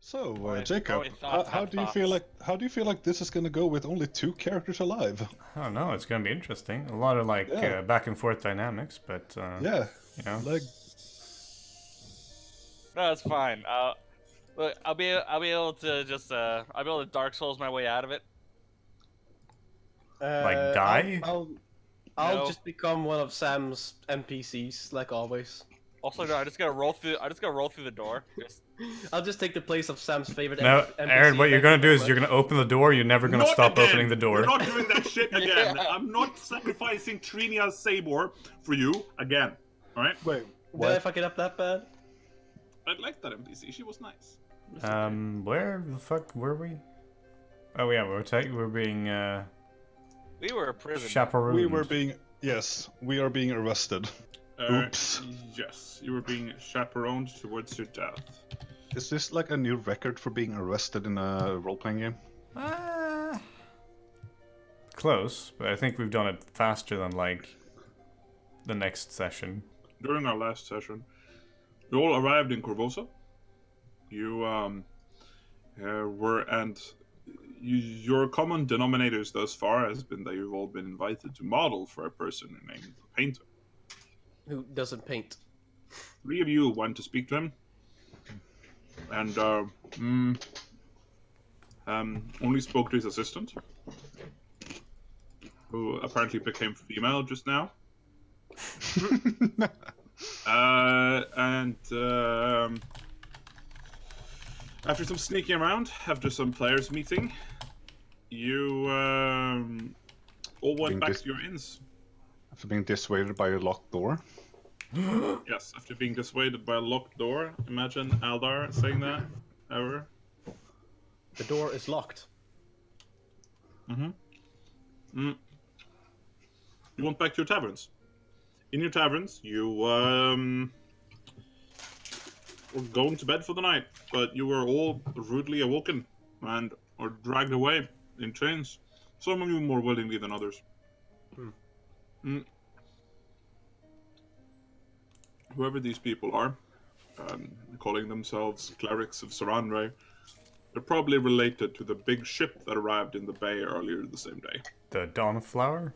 So, My Jacob, thoughts how have do you feel thoughts. like this is gonna go with only 2 characters alive? I don't know. It's gonna be interesting. A lot of like Yeah. back and forth dynamics, but Yeah, you know, like No, it's fine. Look, I'll be able to just I'll be able to Dark Souls my way out of it. Like die? I'll No. just become one of Sam's NPCs, like always. Also, no, I just gotta roll through the door. Just I'll just take the place of Sam's favorite no, NPC. Aaron. What you're thank gonna you do very is you're much. gonna open the door. You're never gonna Not stop again. opening the door. We're not doing that shit again. Yeah. I'm not sacrificing Trinia's Sabor for you again. Alright? wait, Did I what? fuck it up that bad? I liked that NPC. She was nice. Where the fuck were we? Oh yeah, we're being we were a prison. chaperoned. We are being arrested. Oops. Yes, you were being chaperoned towards your death. Is this like a new record for being arrested in a role-playing game? Close, but I think we've done it faster than like the next session. During our last session, you all arrived in Corvosa. You your common denominators thus far has been that you've all been invited to model for a person named the Painter. Who doesn't paint? 3 of you went to speak to him, and only spoke to his assistant, who apparently became female just now. After some sneaking around, after some players meeting, you all went back to your inns. After being dissuaded by a locked door? Yes, after being dissuaded by a locked door. Imagine Aldar saying that ever. The door is locked. You went back to your taverns. In your taverns, you were going to bed for the night, but you were all rudely awoken and or dragged away in chains. Some of you more willingly than others. Whoever these people are, calling themselves clerics of Saranre, they're probably related to the big ship that arrived in the bay earlier the same day. The Dawnflower?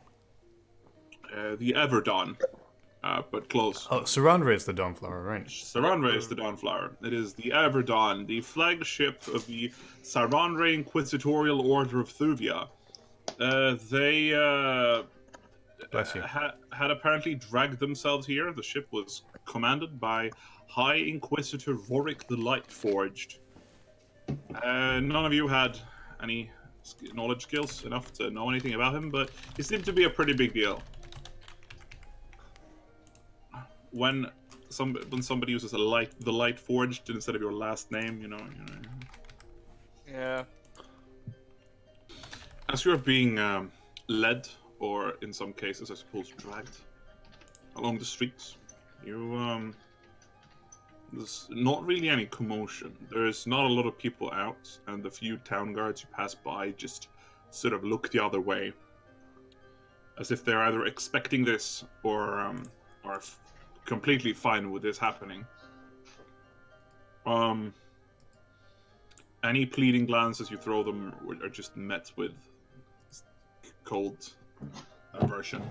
The Everdawn, but close. Oh, Surrender is the Dawnflower, right? Saranre is the Dawnflower. It is the Everdawn, the flagship of the Saranre Inquisitorial Order of Thuvia. They Bless you. had apparently dragged themselves here. The ship was commanded by High Inquisitor Vorik the Lightforged. None of you had any knowledge skills enough to know anything about him, but he seemed to be a pretty big deal. When somebody uses the Lightforged instead of your last name, you know. Yeah. As you're being led, or in some cases, I suppose, dragged along the streets, there's not really any commotion. There's not a lot of people out, and the few town guards you pass by just sort of look the other way, as if they're either expecting this or are completely fine with this happening. Any pleading glances you throw them are just met with cold aversion.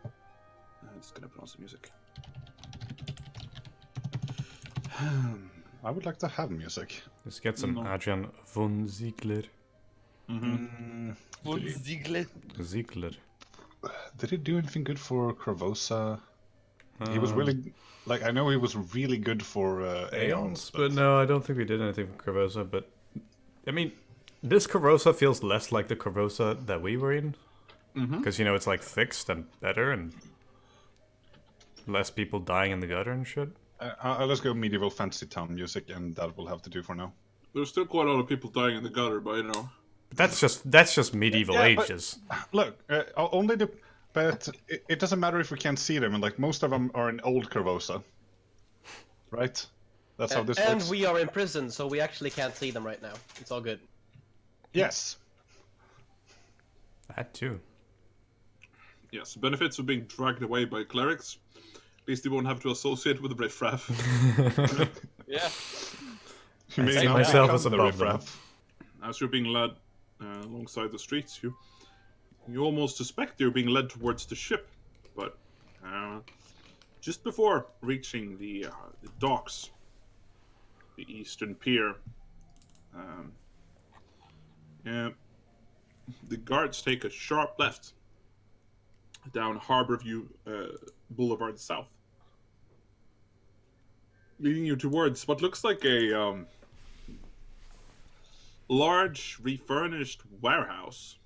I'm just gonna put on some music. I would like to have music. Let's get some No. Adrian von Ziegler. Ziegler. Ziegler. Did he do anything good for Corvosa? He was really, like, I know he was really good for Aeons, But no, I don't think we did anything for Corvosa. But I mean, this Corvosa feels less like the Corvosa that we were in, because it's like fixed and better and less people dying in the gutter and shit. let's go medieval fantasy town music, and that will have to do for now. There's still quite a lot of people dying in the gutter, but That's just medieval Yeah, but- ages. Look, but it doesn't matter if we can't see them, and like most of them are in old Corvosa, right? That's how this And works. we are in prison, so we actually can't see them right now. It's all good. Yes. That too. yes, the benefits of being dragged away by clerics. At least you won't have to associate with the riffraff. Yeah. You may see now myself become as the above them. riffraff. As you're being led alongside the streets, you almost suspect you're being led towards the ship, but just before reaching the docks, the eastern pier, yeah, the guards take a sharp left down Harborview Boulevard South, leading you towards what looks like a large, refurnished warehouse.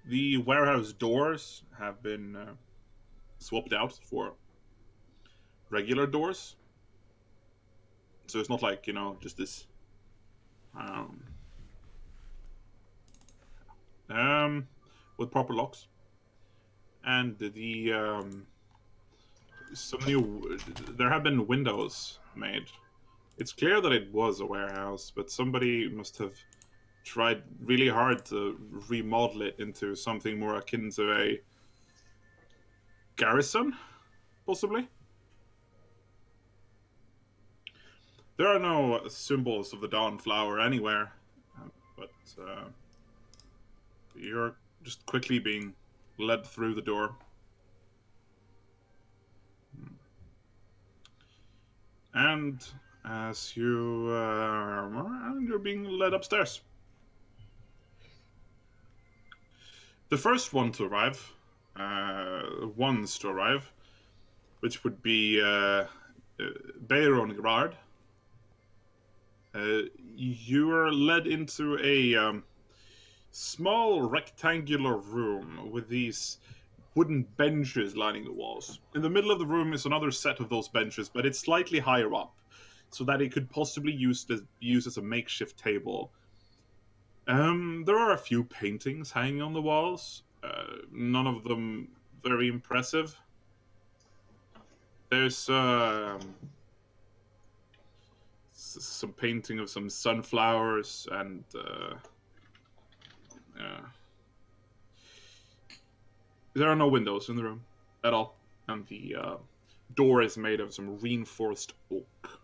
The warehouse doors have been swapped out for regular doors. So it's not like, just this with proper locks. And there have been windows made. It's clear that it was a warehouse, but somebody must have tried really hard to remodel it into something more akin to a garrison, possibly. There are no symbols of the Dawnflower anywhere, but you're just quickly being led through the door. And as you're being led upstairs. The first one to arrive, which would be Bayron Gerard. You are led into a small rectangular room with these wooden benches lining the walls. In the middle of the room is another set of those benches, but it's slightly higher up, so that it could possibly used as a makeshift table. There are a few paintings hanging on the walls, none of them very impressive. There's some painting of some sunflowers and there are no windows in the room at all, and the door is made of some reinforced oak.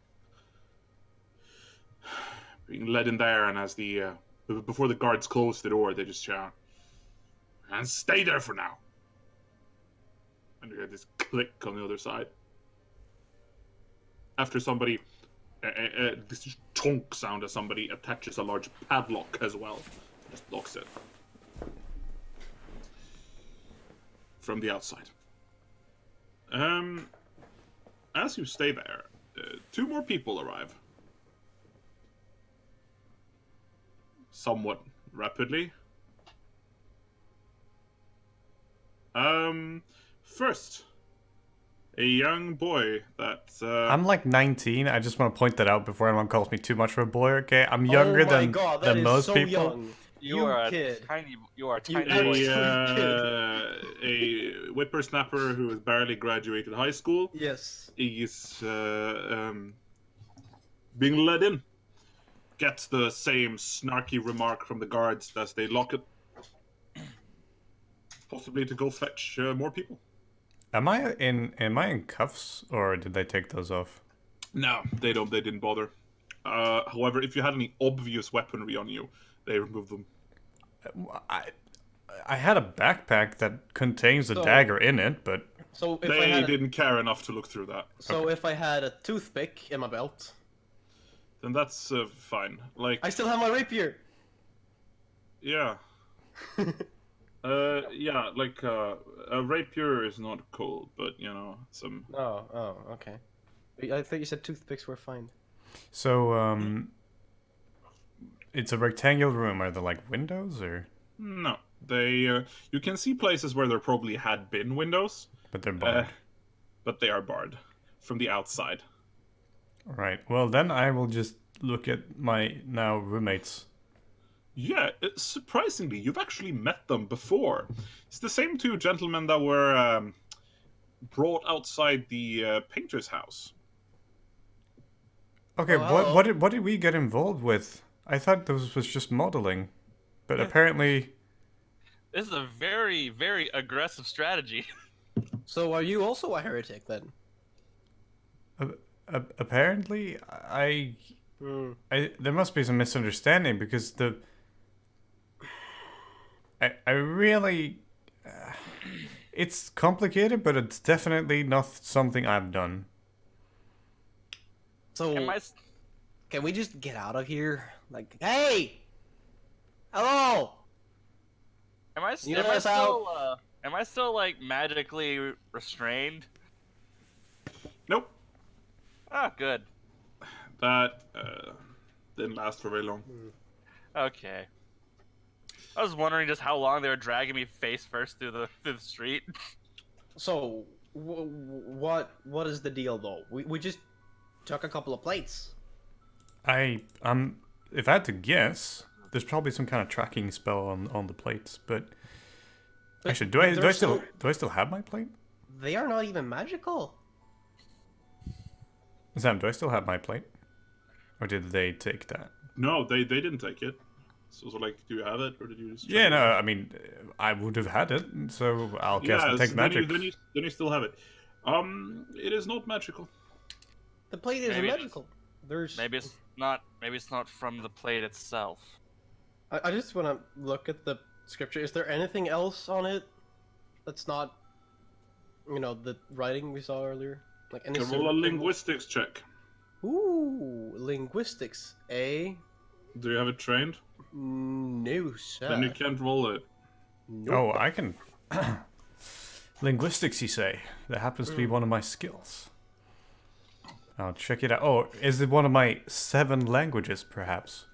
Being led in there, and as before the guards close the door, they just shout, "And stay there for now!" And you get this click on the other side. After somebody, this chonk sound as somebody attaches a large padlock as well. Just locks it. From the outside. As you stay there, two more people arrive. Somewhat rapidly. First, a young boy that I'm like 19. I just want to point that out before anyone calls me too much of a boy. Okay, I'm younger than most so people. Young. You are kid. a tiny. You are a You tiny boy. a whippersnapper who has barely graduated high school. Yes. He's being led in. Gets the same snarky remark from the guards as they lock it. Possibly to go fetch more people. Am I in cuffs, or did they take those off? No, they don't. They didn't bother. However, if you had any obvious weaponry on you, they removed them. I had a backpack that contains a dagger in it, but So if They didn't care enough to look through that. if I had a toothpick in my belt, Then that's fine. Like, I still have my rapier. yeah. Yeah, like, a rapier is not cold, but, some... Oh, okay. I thought you said toothpicks were fine. so it's a rectangular room. Are there like windows or? No. They, you can see places where there probably had been windows. But they're barred. But they are barred from the outside. Right. Well, then I will just look at my now roommates. Yeah, surprisingly, you've actually met them before. It's the same two gentlemen that were brought outside the painter's house. Okay, Oh, what did we get involved with? I thought this was just modeling, but apparently. This is a very, very aggressive strategy. So are you also a heretic then? Apparently, There must be some misunderstanding because I really it's complicated, but it's definitely not something I've done. So Am I? can we just get out of here? Like, hey, hello. Am I? You Am let I us out. still? Am I still like magically restrained? Nope. Oh, good. That didn't last for very long. Okay. I was wondering just how long they were dragging me face first through the street. So what is the deal though? We just took a couple of plates. If I had to guess, there's probably some kind of tracking spell on the plates, but actually, do I still have my plate? They are not even magical. Sam, do I still have my plate? Or did they take that? No, they didn't take it. So like, do you have it, or did you just? Yeah, no, I mean, I would have had it, so I'll cast Yeah, Detect Magic. then you still have it. It is not magical. The plate isn't Maybe- magical. There's Maybe it's not. Maybe it's not from the plate itself. I just want to look at the scripture. Is there anything else on it that's not, the writing we saw earlier? Like any Roll a symbol? linguistics check. Ooh, linguistics, eh? Do you have it trained? No, sir. Then you can't roll it. Nope. Oh, I can. Linguistics, you say? That happens to be one of my skills. I'll check it out. Oh, is it one of my 7 languages, perhaps?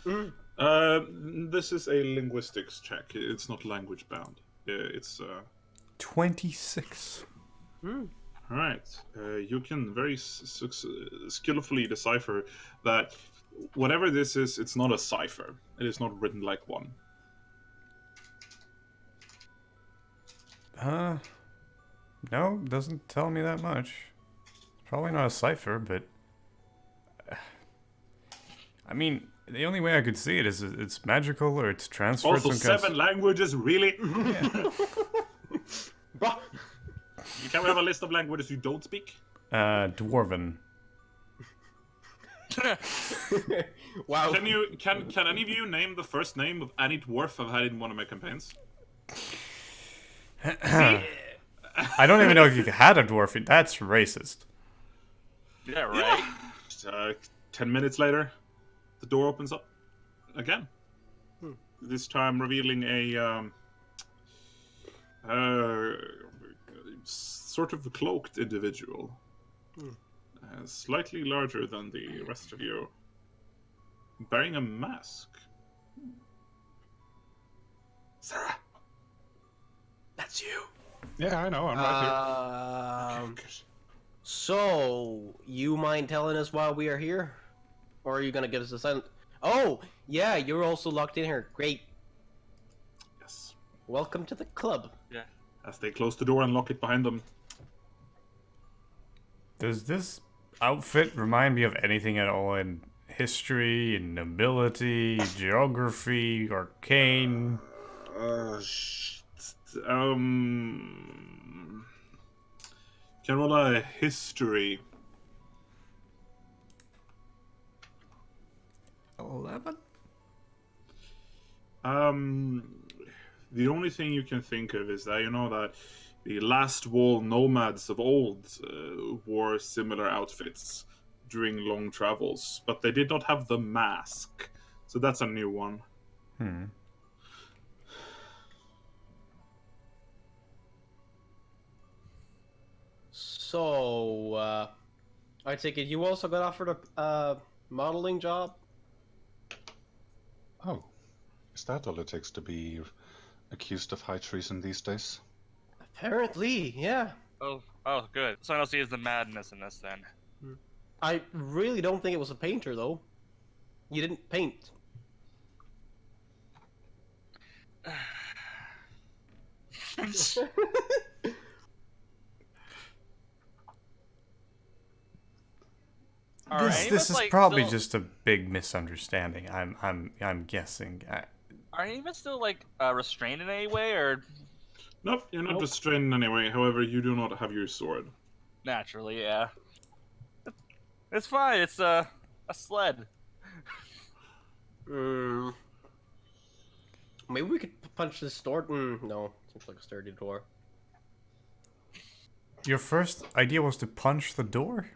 This is a linguistics check. It's not language bound. It's 26. Alright. You can very skillfully decipher that whatever this is, it's not a cipher. It is not written like one. No, doesn't tell me that much. Probably not a cipher, but I mean, the only way I could see it is it's magical or it's transferred. Also, some kind of 7 languages, really? Bruh. Can we have a list of languages you don't speak? Dwarven. Wow. Can any of you name the first name of any dwarf I've had in one of my campaigns? I don't even know if you've had a dwarf. That's racist. Yeah, right. 10 minutes later, the door opens up again. This time revealing a sort of cloaked individual. Slightly larger than the rest of you. Bearing a mask. Sarah! That's you! Yeah, I know. I'm right here. So, you mind telling us why we are here? Or are you gonna give us a silent... Oh, yeah, you're also locked in here. Great. Yes. Welcome to the club. Yeah. As they close the door and lock it behind them. Does this outfit remind me of anything at all in history, in nobility, geography, arcane? Can roll a history. 11? The only thing you can think of is that you know that the last wall nomads of old wore similar outfits during long travels, but they did not have the mask. So that's a new one. So, I take it you also got offered a modeling job? Oh, is that all it takes to be accused of high treason these days? Apparently, yeah. Oh, good. So I don't see is the madness in this then. I really don't think it was a painter, though. You didn't paint. This is probably just a big misunderstanding. I'm guessing. Are any of us still like restrained in any way, or Nope, you're not Nope. restrained in any way. However, you do not have your sword. naturally? Yeah. It's fine. A sled. Hmm. Maybe we could punch this door. No, seems like a sturdy door. Your first idea was to punch the door?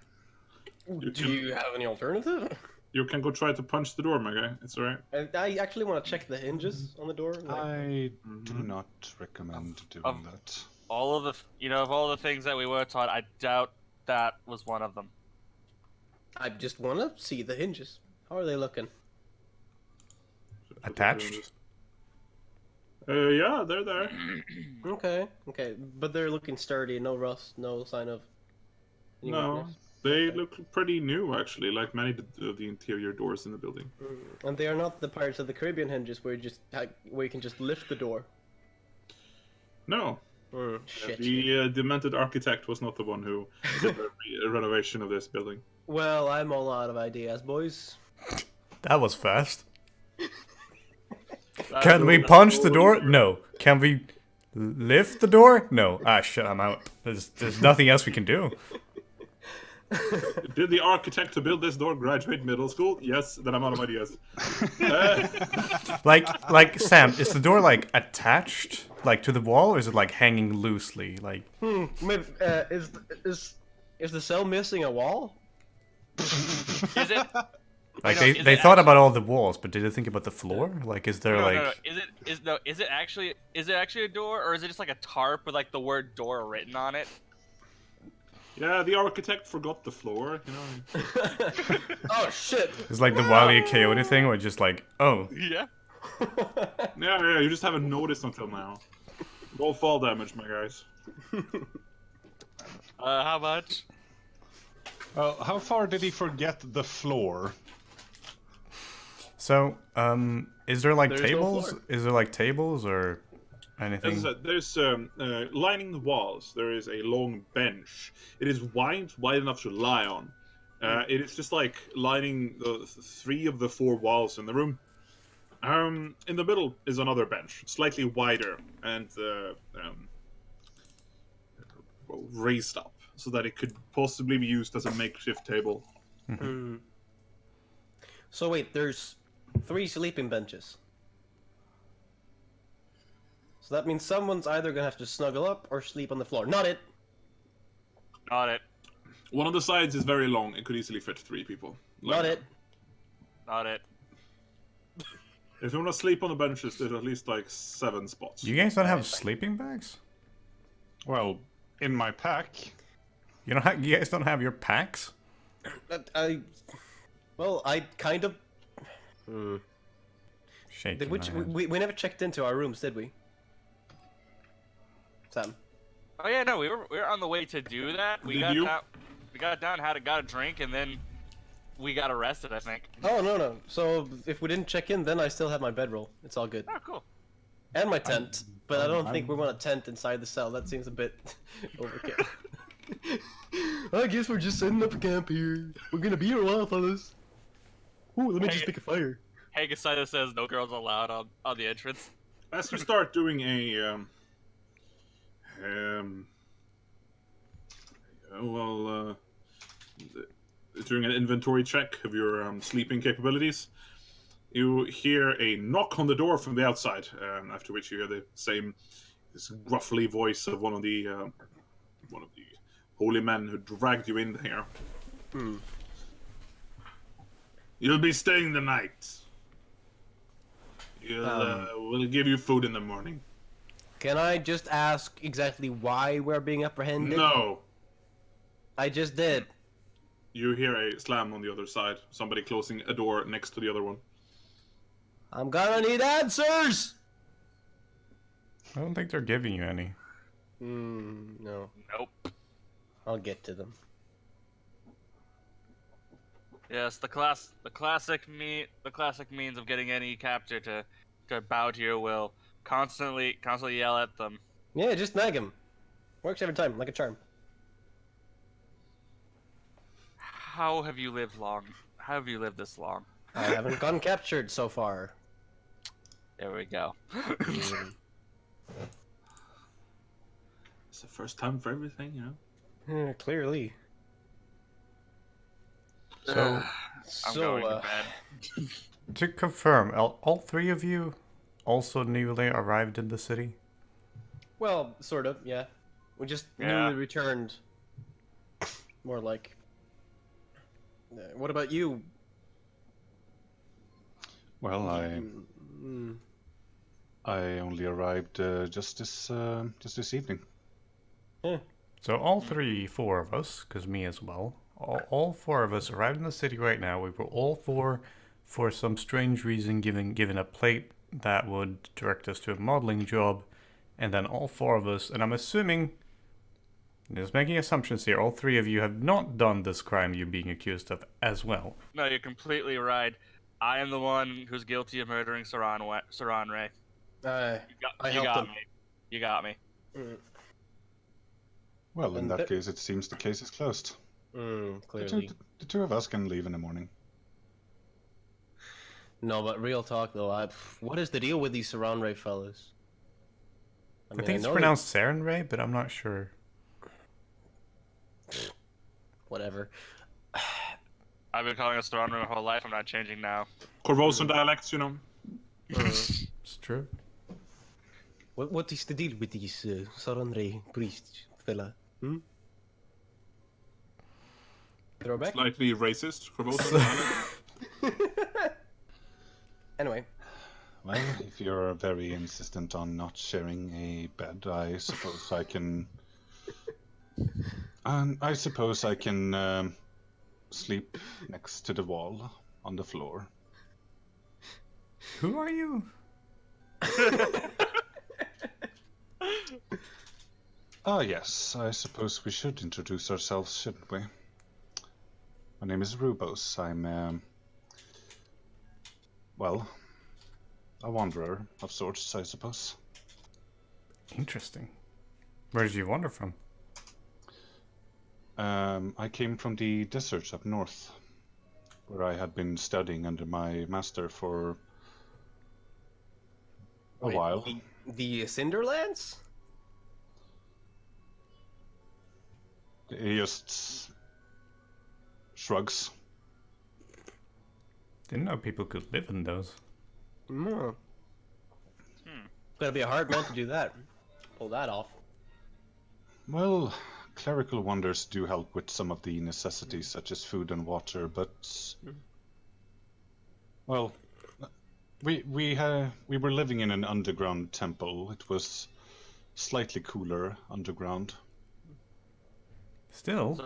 Do you have any alternative? You can go try to punch the door, my guy. It's alright. I actually want to check the hinges on the door. Like, I do not recommend doing that. All of of all the things that we were taught, I doubt that was one of them. I just want to see the hinges. How are they looking? Attached? Yeah, they're there. Okay, but they're looking sturdy. No rust. No sign of. any No, weakness. they look pretty new, actually, like many of the interior doors in the building. And they are not the Pirates of the Caribbean hinges where you can just lift the door. No, Shit. the demented architect was not the one who did the renovation of this building. Well, I'm all out of ideas, boys. That was fast. Can we punch the door? No. Can we lift the door? No. Ah, shit, I'm out. There's nothing else we can do. Did the architect to build this door graduate middle school? Yes, then I'm out of ideas. Like Sam, is the door like attached like to the wall, or is it like hanging loosely? Like Maybe, is the cell missing a wall? Is it? like no, they is thought it about all the walls, but did they think about the floor? Like, is there No, like no, no. Is it actually a door, or is it just like a tarp with like the word door written on it? Yeah, the architect forgot the floor, you know. Oh shit! it's like the Wile E. Coyote thing, where just like, oh, Yeah. Yeah, you just haven't noticed until now. Roll fall damage, my guys. How much? How far did he forget the floor? so is there like There's no tables? floor. Is there like tables or anything? As I said, there's lining the walls. There is a long bench. It is wide enough to lie on. It is just like lining the 3 of the 4 walls in the room. In the middle is another bench, slightly wider and raised up, so that it could possibly be used as a makeshift table. So wait, there's 3 sleeping benches. So that means someone's either gonna have to snuggle up or sleep on the floor. Not it. Not it. One of the sides is very long; it could easily fit 3 people. Not it. Not it. If you want to sleep on the benches, there's at least like 7 spots. You guys don't have sleeping bags? Well, in my pack. You don't have. You guys don't have your packs? Well, I kind of. Shaking Which my head. we never checked into our rooms, did we? Sam. Oh yeah, no, we were on the way to do that. We Did got you? down, got a drink, and then we got arrested, I think. Oh no. So if we didn't check in, then I still have my bedroll. It's all good. Oh, cool. And my tent. But I don't think we want a tent inside the cell. That seems a bit overkill. I guess we're just setting up a camp here. We're gonna be here a while, fellas. Ooh, let me just make a fire. Hagasida says no girls allowed on the entrance. As you start doing a doing an inventory check of your sleeping capabilities, you hear a knock on the door from the outside. After which you hear the same, this gruffly voice of one of the holy men who dragged you in here. You'll be staying the night. We'll give you food in the morning. Can I just ask exactly why we're being apprehended? No. I just did. You hear a slam on the other side. Somebody closing a door next to the other one. I'm gonna need answers! I don't think they're giving you any. No. Nope. I'll get to them. Yes, the classic means of getting any captor to bow to your will. Constantly yell at them. Yeah, just nag him. Works every time, like a charm. How have you lived long? How have you lived this long? I haven't gotten captured so far. There we go. It's the first time for everything, you know? Clearly. So I'm So, going to bed. To confirm, all three of you also newly arrived in the city? well, sort of, yeah. We just Yeah. newly returned. More like. What about you? Well, Mm, I only arrived just this evening. yeah. So all four of us, because me as well, all four of us arrived in the city right now. We were all four, for some strange reason, given a plate that would direct us to a modeling job, and then all four of us, and I'm assuming, just making assumptions here, all three of you have not done this crime you're being accused of as well. No, you're completely right. I am the one who's guilty of murdering Saran Ray. I You helped got him. me. You got me. Mm, Well, in And that the- case, it seems the case is closed. clearly. The two of us can leave in the morning. No, but real talk though, what is the deal with these Saran Ray fellas? I mean, think it's know pronounced Saren Ray, but I'm not sure. whatever. I've been calling us Saran Ray my whole life. I'm not changing now. Corvosan dialects, you know. It's true. What is the deal with these Saran Ray priest fella? Throwback? Slightly racist. Corvosan dialect. Anyway, Well, if you're very insistent on not sharing a bed, I suppose I can. I suppose I can sleep next to the wall on the floor. Who are you? Ah, yes, I suppose we should introduce ourselves, shouldn't we? My name is Rubos. I'm, well, a wanderer of sorts, I suppose. Interesting. Where did you wander from? I came from the deserts up north, where I had been studying under my master for a wait, while. the Cinderlands? He just shrugs. Didn't know people could live in those. No. Gotta be a hard man to do that. Pull that off. Well, clerical wonders do help with some of the necessities such as food and water, but well, we were living in an underground temple. It was slightly cooler underground. Still,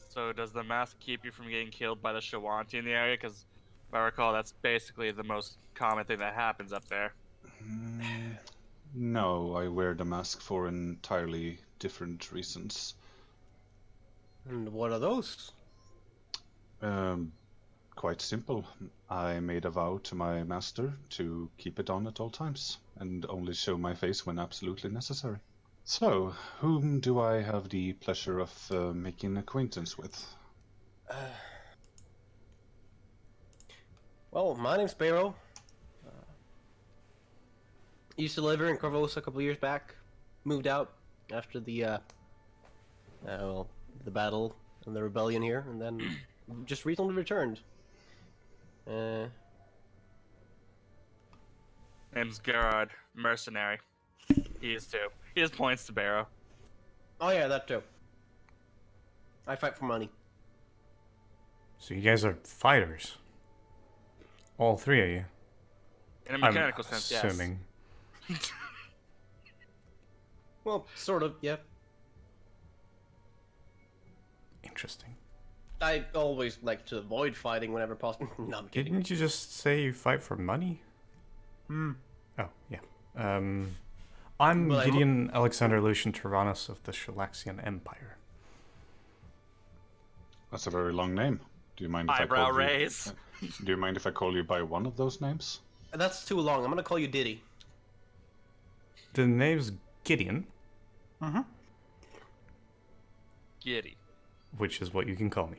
So does the mask keep you from getting killed by the Shawanti in the area? Because if I recall, that's basically the most common thing that happens up there. No, I wear the mask for entirely different reasons. And what are those? Quite simple. I made a vow to my master to keep it on at all times, and only show my face when absolutely necessary. So, whom do I have the pleasure of making acquaintance with? Well, my name's Barrow. Used to live here in Corvosa a couple years back. Moved out after the the battle and the rebellion here, and then just recently returned. Name's Gerard, mercenary. He is too. He just points to Barrow. Oh yeah, that too. I fight for money. so you guys are fighters. All three of you. In a mechanical sense, yes. Assuming. Well, sort of, yeah. Interesting. I always like to avoid fighting whenever possible. No, I'm kidding. Didn't you just say you fight for money? Oh, yeah. I'm Well, Gideon Alexander Lucian Tyrannus of the Shalaxian Empire. That's a very long name. Do you mind if Eyebrow I call raise. you? Do you mind if I call you by one of those names? That's too long. I'm gonna call you Diddy. The name's Gideon, Giddy. which is what you can call me.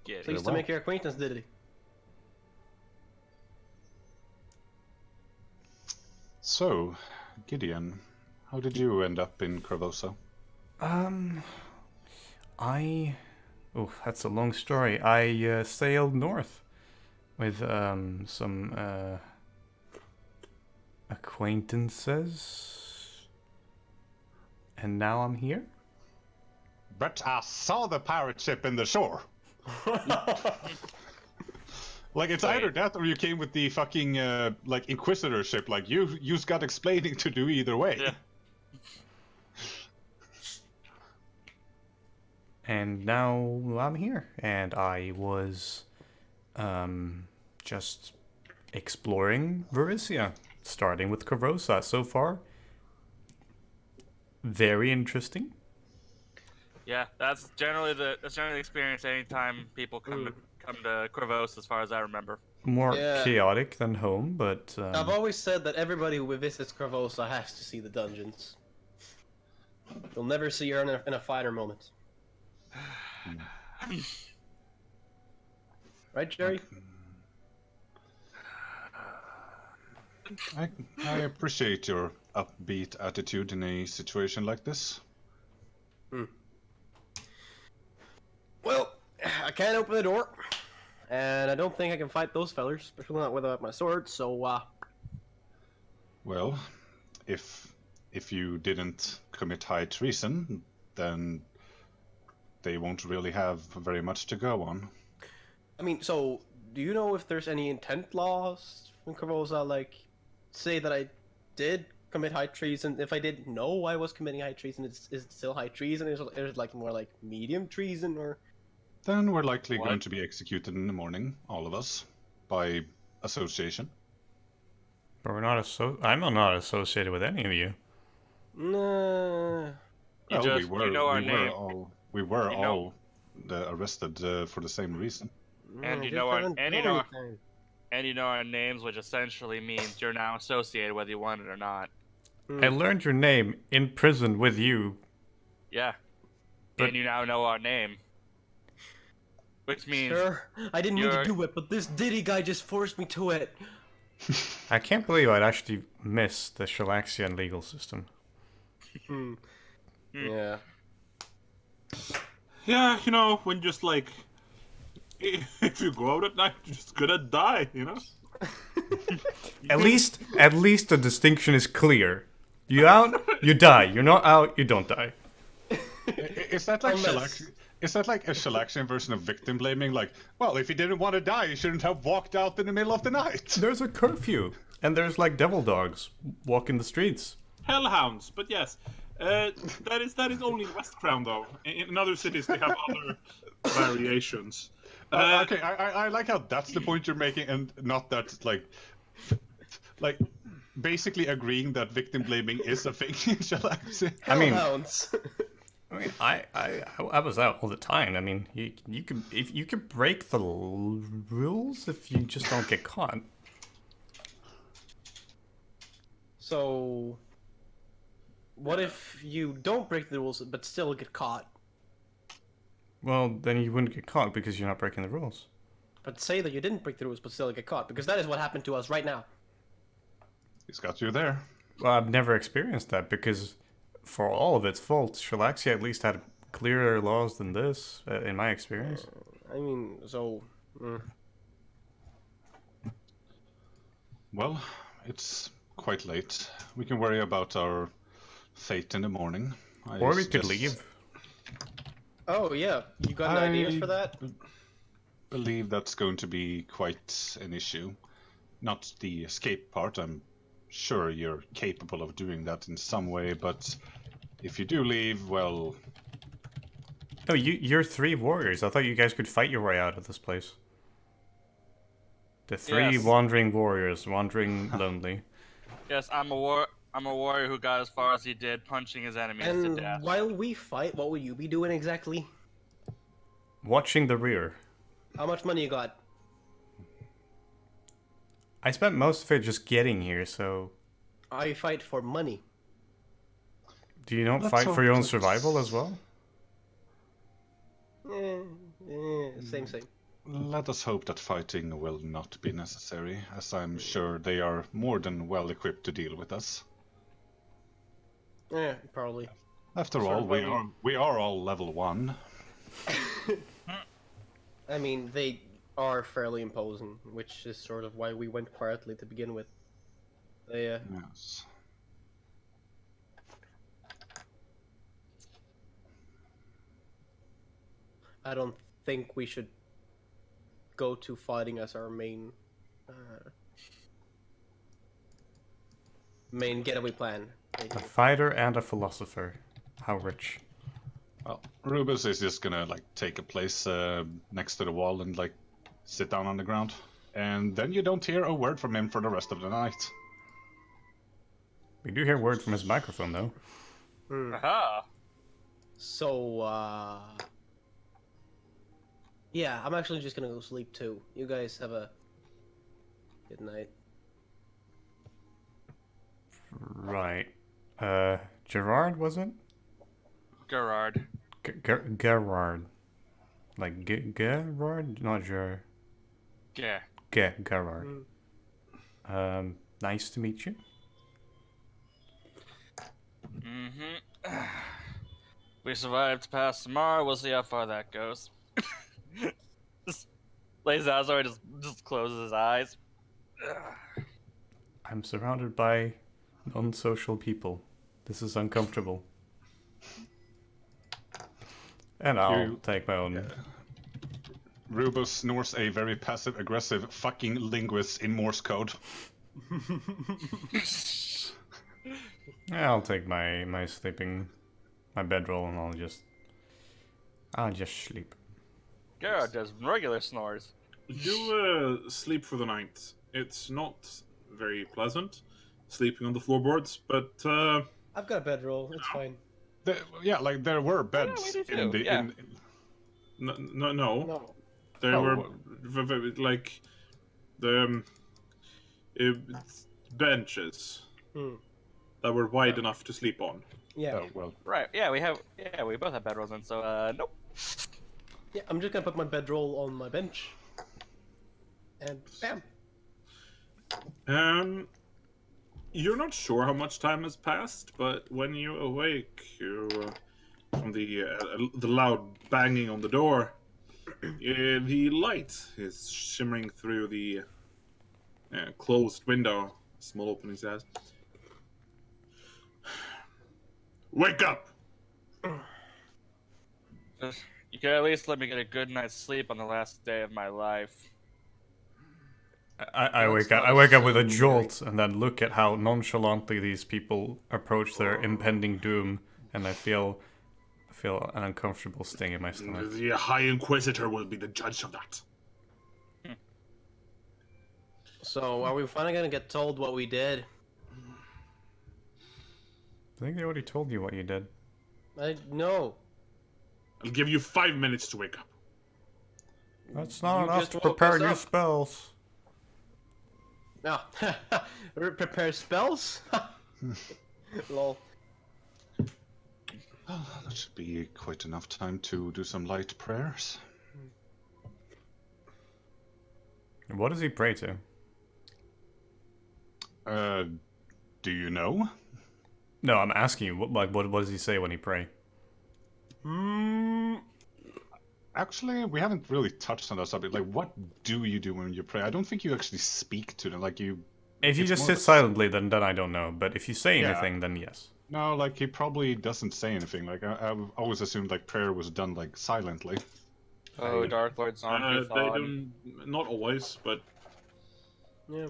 Giddy. Pleased to well. make your acquaintance, Diddy. So, Gideon, how did you end up in Corvosa? I Oh, that's a long story. I sailed north with some acquaintances, and now I'm here. But I saw the pirate ship in the shore. Like, it's either that or you came with the fucking, like, inquisitor ship. Like, you've got explaining to do either way. Yeah. And now I'm here, and I was just exploring Varisia, starting with Corvosa. So far, very interesting. Yeah, that's generally the experience anytime people come to Corvos, as far as I remember. More Yeah. chaotic than home, but I've always said that everybody who visits Corvosa has to see the dungeons. You'll never see her in a finer moment. Right, Jerry? I appreciate your upbeat attitude in a situation like this. Well, I can't open the door, and I don't think I can fight those fellers, especially not without my sword. So, Well, if you didn't commit high treason, then they won't really have very much to go on. I mean, so do you know if there's any intent laws in Corvosa, like, say that I did commit high treason? If I didn't know I was committing high treason, is it still high treason? Is it like more like medium treason, or? Then we're likely What? going to be executed in the morning, all of us, by association. but we're not I'm not associated with any of you. Nah. You Well, just you know our name, we were You know- all arrested for the same reason. And you just know our- haven't and you done know our- anything. and you know our names, which essentially means you're now associated whether you want it or not. I learned your name in prison with you. Yeah. But- And you now know our name. Which means Sure, I didn't mean to you're- do it, but this Diddy guy just forced me to it. I can't believe I'd actually miss the Shalaxian legal system. Yeah. Yeah, you know, when just like, if you go out at night, you're just gonna die, you know? At least the distinction is clear. You out, you die. You're not out, you don't die. Is that like Unless- Is that like a Shalaxian version of victim blaming? Like, well, if he didn't want to die, he shouldn't have walked out in the middle of the night. There's a curfew, and there's like devil dogs walking the streets. Hellhounds, but yes. That is only West Crown, though. In other cities, they have other variations. Okay, I like how that's the point you're making, and not that like basically agreeing that victim blaming is a thing in Shalaxian. I mean, Hellhounds. I mean, I was out all the time. I mean, you can break the rules if you just don't get caught. So, what if you don't break the rules but still get caught? Well, then you wouldn't get caught because you're not breaking the rules. But say that you didn't break the rules but still get caught, because that is what happened to us right now. He's got you there. Well, I've never experienced that because, for all of its faults, Shalaxia at least had clearer laws than this, in my experience. I mean, so. Well, it's quite late. We can worry about our fate in the morning. Or we could leave. Oh yeah, you got any ideas for that? Believe that's going to be quite an issue. Not the escape part. I'm sure you're capable of doing that in some way, but if you do leave, well, No, you're three warriors. I thought you guys could fight your way out of this place. The three Yes. wandering warriors, wandering lonely. yes, I'm a warrior who got as far as he did, punching his enemies to And death. while we fight, what will you be doing exactly? Watching the rear. How much money you got? I spent most of it just getting here, so I fight for money. do you not Let's fight for your own hope survival as well? Same. let us hope that fighting will not be necessary, as I'm sure they are more than well equipped to deal with us. Yeah, probably. After all, we are all level 1. I mean, they are fairly imposing, which is sort of why we went quietly to begin with. They, Yes. I don't think we should go to fighting as our main getaway plan. A fighter and a philosopher. How rich. Well, Rubus is just gonna like take a place next to the wall and like sit down on the ground, and then you don't hear a word from him for the rest of the night. We do hear word from his microphone, though. Aha! So, yeah, I'm actually just gonna go sleep too. You guys have a good night. Right. Gerard, was it? Gerard. Gerard. Like, Gerard? Not Gerard. Yeah. Gerard. Nice to meet you. Mm-hmm. We survived past tomorrow. We'll see how far that goes. Just lays out, sorry, just closes his eyes. I'm surrounded by unsocial people. This is uncomfortable. And I'll take my own. Rubus snores a very passive-aggressive fucking linguist in Morse code. I'll take my bedroll, and I'll just sleep. Gerard does regular snores. You sleep for the night. It's not very pleasant sleeping on the floorboards, but I've got a bedroll. It's fine. Yeah, like there were beds we do in too, the. yeah. no. No. There Oh, were like the benches that were wide enough to sleep on. Yeah. Oh, well. Right, we both have bedrolls, and so, nope. Yeah, I'm just gonna put my bedroll on my bench. And bam. You're not sure how much time has passed, but when you awake, from the loud banging on the door, the light is shimmering through the closed window. Small opening says, "Wake up!" You can at least let me get a good night's sleep on the last day of my life. I wake up with a jolt, and then look at how nonchalantly these people approach their impending doom, and I feel an uncomfortable sting in my stomach. The High Inquisitor will be the judge of that. So, are we finally gonna get told what we did? I think they already told you what you did. No. I'll give you 5 minutes to wake up. That's not You enough just to woke prepare us your up. spells. No. Prepare spells? Lol. Oh, that should be quite enough time to do some light prayers. What does he pray to? Do you know? No, I'm asking you. What does he say when he pray? Actually, we haven't really touched on that subject. Like, what do you do when you pray? I don't think you actually speak to them. Like, you. If you It's just more sit of a- silently, then I don't know. But if you say Yeah. anything, then yes. No, like he probably doesn't say anything. Like I've always assumed like prayer was done like silently. Oh, Dark Lord They Zombie don't, not always, but Yeah.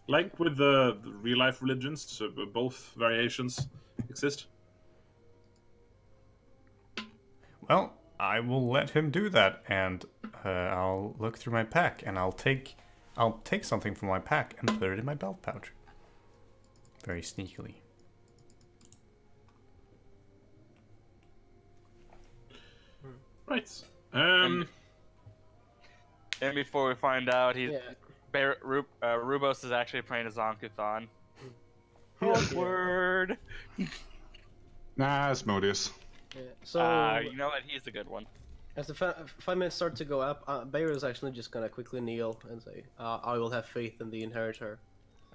like with the real life religions, both variations exist. Well, I will let him do that, and I'll look through my pack, and I'll take something from my pack and put it in my belt pouch. Very sneakily. Right. And before we find out, Yeah. Rubos is actually praying to Zonkuthon. Yeah. Awkward. Nah, Asmodeus. Yeah. So, You know what? He's the good one. as the 5 minutes start to go up, Bayer is actually just gonna quickly kneel and say, I will have faith in the Inheritor.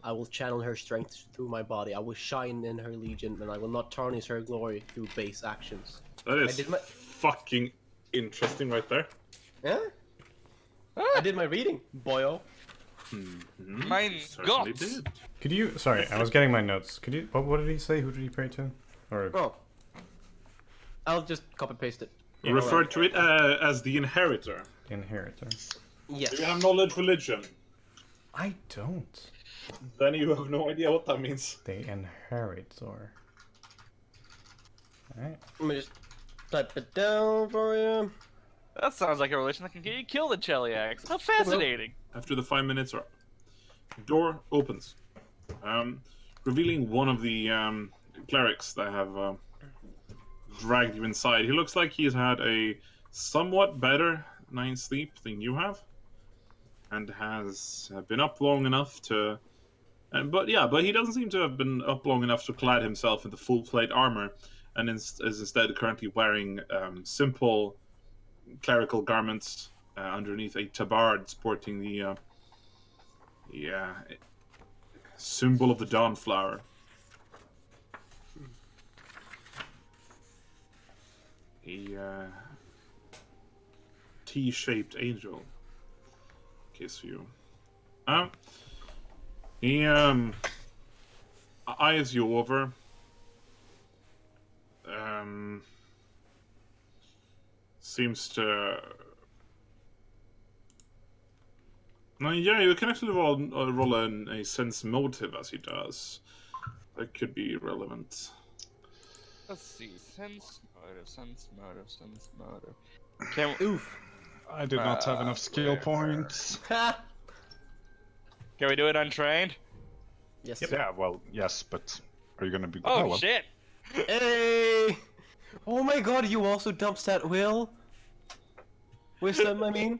I will channel her strength through my body. I will shine in her legion, and I will not tarnish her glory through base actions. That is did my- fucking interesting right there. Yeah? I did my reading, boyo. Mein Certainly Gott! did. Could you? Sorry, I was getting my notes. Could you? What did he say? Who did he pray to? Or Oh. I'll just copy paste it. Yeah. Refer to it as the inheritor. inheritor? Yes. Do you have knowledge religion? I don't. Then you have no idea what that means. The inheritor. Alright. Let me just type it down for you. That sounds like a relation that can get you killed in Cheliax. How fascinating! After the 5 minutes are up, the door opens, revealing one of the clerics that have dragged you inside. He looks like he's had a somewhat better night's sleep than you have, and has been up long enough to. But he doesn't seem to have been up long enough to clad himself in the full plate armor, and is instead currently wearing simple clerical garments underneath a tabard sporting the symbol of the dawn flower. A T-shaped angel. In case you. He eyes you over. Seems to. No, yeah, you can actually roll a sense motive as he does. That could be relevant. Let's see. Sense motive. Can Oof. I did not have enough skill points. Ha! we do it untrained? Yes. Yeah, well, yes, but are you gonna be? Oh, well. shit! Hey! Oh my god, you also dumped that will? Wisdom, I mean?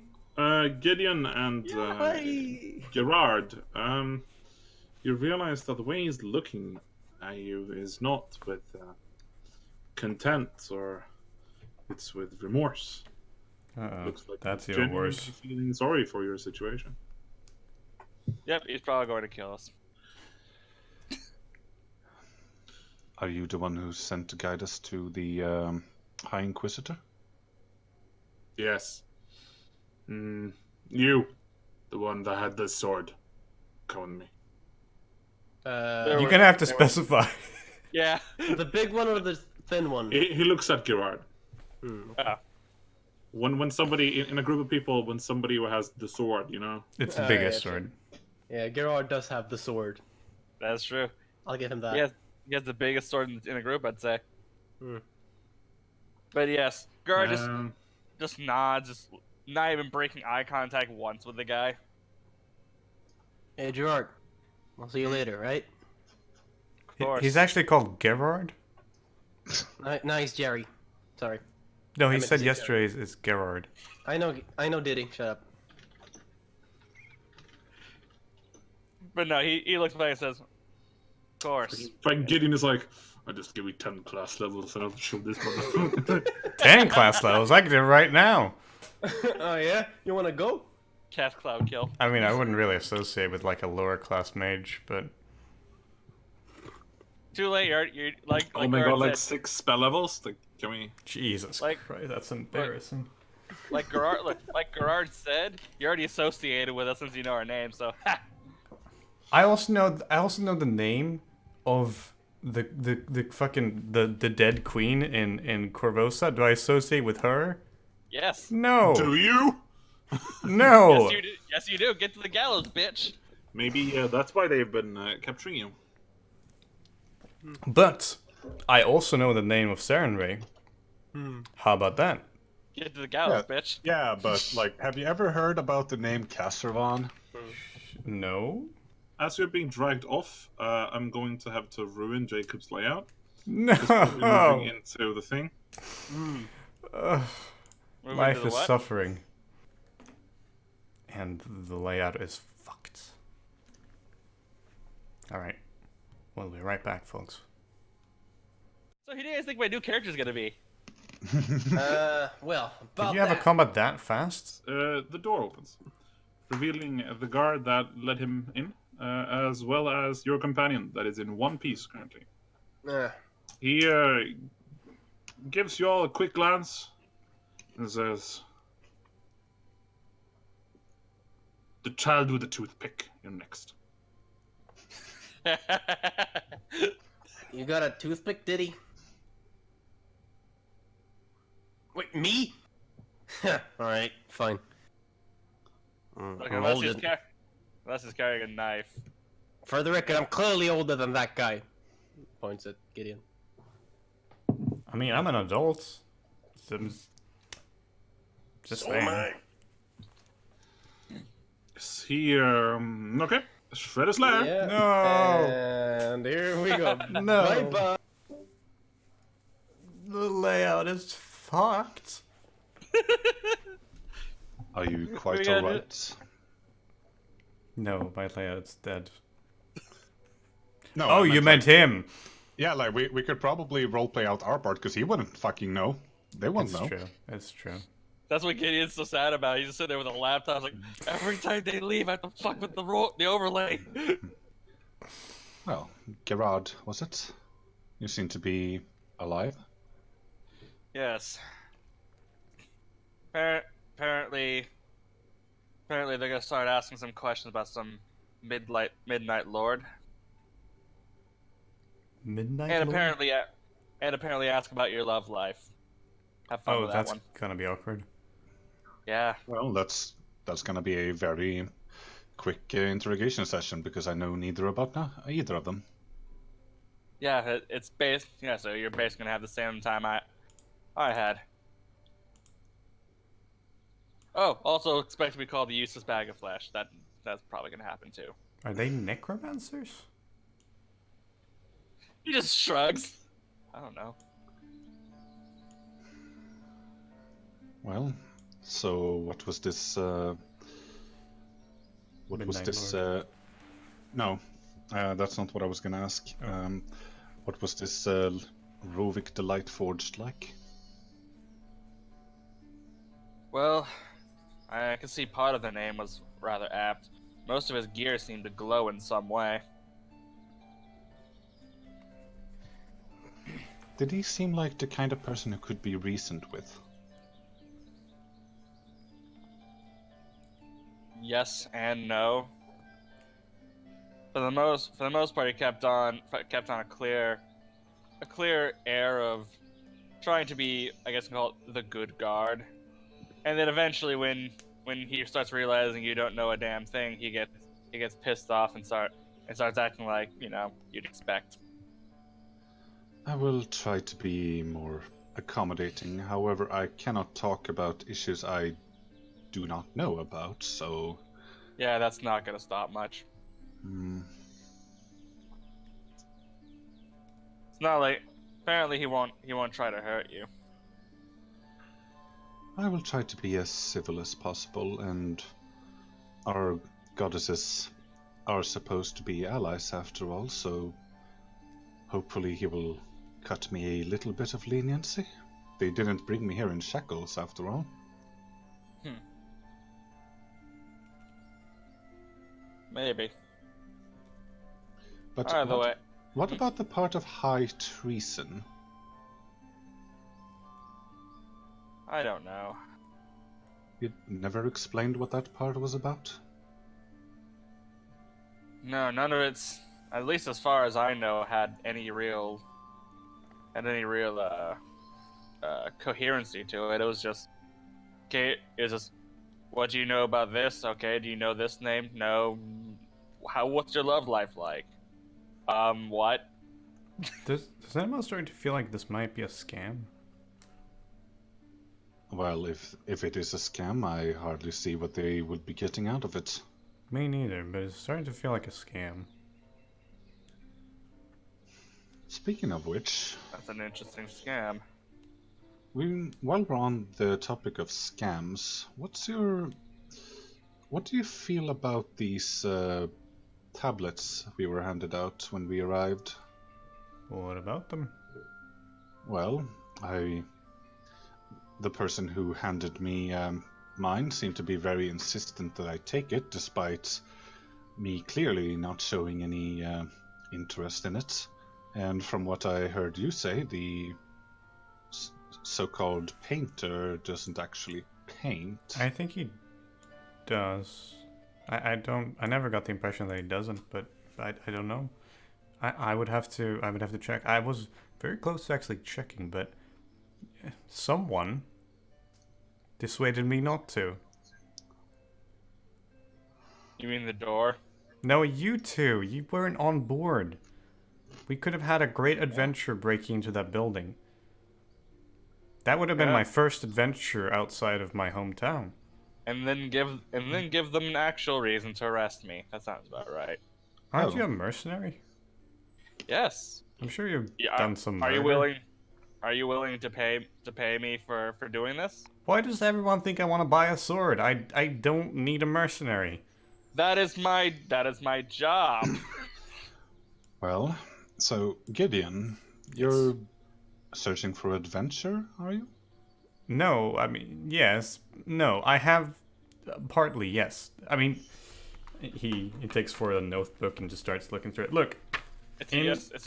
Gideon and Yay! Gerard, you realize that the way he's looking at you is not with content, or it's with remorse. Looks like That's he's even genuinely worse. feeling sorry for your situation. Yep, he's probably going to kill us. Are you the one who's sent to guide us to the High Inquisitor? Yes. You, the one that had the sword. Come with me. You're gonna have to specify. Yeah. The big one or the thin one? He looks at Gerard. Oh. When somebody in a group of people, when somebody who has the sword, you know. It's the Oh, biggest yeah, sword. Yeah, Gerard does have the sword. That's true. I'll give him that. He has the biggest sword in a group, I'd say. Hmm. But yes, Gar Um, just nods, just not even breaking eye contact once with the guy. Hey, Gerard. I'll see you later, right? Of course. He's actually called Gerard? Nice, Jerry. Sorry. No, he meant to said say yesterday it's Gerard. I know Diddy. Shut up. But no, he looks back and says, "Of course." Frank Gideon is like, I'll just give me 10 class levels and I'll show this motherfucker. 10 class levels. I can do it right now. Oh yeah? You wanna go? Cast cloud kill. I mean, I wouldn't really associate with like a lower class mage, but Too late. You're like. Oh my Gerard god, like said, 6 spell levels? Like, can we... Jesus Like- Christ, that's embarrassing. like Gerard said, you're already associated with us since you know our name. So, ha! I also know the name of the fucking the dead queen in Corvosa. Do I associate with her? Yes. No. Do you? No. Yes, you do. Yes, you do. Get to the gallows, bitch. Maybe that's why they've been capturing you. But I also know the name of Sarenrae. How about that? Get to the gallows, bitch. Yeah, but like, have you ever heard about the name Casservan? No. As you're being dragged off, I'm going to have to ruin Jacob's layout. No. Moving into the thing. Ugh. Move Life into the is what? suffering. And the layout is fucked. Alright. We'll be right back, folks. So, who do you guys think my new character's gonna be? Well, about Did you have a that. combat that fast? The door opens, revealing the guard that led him in, as well as your companion that is in one piece currently. He gives you all a quick glance and says, The child with the toothpick. You're next. You got a toothpick, Diddy? Wait, me? Alright, fine. Look, I'm unless older. he's carrying a knife. For the record, I'm clearly older than that guy. Points at Gideon. I mean, I'm an adult. Just So am saying. Is he, okay. Shred his lair. Yeah. No. And here we go. No. Bye-bye. The layout is fucked. Are you quite gotta do alright? No, my layout's dead. No. Oh, I you meant like, him. Yeah, like we could probably roleplay out our part because he wouldn't fucking know. They won't It's know. true. It's true. That's what Gideon's so sad about. He's just sitting there with a laptop, like every time they leave, I have to fuck with the overlay. Well, Gerard, was it? You seem to be alive. Yes. Apparently, they're gonna start asking some questions about some midnight lord, Midnight and Lord? apparently ask about your love life. Have fun Oh, with that that's one. gonna be awkward. Yeah. Well, that's gonna be a very quick interrogation session because I know neither about either of them. Yeah, it's based. Yeah, so you're basically gonna have the same time I had. Oh, also expect to be called the useless bag of flesh. That's probably gonna happen too. Are they necromancers? He just shrugs. I don't know. Well, so what was this? What was Midnight this? Lord. No, that's not what I was gonna ask. Oh. What was this Rovik the Lightforged like? Well, I can see part of the name was rather apt. Most of his gear seemed to glow in some way. Did he seem like the kind of person who could be reasoned with? Yes and no. For the most part, he kept on a clear air of trying to be, I guess, call it the good guard. And then eventually, when he starts realizing you don't know a damn thing, he gets pissed off and starts acting like you'd expect. I will try to be more accommodating. However, I cannot talk about issues I do not know about, so... Yeah, that's not gonna stop much. It's not like apparently he won't try to hurt you. I will try to be as civil as possible, and our goddesses are supposed to be allies after all, so hopefully he will cut me a little bit of leniency. They didn't bring me here in shackles after all. Maybe. But Either way. what about the part of high treason? I don't know. You never explained what that part was about? No, none of it's, at least as far as I know, had any real coherency to it. It was just, okay, what do you know about this? Okay, do you know this name? No. What's your love life like? What? Does anyone starting to feel like this might be a scam? Well, if it is a scam, I hardly see what they would be getting out of it. Me neither, but it's starting to feel like a scam. Speaking of which, That's an interesting scam. while we're on the topic of scams, what do you feel about these tablets we were handed out when we arrived? What about them? Well, the person who handed me mine seemed to be very insistent that I take it, despite me clearly not showing any interest in it. And from what I heard you say, the so-called painter doesn't actually paint. I think he does. I never got the impression that he doesn't, but I don't know. I would have to check. I was very close to actually checking, but someone dissuaded me not to. You mean the door? No, you two. You weren't on board. We could have had a great adventure breaking into that building. That would have been my first adventure outside of my hometown. And then give them an actual reason to arrest me. That sounds about right. Aren't you a mercenary? Yes. I'm sure you've done some Are murder. Are you willing to pay me for doing this? Why does everyone think I want to buy a sword? I don't need a mercenary. That is my job. Well, so Gideon, you're searching for adventure, are you? No, I mean, yes. No, I have partly, yes. I mean, he takes forward a notebook and just starts looking through it. Look, It's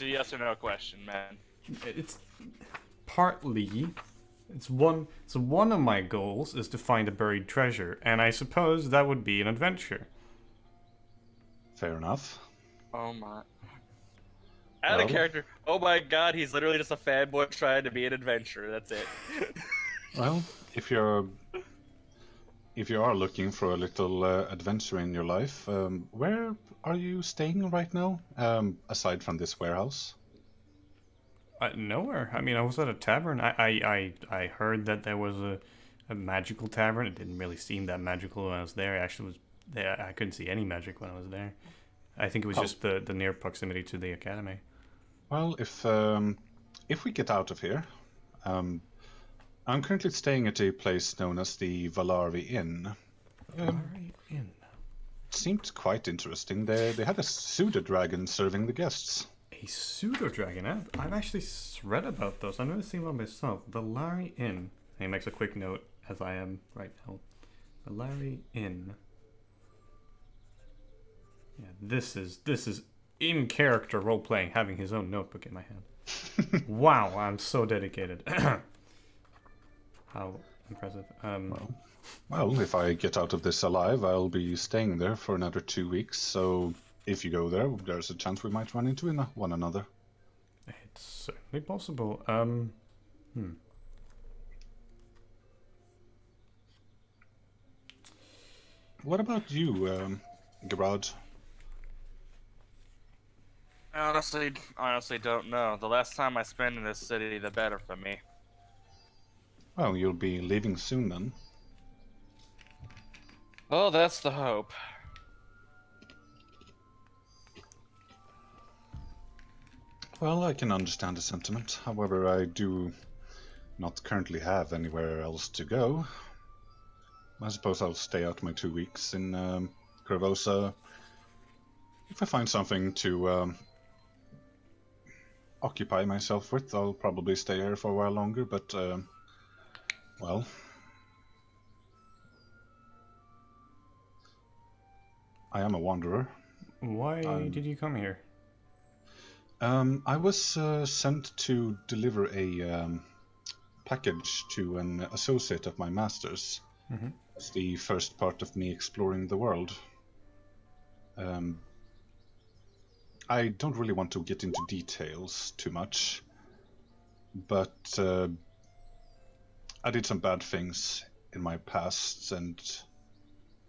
a yes or no question, man. it's partly. So one of my goals is to find a buried treasure, and I suppose that would be an adventure. Fair enough. Oh my. Out of Well. character. Oh my god, he's literally just a fanboy trying to be an adventurer. That's it. Well, if you are looking for a little adventure in your life, where are you staying right now? Aside from this warehouse? Nowhere. I mean, I was at a tavern. I heard that there was a magical tavern. It didn't really seem that magical when I was there. I actually was there. I couldn't see any magic when I was there. I think it was just the near proximity to the academy. Well, if we get out of here, I'm currently staying at a place known as the Valari Inn. Valari Inn. It seemed quite interesting. They had a pseudo-dragon serving the guests. A pseudo-dragon? I've actually read about those. I've never seen one myself. Valari Inn. And he makes a quick note, as I am right now. Valari Inn. Yeah, this is in character role-playing, having his own notebook in my hand. Wow, I'm so dedicated. How impressive. Well, if I get out of this alive, I'll be staying there for another 2 weeks, so if you go there, there's a chance we might run into one another. It's certainly possible. What about you, Gerard? I honestly don't know. The less time I spend in this city, the better for me. Well, you'll be leaving soon then. Oh, that's the hope. Well, I can understand the sentiment. However, I do not currently have anywhere else to go. I suppose I'll stay out my 2 weeks in Corvosa. If I find something to occupy myself with, I'll probably stay here for a while longer, but, well... I am a wanderer. Why did you come here? I was sent to deliver a package to an associate of my master's. Mm-hmm. It's the first part of me exploring the world. I don't really want to get into details too much, but I did some bad things in my past, and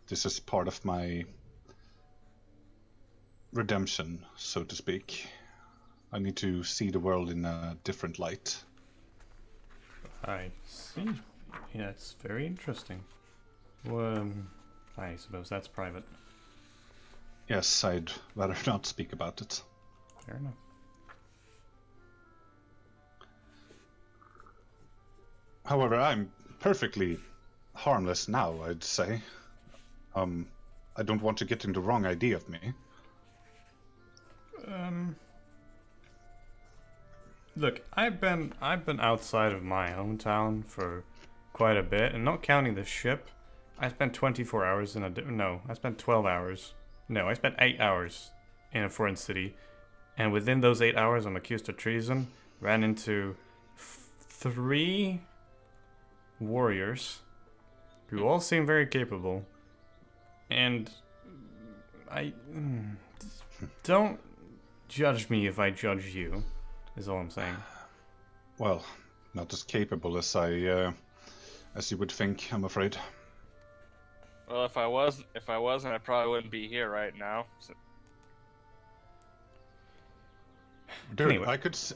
this is part of my redemption, so to speak. I need to see the world in a different light. I see. Yeah, it's very interesting. Well, I suppose that's private. Yes, I'd rather not speak about it. Fair enough. However, I'm perfectly harmless now, I'd say. I don't want you getting the wrong idea of me. Look, I've been outside of my hometown for quite a bit, and not counting the ship, I spent 24 hours in I spent 12 hours. No, I spent 8 hours in a foreign city, and within those 8 hours, I'm accused of treason, ran into 3 warriors, who all seem very capable, and Don't judge me if I judge you, is all I'm saying. Well, not as capable as as you would think, I'm afraid. Well, if I wasn't, I probably wouldn't be here right now. So, Dude, Anyway.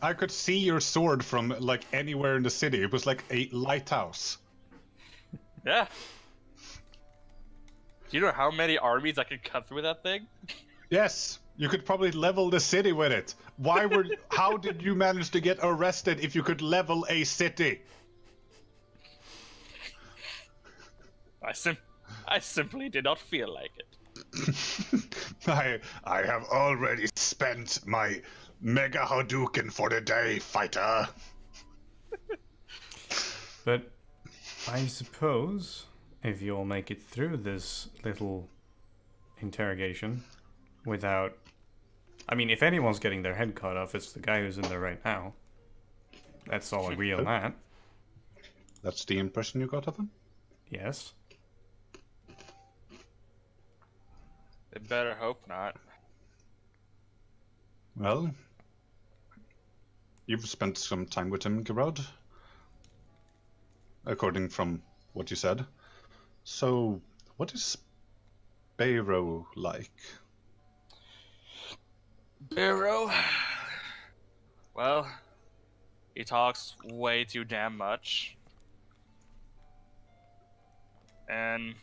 I could see your sword from like anywhere in the city. It was like a lighthouse. yeah. Do you know how many armies I could cut through that thing? Yes, you could probably level the city with it. How did you manage to get arrested if you could level a city? I simply did not feel like it. I have already spent my Mega Hadouken for the day, fighter. But I suppose if you'll make it through this little interrogation without... I mean, if anyone's getting their head cut off, it's the guy who's in there right now. That's all agree on that. That's the impression you got of him? Yes. They better hope not. Well, you've spent some time with him, Gerard. According from what you said. So, what is Bayro like? Barrow? Well, he talks way too damn much. And,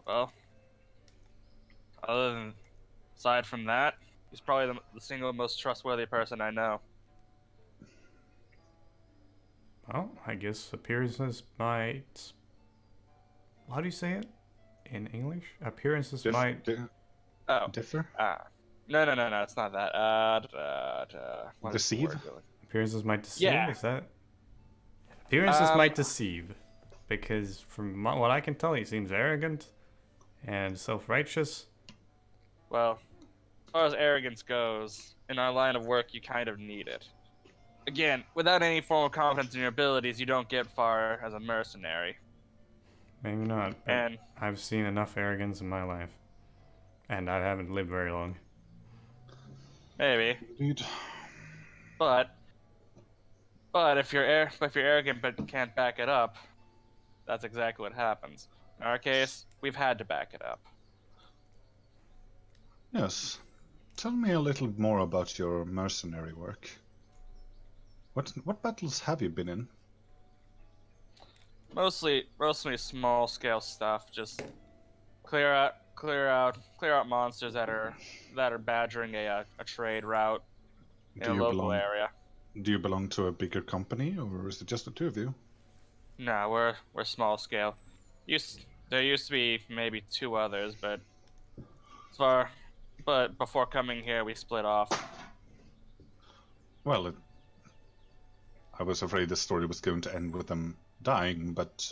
well, aside from that, he's probably the single most trustworthy person I know. Well, I guess appearances might... How do you say it in English? Appearances might... Oh, Differ? no, it's not that. What is the Deceive? word? Appearances might deceive, Yeah. is that? Appearances might deceive. Because from what I can tell, he seems arrogant and self-righteous. Well, as far as arrogance goes, in our line of work, you kind of need it. Again, without any form of confidence in your abilities, you don't get far as a mercenary. Maybe not, but And I've seen enough arrogance in my life. And I haven't lived very long. maybe, Indeed. but if you're arrogant but can't back it up, that's exactly what happens. In our case, we've had to back it up. Yes. Tell me a little more about your mercenary work. What battles have you been in? Mostly small scale stuff. Just clear out monsters that are badgering a trade route in a local area. Do you belong to a bigger company, or is it just the two of you? No, we're small scale. There used to be maybe two others, but before coming here, we split off. Well, I was afraid the story was going to end with them dying, but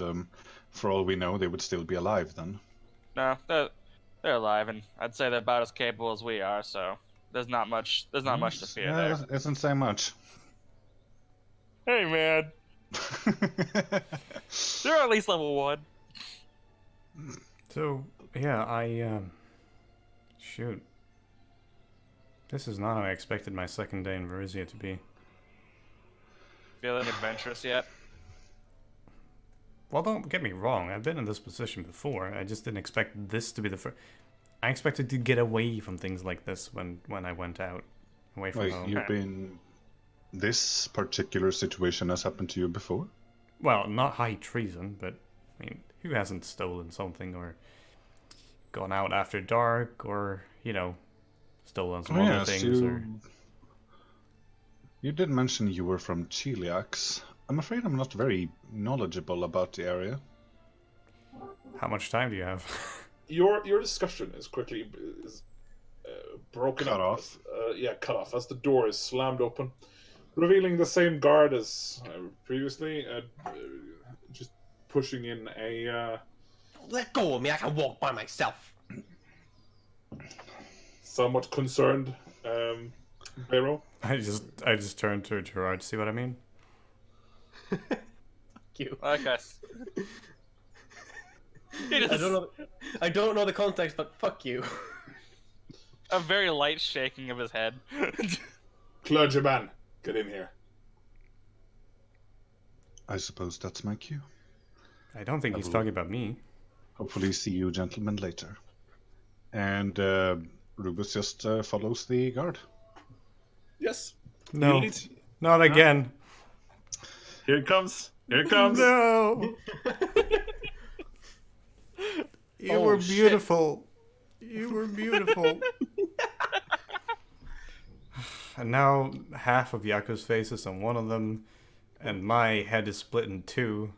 for all we know, they would still be alive then. No, they're alive, and I'd say they're about as capable as we are. So there's not much to fear there. It doesn't say much. Hey, man, they're at least level 1. So, yeah, shoot. This is not how I expected my second day in Varizia to be. Feeling adventurous yet? Well, don't get me wrong, I've been in this position before. I just didn't expect this to be the first. I expected to get away from things like this when I went out. Away from Wait, home. you've been... This particular situation has happened to you before? Well, not high treason, but, I mean, who hasn't stolen something or gone out after dark or, stolen some other things or... You did mention you were from Chiliax. I'm afraid I'm not very knowledgeable about the area. How much time do you have? Your discussion is quickly broken Cut up. off. Cut off as the door is slammed open, revealing the same guard as previously, just pushing in a Let go of me, I can walk by myself. somewhat concerned Barrow. I just turned to Gerard. See what I mean? You. Like us. I don't know. I don't know the context, but fuck you. A very light shaking of his head. Clergyman, get in here. I suppose that's my cue. I don't think I he's will- talking about me. Hopefully see you gentlemen later. And Rubus just follows the guard. Yes. No, You lead- not again. Here it comes. Here it comes. No. You Oh, were shit. beautiful. You were beautiful. And now half of Yaku's face is on one of them, and my head is split in two.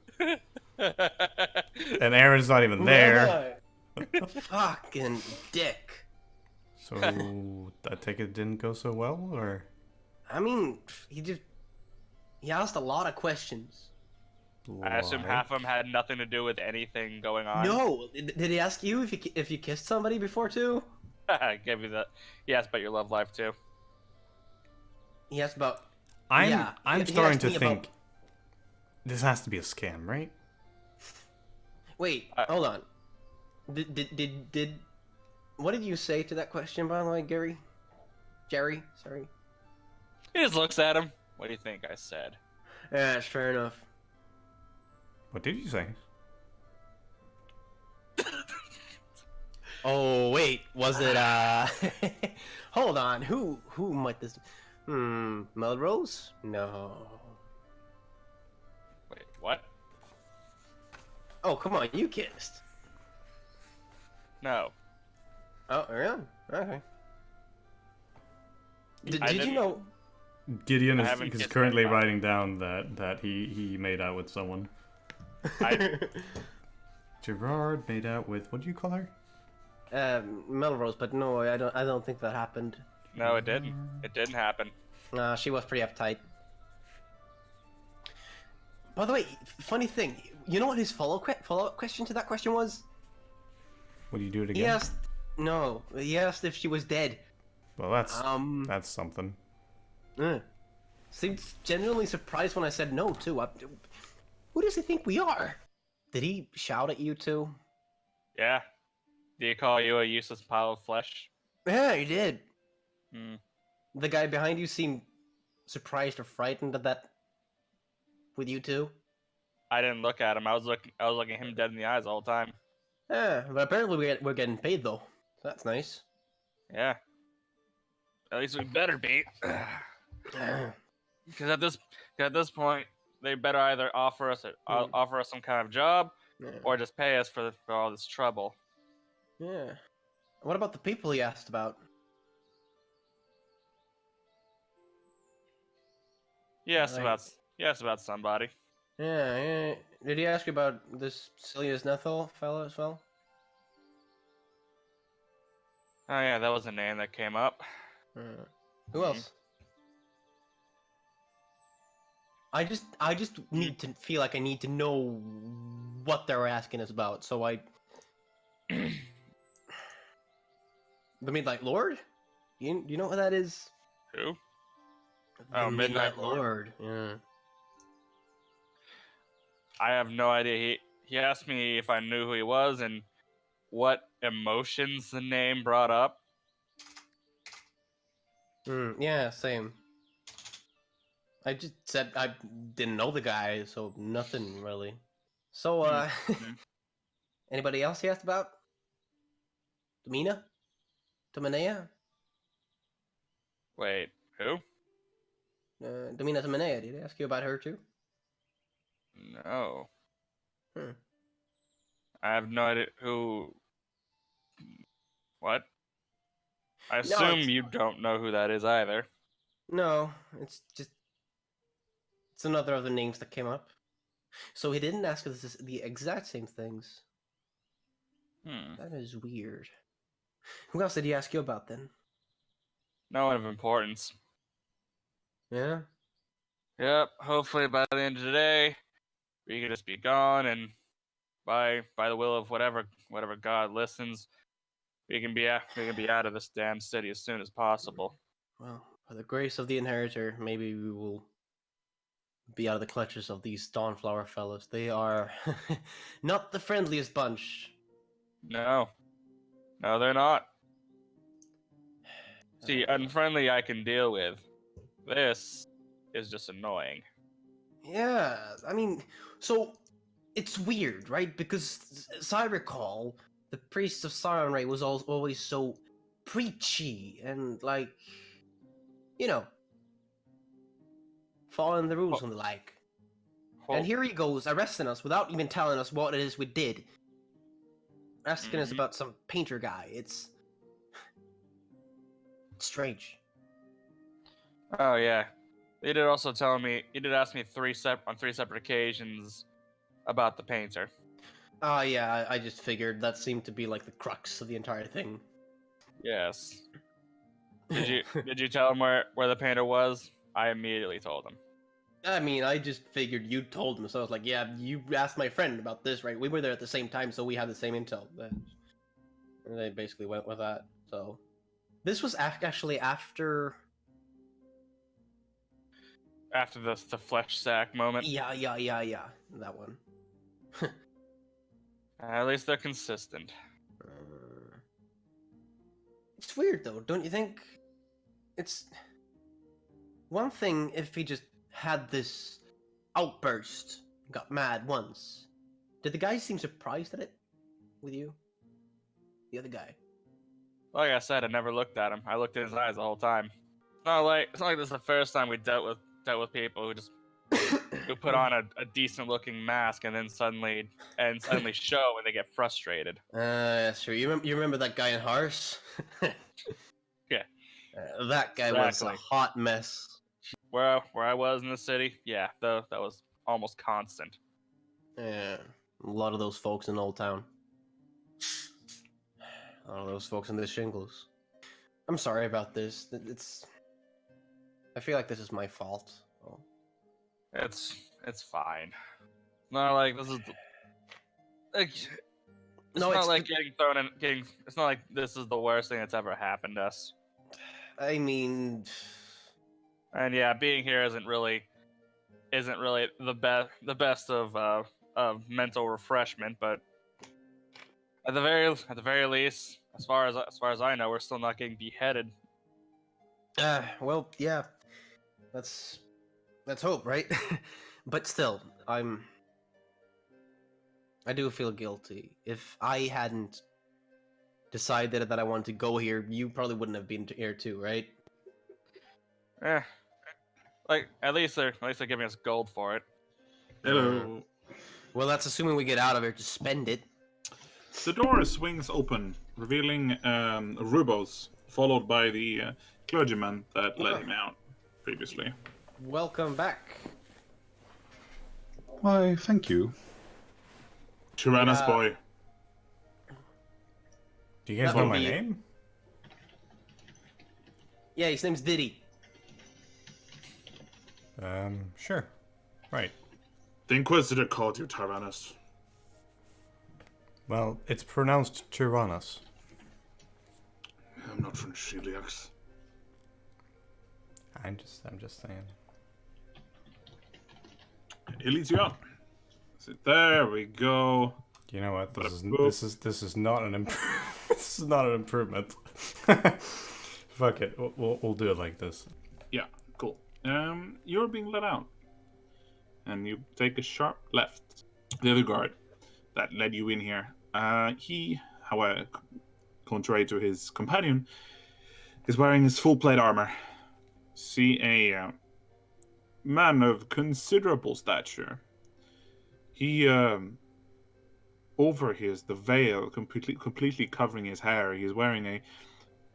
And Aaron's not even Who there. am I? Fucking dick. So I take it didn't go so well, or I mean, he asked a lot of questions. I assume why? half of them had nothing to do with anything going on. No, did he ask you if you kissed somebody before too? I gave you that. He asked about your love life too. He asked about. I'm Yeah, he starting asked to me think about- this has to be a scam, right? Wait, hold on. Did what did you say to that question, by the way, Gary? Jerry, sorry. He just looks at him. What do you think I said? Yeah, that's fair enough. What did you say? Oh wait, was it hold on, who might this Melrose? No. Wait, what? Oh come on, you kissed. No. Oh really? Okay. Did I you didn't- know Gideon I is, haven't kissed currently anybody. writing down that he made out with someone. Gerard made out with, what do you call her? Melrose, but no, I don't think that happened. No, it didn't. It didn't happen. She was pretty uptight. By the way, funny thing, you know what his follow-up question to that question was? Would you do it He again? asked if she was dead. Well, that's something. Seemed genuinely surprised when I said no too. Who does he think we are? Did he shout at you too? Yeah. Do you call you a useless pile of flesh? Yeah, he did. Hmm. The guy behind you seemed surprised or frightened at that. With you too? I didn't look at him. I was looking him dead in the eyes all the time. Yeah, but apparently we're getting paid though. That's nice. Yeah. At least we better be. Because at this point, they better either offer us some kind of job Yeah. or just pay us for all this trouble. Yeah. What about the people he asked about? Yes, Right. about somebody. Yeah. Did he ask you about this Celius Nethel fellow as well? Oh yeah, that was a name that came up. Who else? I just need to feel like I need to know what they're asking us about, so I. I mean, like Lord, you know what that is? Who? The Oh, Midnight Lord. Yeah. I have no idea. He asked me if I knew who he was and what emotions the name brought up. Yeah, same. I just said I didn't know the guy, so nothing really. So, anybody else he asked about? Domina? Dominea? Wait, who? Domina Dominea, did he ask you about her too? No. Hmm. I have no idea who. What? I No, assume it's- you don't know who that is either. No, it's another of the names that came up. So he didn't ask us the exact same things. That is weird. Who else did he ask you about then? No one of importance. Yeah. Yep. Hopefully by the end of the day, we can just be gone, and by the will of whatever God listens, we can be out of this damn city as soon as possible. Well, by the grace of the Inheritor, maybe we will be out of the clutches of these Dawnflower fellows. They are not the friendliest bunch. No. No, they're not. See, unfriendly I can deal with. This is just annoying. Yeah, I mean, so it's weird, right? Because as I recall, the priest of Sarenrae was always so preachy and like, you know, following the rules Ho- and the like. ho- And here he goes arresting us without even telling us what it is we did. Asking us Mhm. about some painter guy. It's strange. Oh yeah. He did also tell me. He did ask me on three separate occasions about the painter. Yeah, I just figured that seemed to be like the crux of the entire thing. Yes. Did you tell him where the painter was? I immediately told him. I mean, I just figured you told him, so I was like, yeah, you asked my friend about this, right? We were there at the same time, so we had the same intel. And they basically went with that. So this was actually after. After the flesh sack moment. Yeah. That one. At least they're consistent. It's weird though, don't you think? It's one thing if he just had this outburst, got mad once. Did the guy seem surprised at it with you? The other guy. Like I said, I never looked at him. I looked in his eyes the whole time. It's not like this is the first time we dealt with people who put on a decent looking mask and then suddenly show when they get frustrated. Sure. You remember that guy in Harse? Yeah. That guy was a Exactly. hot mess. Where I was in the city, yeah, that was almost constant. Yeah, a lot of those folks in Old Town. A lot of those folks in the shingles. I'm sorry about this. I feel like this is my fault. Oh. It's fine. Not like this is like it's No, not it's like getting. It's not like this is the worst thing that's ever happened to us. I mean, And yeah, being here isn't really the best of mental refreshment, but at the very least, as far as I know, we're still not getting beheaded. well, yeah. Let's hope, right? But still, I do feel guilty. If I hadn't decided that I wanted to go here, you probably wouldn't have been here too, right? Like at least they're giving us gold for it. Hello. Well, that's assuming we get out of here to spend it. The door swings open, revealing Rubos, followed by the clergyman that let him out previously. Welcome back. Why, thank you. Tyrannos Yeah. boy. Do you guys That know would my be- name? Yeah, his name's Diddy. Sure. Right. The Inquisitor called you Tyrannos. Well, it's pronounced Tyrannus. I'm not from Sheliax. I'm just saying. He leads you out. There we go. You know what? But This is not an this is not an improvement. Fuck it. We'll do it like this. Yeah, cool. You're being let out. And you take a sharp left. The other guard that led you in here, he, however, contrary to his companion, is wearing his full plate armor. See a man of considerable stature. He, over his the veil completely covering his hair. He's wearing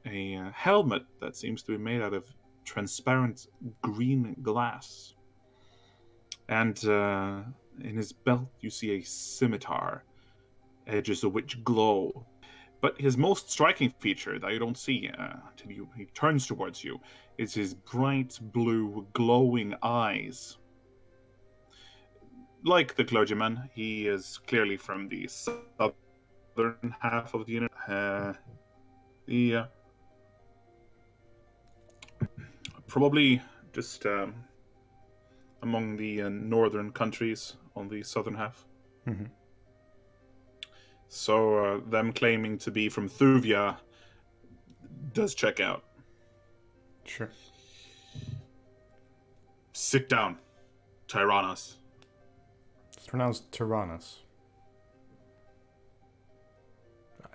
a helmet that seems to be made out of transparent green glass. And in his belt, you see a scimitar, edges of which glow. But his most striking feature that you don't see until he turns towards you is his bright blue, glowing eyes. Like the clergyman, he is clearly from the southern half of the unit. Probably just among the northern countries on the southern half. Mhm. So them claiming to be from Thuvia does check out. Sure. Sit down, Tyrannus. It's pronounced Tyrannus.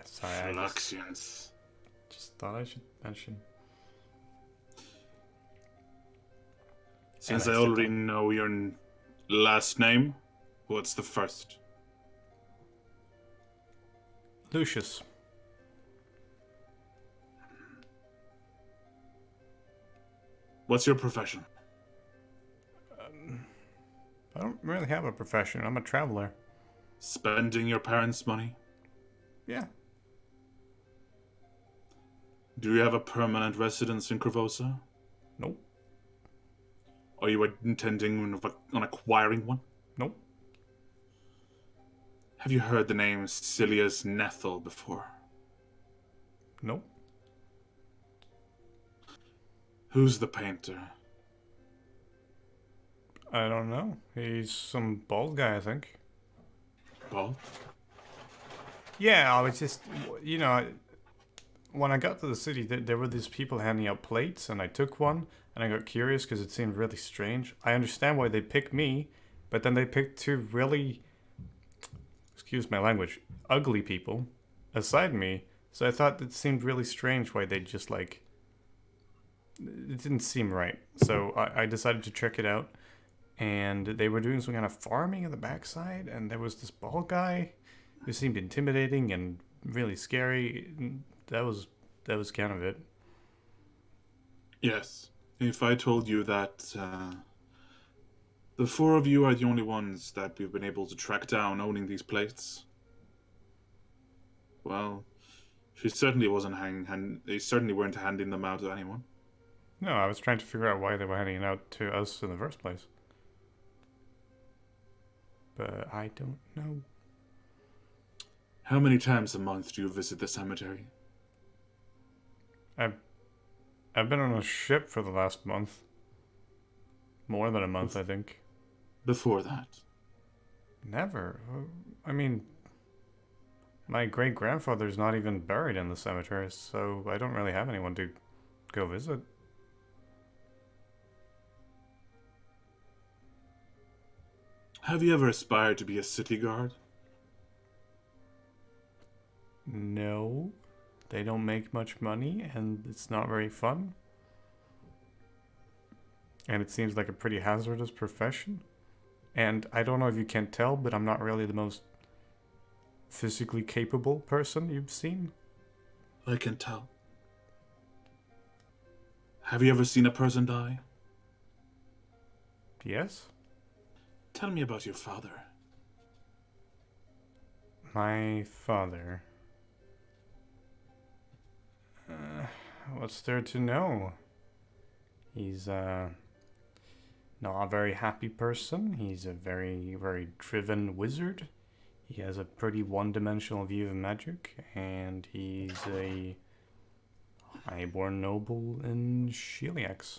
Sorry, I just thought I should mention. Since I already know your last name, what's the first? Lucius. What's your profession? I don't really have a profession. I'm a traveler. Spending your parents' money? Yeah. Do you have a permanent residence in Corvosa? Nope. Are you intending on acquiring one? Nope. Have you heard the name Silius Nethel before? Nope. Who's the painter? I don't know. He's some bald guy, I think. Bald? Yeah, I was just, you know, when I got to the city, there were these people handing out plates, and I took one, and I got curious because it seemed really strange. I understand why they picked me, but then they picked two really, excuse my language, ugly people aside me. So I thought it seemed really strange why they just like, it didn't seem right. So I decided to check it out, and they were doing some kind of farming in the backside, and there was this bald guy who seemed intimidating and really scary. That was kind of it. Yes. If I told you that the four of you are the only ones that we've been able to track down owning these plates, well, she certainly wasn't they certainly weren't handing them out to anyone. No, I was trying to figure out why they were handing it out to us in the first place. But I don't know. How many times a month do you visit the cemetery? I've been on a ship for the last month. More than a month, I think. Before that? Never. I mean, my great-grandfather's not even buried in the cemetery, so I don't really have anyone to go visit. Have you ever aspired to be a city guard? No. They don't make much money, and it's not very fun. And it seems like a pretty hazardous profession. And I don't know if you can tell, but I'm not really the most physically capable person you've seen. I can tell. Have you ever seen a person die? Yes? Tell me about your father. My father. What's there to know? He's not a very happy person. He's a very, very driven wizard. He has a pretty one-dimensional view of magic, and he's a highborn noble in Sheliax.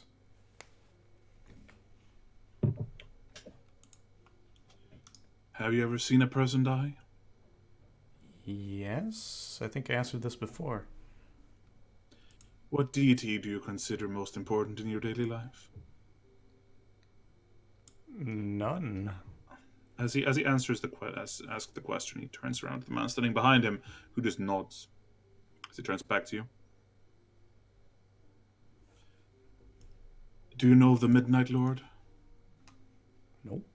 Have you ever seen a person die? Yes, I think I answered this before. What deity do you consider most important in your daily life? None. As he asks the question, he turns around to the man standing behind him, who just nods. As he turns back to you. Do you know of the Midnight Lord? Nope.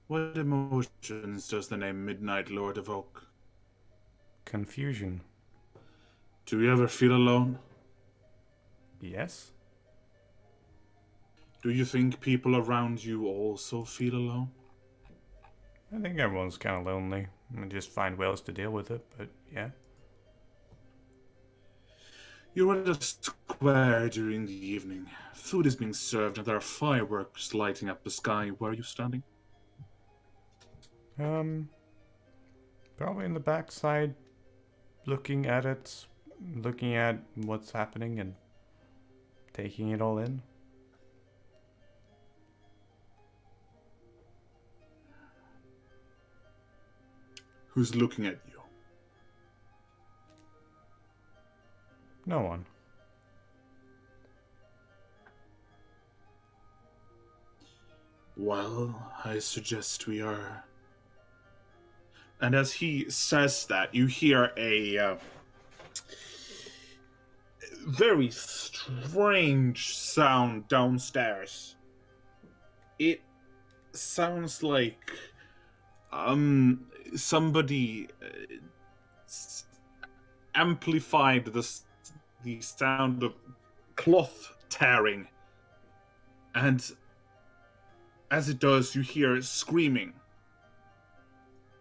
What emotions does the name Midnight Lord evoke? Confusion. Do you ever feel alone? Yes? Do you think people around you also feel alone? I think everyone's kind of lonely. I just find ways to deal with it, but yeah. You're at a square during the evening. Food is being served and there are fireworks lighting up the sky. Where are you standing? Probably in the backside, looking at it, looking at what's happening and taking it all in. Who's looking at you? No one. Well, I suggest we are. And as he says that, you hear a very strange sound downstairs. It sounds like somebody amplified the sound of cloth tearing, and as it does, you hear screaming,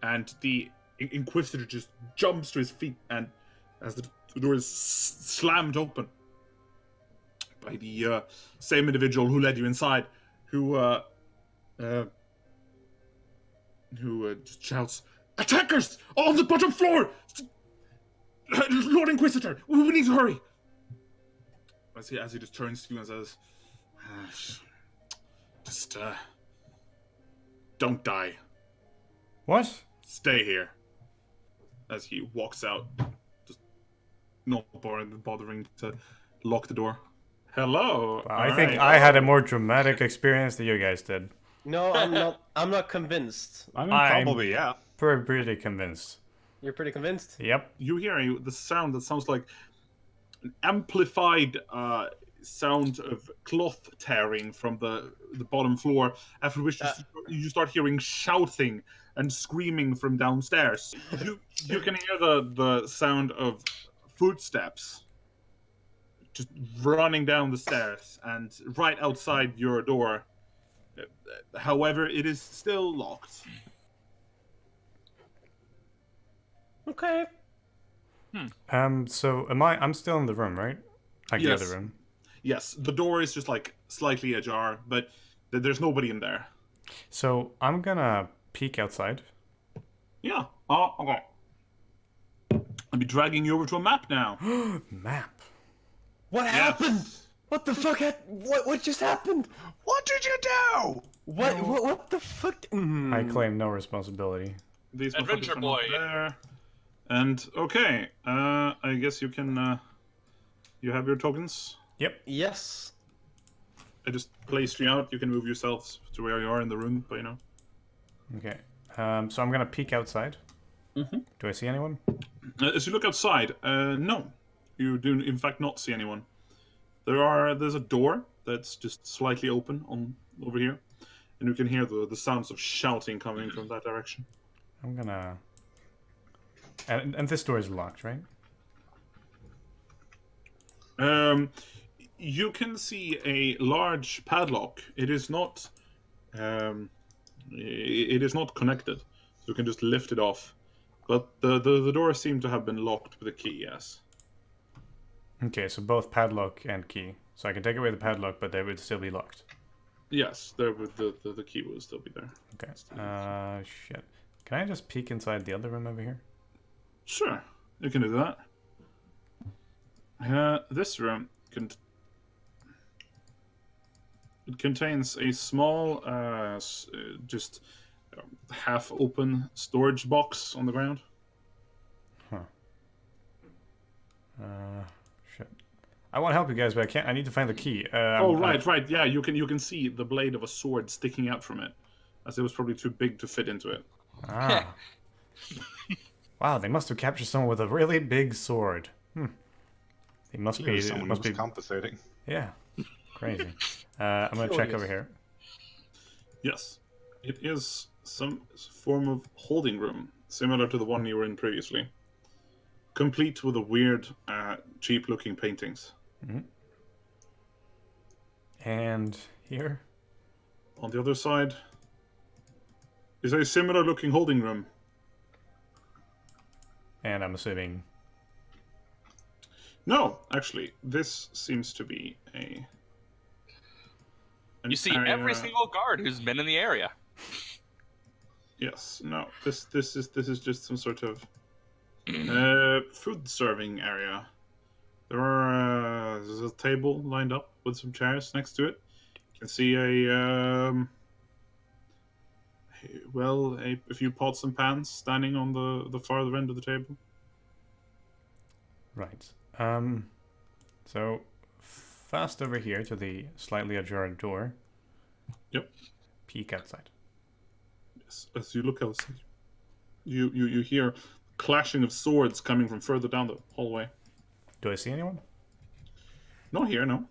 and the inquisitor just jumps to his feet, and as the door is slammed open by the same individual who led you inside, who just shouts, "Attackers on the bottom floor! Lord Inquisitor, we need to hurry!" As he just turns to you and says, "Just don't die. What? Stay here." As he walks out, just not bothering to lock the door. Hello. I think I had a more dramatic experience than you guys did. No, I'm not. I'm not convinced. I mean, I'm- probably, yeah. Pretty convinced. You're pretty convinced? Yep. You hear the sound that sounds like an amplified sound of cloth tearing from the bottom floor, after which you start hearing shouting and screaming from downstairs. You can hear the sound of footsteps just running down the stairs and right outside your door. However, it is still locked. Okay. So I'm still in the room, right? Like Yes. the other room. Yes, the door is just like slightly ajar, but there's nobody in there. So I'm gonna peek outside. Yeah. Oh, okay. I'll be dragging you over to a map now. Map. What happened? What the fuck? What just happened? What did you do? What the fuck? I claim no responsibility. These Adventure motherfuckers are not boy. there. And okay, I guess you can. You have your tokens. Yep. Yes. I just placed you out. You can move yourselves to where you are in the room, but you know. Okay. So I'm gonna peek outside. Mm-hmm. Do I see anyone? As you look outside, no, you do in fact not see anyone. There's a door that's just slightly open on over here, and you can hear the sounds of shouting coming from that direction. I'm gonna. And this door is locked, right? You can see a large padlock. It is not. It is not connected, so you can just lift it off. But the door seemed to have been locked with a key. Yes. Okay, so both padlock and key. So I can take away the padlock, but they would still be locked. Yes, there would the key will still be there. Okay. Shit. Can I just peek inside the other room over here? Sure, you can do that. This room it contains a small, just half-open storage box on the ground. Shit. I want to help you guys, but I can't. I need to find the key. Right. Yeah, you can see the blade of a sword sticking out from it, as it was probably too big to fit into it. Ah. Wow, they must have captured someone with a really big sword. He must be. Someone Must was be. compensating. Yeah. Crazy. I'm gonna check over here. Yes, it is some form of holding room, similar to the one you were in previously. Complete with a weird, cheap-looking paintings. And here. On the other side is a similar-looking holding room. And I'm assuming. No, actually, this seems to be a. You see every single guard who's been in the area. Yes, no. This is just some sort of food serving area. There's a table lined up with some chairs next to it. You can see a Well, a few pots and pans standing on the farther end of the table. Right. So fast over here to the slightly ajar door. Yep. Peek outside. Yes. As you look outside, you hear clashing of swords coming from further down the hallway. Do I see anyone? Not here, no.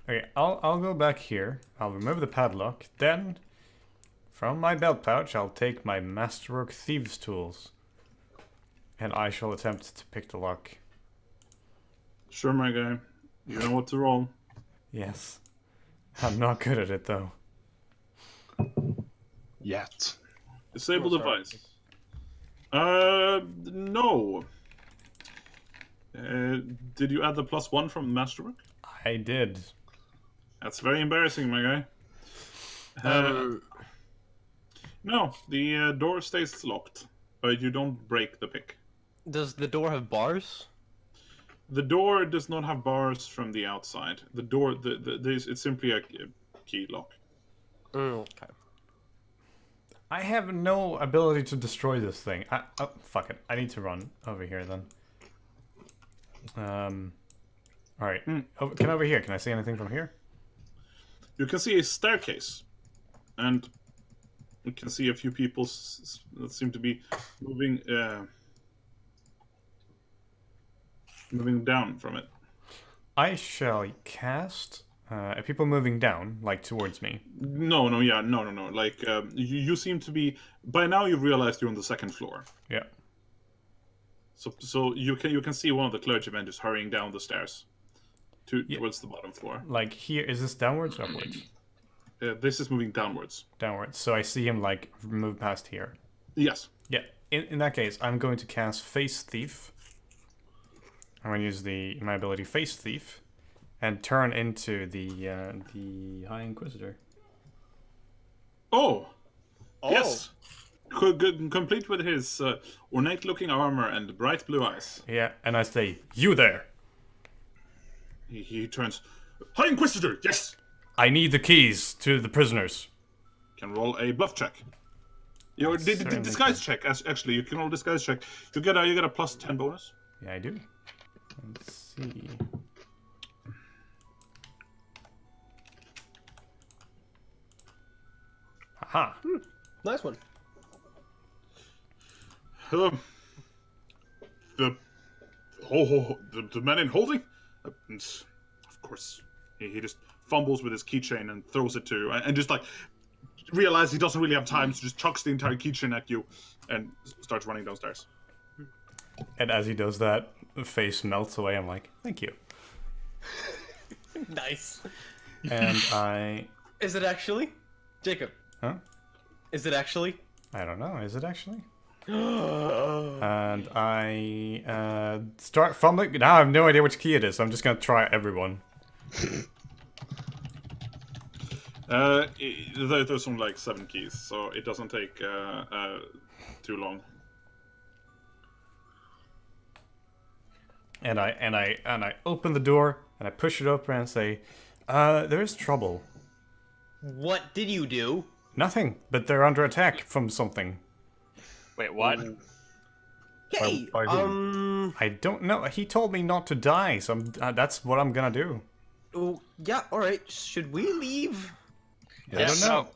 Okay, I'll go back here. I'll remove the padlock. Then, from my belt pouch, I'll take my masterwork thieves' tools, and I shall attempt to pick the lock. Sure, my guy. You know what to roll. Yes, I'm not good at it though. Yet. Disable Oh, sorry. device. No. Did you add the +1 from Masterwork? I did. That's very embarrassing, my guy. No, the door stays locked, but you don't break the pick. Does the door have bars? The door does not have bars from the outside. The door, it's simply a key lock. Okay. I have no ability to destroy this thing. Oh, fuck it. I need to run over here then. All right. Can over here? Can I see anything from here? You can see a staircase, and you can see a few people that seem to be moving down from it. I shall cast. People moving down, like towards me. No. Like you seem to be. By now, you've realized you're on the second floor. Yeah. So you can see one of the clergymen just hurrying down the stairs towards the bottom floor. Like here, is this downwards or upwards? This is moving downwards. Downwards. So I see him like move past here. Yes. Yeah. In that case, I'm going to cast Face Thief. I'm going to use my ability Face Thief, and turn into the High Inquisitor. Oh. Yes. Complete with his ornate-looking armor and bright blue eyes. Yeah, and I say, "You there? He turns. High Inquisitor. Yes. I need the keys to the prisoners." Can roll a bluff check. The Certainly disguise check. Actually, you can roll disguise check. You get a +10 bonus. Yeah, I do. Let's see. Aha. Nice one. The man in holding? Of course. He just fumbles with his keychain and throws it to you. And just like, realizes he doesn't really have time, so just chucks the entire keychain at you and starts running downstairs. And as he does that, the face melts away. I'm like, "Thank you." Nice. And I... Is it actually? Jacob. Huh? Is it actually? I don't know. Is it actually? And I start fumbling. Now I have no idea which key it is. So I'm just gonna try everyone. There's only like 7 keys, so it doesn't take too long. And I open the door and I push it open and say, "There's trouble." What did you do? Nothing, but they're under attack from something. Wait, what? Hey, By whom? I don't know. He told me not to die, so that's what I'm gonna do. Oh, yeah, alright. Should we leave? I don't know.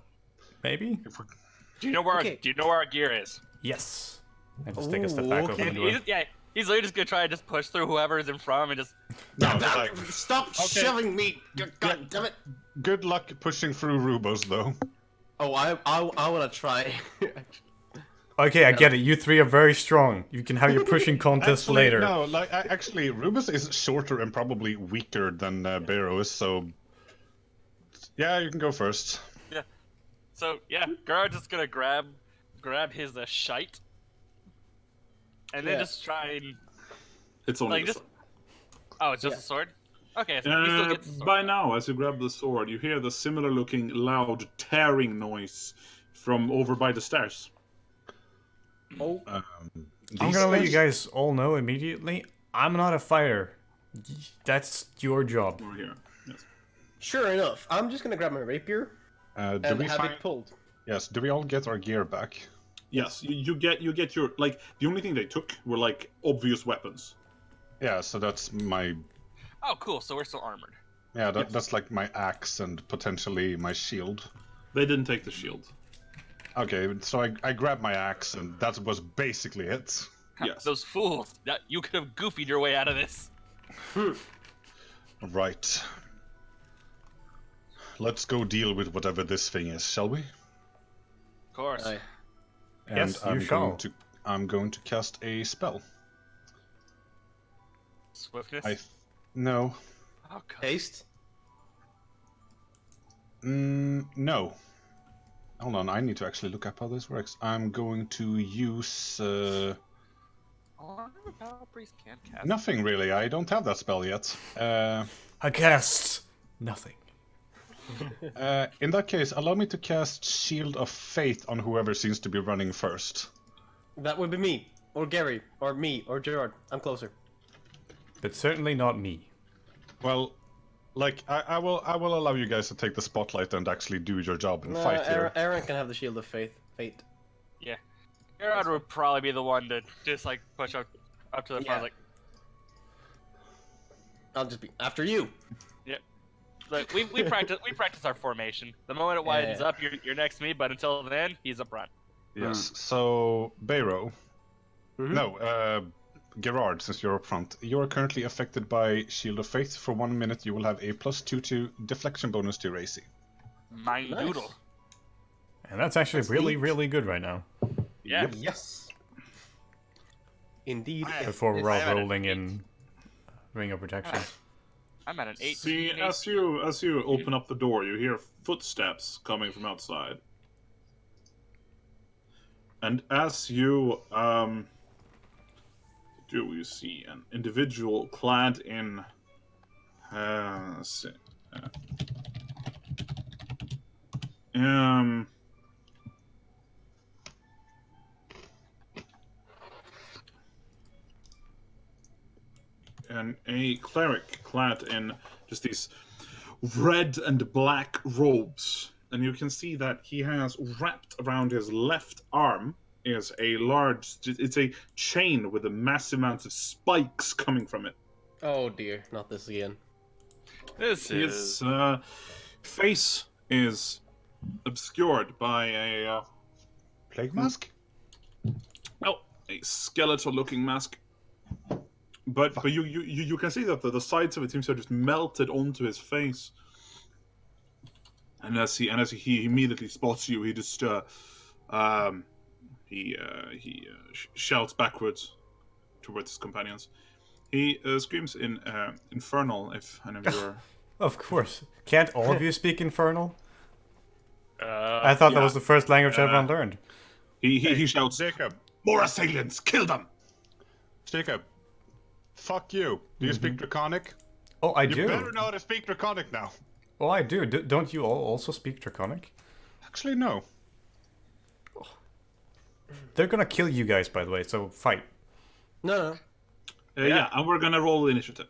Maybe? Do you know where Okay. our gear is? Yes. I just take a Ooh, step back, okay. open the door. He's literally just gonna try to just push through whoever's in front and just. Stop shoving me! God damn it! Good luck pushing through Rubos, though. Oh, I wanna try. Okay, I get it. You three are very strong. You can have your pushing contest Actually, later. No, like actually, Rubus is shorter and probably weaker than Barrow is, so yeah, you can go first. Yeah. So yeah, Gerard's just gonna grab his shite, and then Yeah. just try and It's only like the just. Oh, it's just Yeah. a sword. Okay, so he still gets the sword. By now, as you grab the sword, you hear the similar-looking, loud, tearing noise from over by the stairs. Oh, I'm gonna let you guys all know immediately. I'm not a fighter. That's your job. Over here. Yes. sure enough. I'm just gonna grab my rapier Do and we have find? it pulled. Yes. Do we all get our gear back? Yes, you get your like the only thing they took were like obvious weapons. Yeah. So that's my. Oh, cool. So we're still armored. Yeah. Yes. That's like my axe and potentially my shield. They didn't take the shield. Okay. So I grabbed my axe and that was basically it. Yes. Those fools. You could have goofied your way out of this. Right. Let's go deal with whatever this thing is, shall we? Of course. Aye. And Yes, you shall. I'm going to cast a spell. Swiftness? No. Oh, God. Haste. No. Hold on, I need to actually look up how this works. I'm going to use Power Priest can't cast. nothing really. I don't have that spell yet. I cast nothing. In that case, allow me to cast Shield of Faith on whoever seems to be running first. That would be me, or Gary, or me, or Gerard. I'm closer. But certainly not me. Well, like I will allow you guys to take the spotlight and actually do your job and fight here. Aaron can have the shield of fate. Yeah. Gerard would probably be the one to just like push up to the Yeah. front, like, I'll just be after you. like we practice our formation. The moment it widens Yeah. up, you're next to me, but until then, he's up front. Yes. So, Bayro. Mhm. No, Gerard, since you're up front, you are currently affected by Shield of Faith. For 1 minute, you will have a +2 to deflection bonus to your AC. Mind Nice. doodle. And that's actually That's really, neat. really good right now. Yeah. Yep. Yes. Indeed. Before Yes. we're all I'm at an rolling 8. in Ring of Protection. I'm at an 8. See, as you open up the door, you hear footsteps coming from outside, and as you do, you see an individual clad in let's see, and a cleric clad in just these red and black robes. And you can see that he has wrapped around his left arm is a large, it's a chain with a massive amount of spikes coming from it. Oh dear, not this again. This His face is obscured by a Plague Mask? a skeletal-looking mask. But you can see that the sides of it seems to have just melted onto his face. And as he immediately spots you, he just shouts backwards towards his companions. He screams in Infernal. If any of you are, Of course. Can't all of you speak Infernal? is. I thought that yeah. was the first language everyone learned. he shouts, Jacob. "More assailants! Kill them!" Jacob. Fuck you. Do you speak Draconic? Oh, I You do. better know how to speak Draconic now. Oh, I do. Don't you all also speak Draconic? Actually, no. They're gonna kill you guys, by the way, so fight. No. Yeah, and we're gonna roll initiative.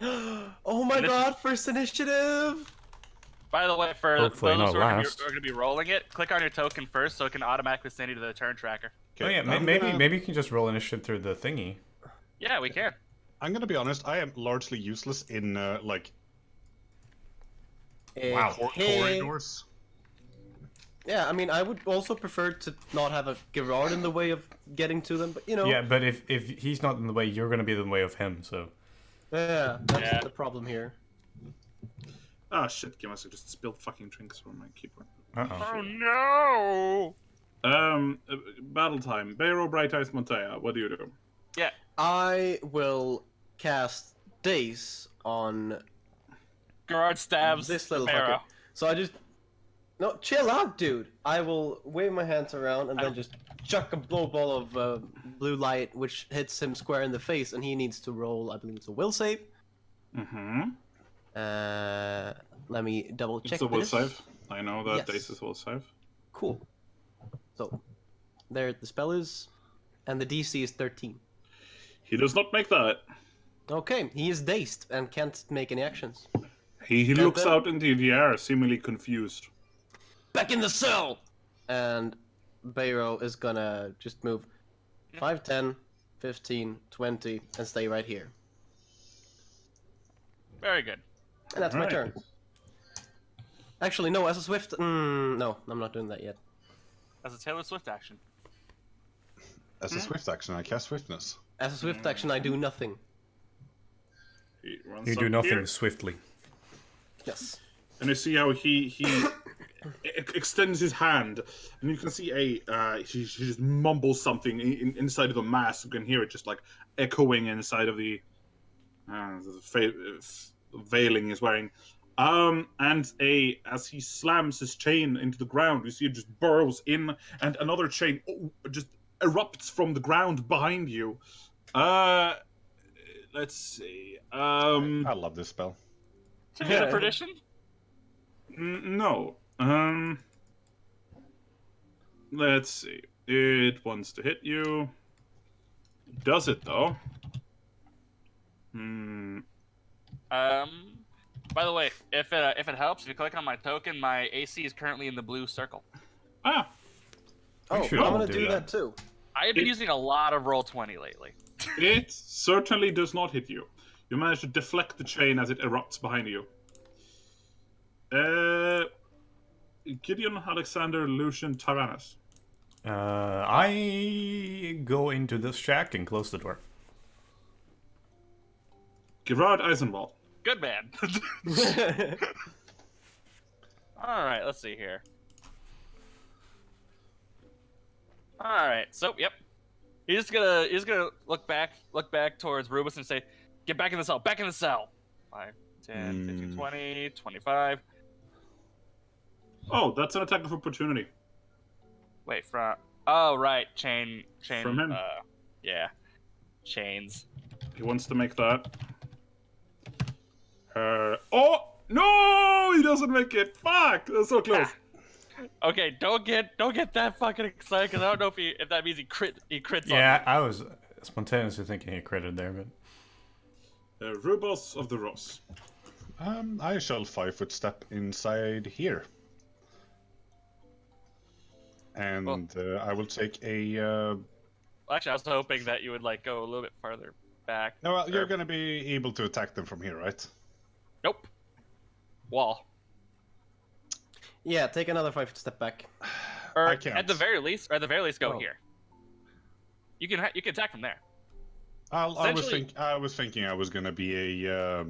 Oh my god, first initiative! By the way, for Hopefully those not who are going last. to be rolling it, click on your token first so it can automatically send you to the turn tracker. Oh yeah, I'm maybe gonna- maybe you can just roll initiative through the thingy. Yeah, we can. I'm gonna be honest, I am largely useless in, like, Wow. corridors. Yeah, I mean, I would also prefer to not have a Gerard in the way of getting to them, but you know. Yeah, but if he's not in the way, you're gonna be in the way of him. So Yeah, that's Yeah. the problem here. Ah, shit, give us a just spilled fucking drinks on my keyboard. uh-oh. Oh no! Battle time. Bayro, Bright Eyes, Montea, what do you do? Yeah. I will cast Daze on Gerard stabs this little Barrow. fucker. So I just... No, chill out, dude! I will wave my hands around and then just chuck a blow ball of blue light, which hits him square in the face, and he needs to roll, I believe it's a will save. Mm-hmm. Let me double check It's a will this. save. I know that Yes. Dace is will save. Cool. So, there the spell is, and the DC is 13. He does not make that. Okay, he is dazed and can't make any actions. He looks then- out into the air, seemingly confused. Back in the cell! and Bayro is gonna just move 5, 10, 15, 20, and stay right here. Very good. And that's my Alright. turn. Actually, no, as a swift... no, I'm not doing that yet. That's a Taylor Swift action. As a swift action, I cast swiftness. As a swift action, I do nothing. He runs You up do nothing here, swiftly. Yes. and you see how he extends his hand, and you can see he just mumbles something inside of the mask. You can hear it just like echoing inside of the veiling he's wearing. And as he slams his chain into the ground, you see it just burrows in, and another chain just erupts from the ground behind you. Let's see. I love this spell. To use a perdition? No. Let's see. It wants to hit you. Does it though? By the way, if it helps, if you click on my token, my AC is currently in the blue circle. Ah. Oh, should I'm all gonna do do that. that too. I have been using a lot of Roll20 lately. It certainly does not hit you. You manage to deflect the chain as it erupts behind you. Gideon, Alexander, Lucian, Tyrannus. I go into this shack and close the door. Gerard Eisenwald. Good man. All right, let's see here. All right, so yep, he's gonna look back towards Rubus and say, "Get back in the cell, back in the cell." 5, 10, 15, 20, 25. Oh, that's an attack of opportunity. Wait, from oh right, chain From him. Yeah, chains. He wants to make that. Oh no! He doesn't make it. Fuck! That's so close. Okay, don't get that fucking excited because I don't know if that means he crits. Yeah, on I was spontaneously thinking he critted there, but Rubos of the Ross. I shall 5-foot step inside here. And I will take a... Well, actually, I was hoping that you would like go a little bit farther back. No, well, you're going to be able to attack them from here, right? Nope. Wall. Yeah, take another 5 step back. Or I can't. at the very least, go Oh. here. You can attack from there. I Essentially- was thinking I was going to be a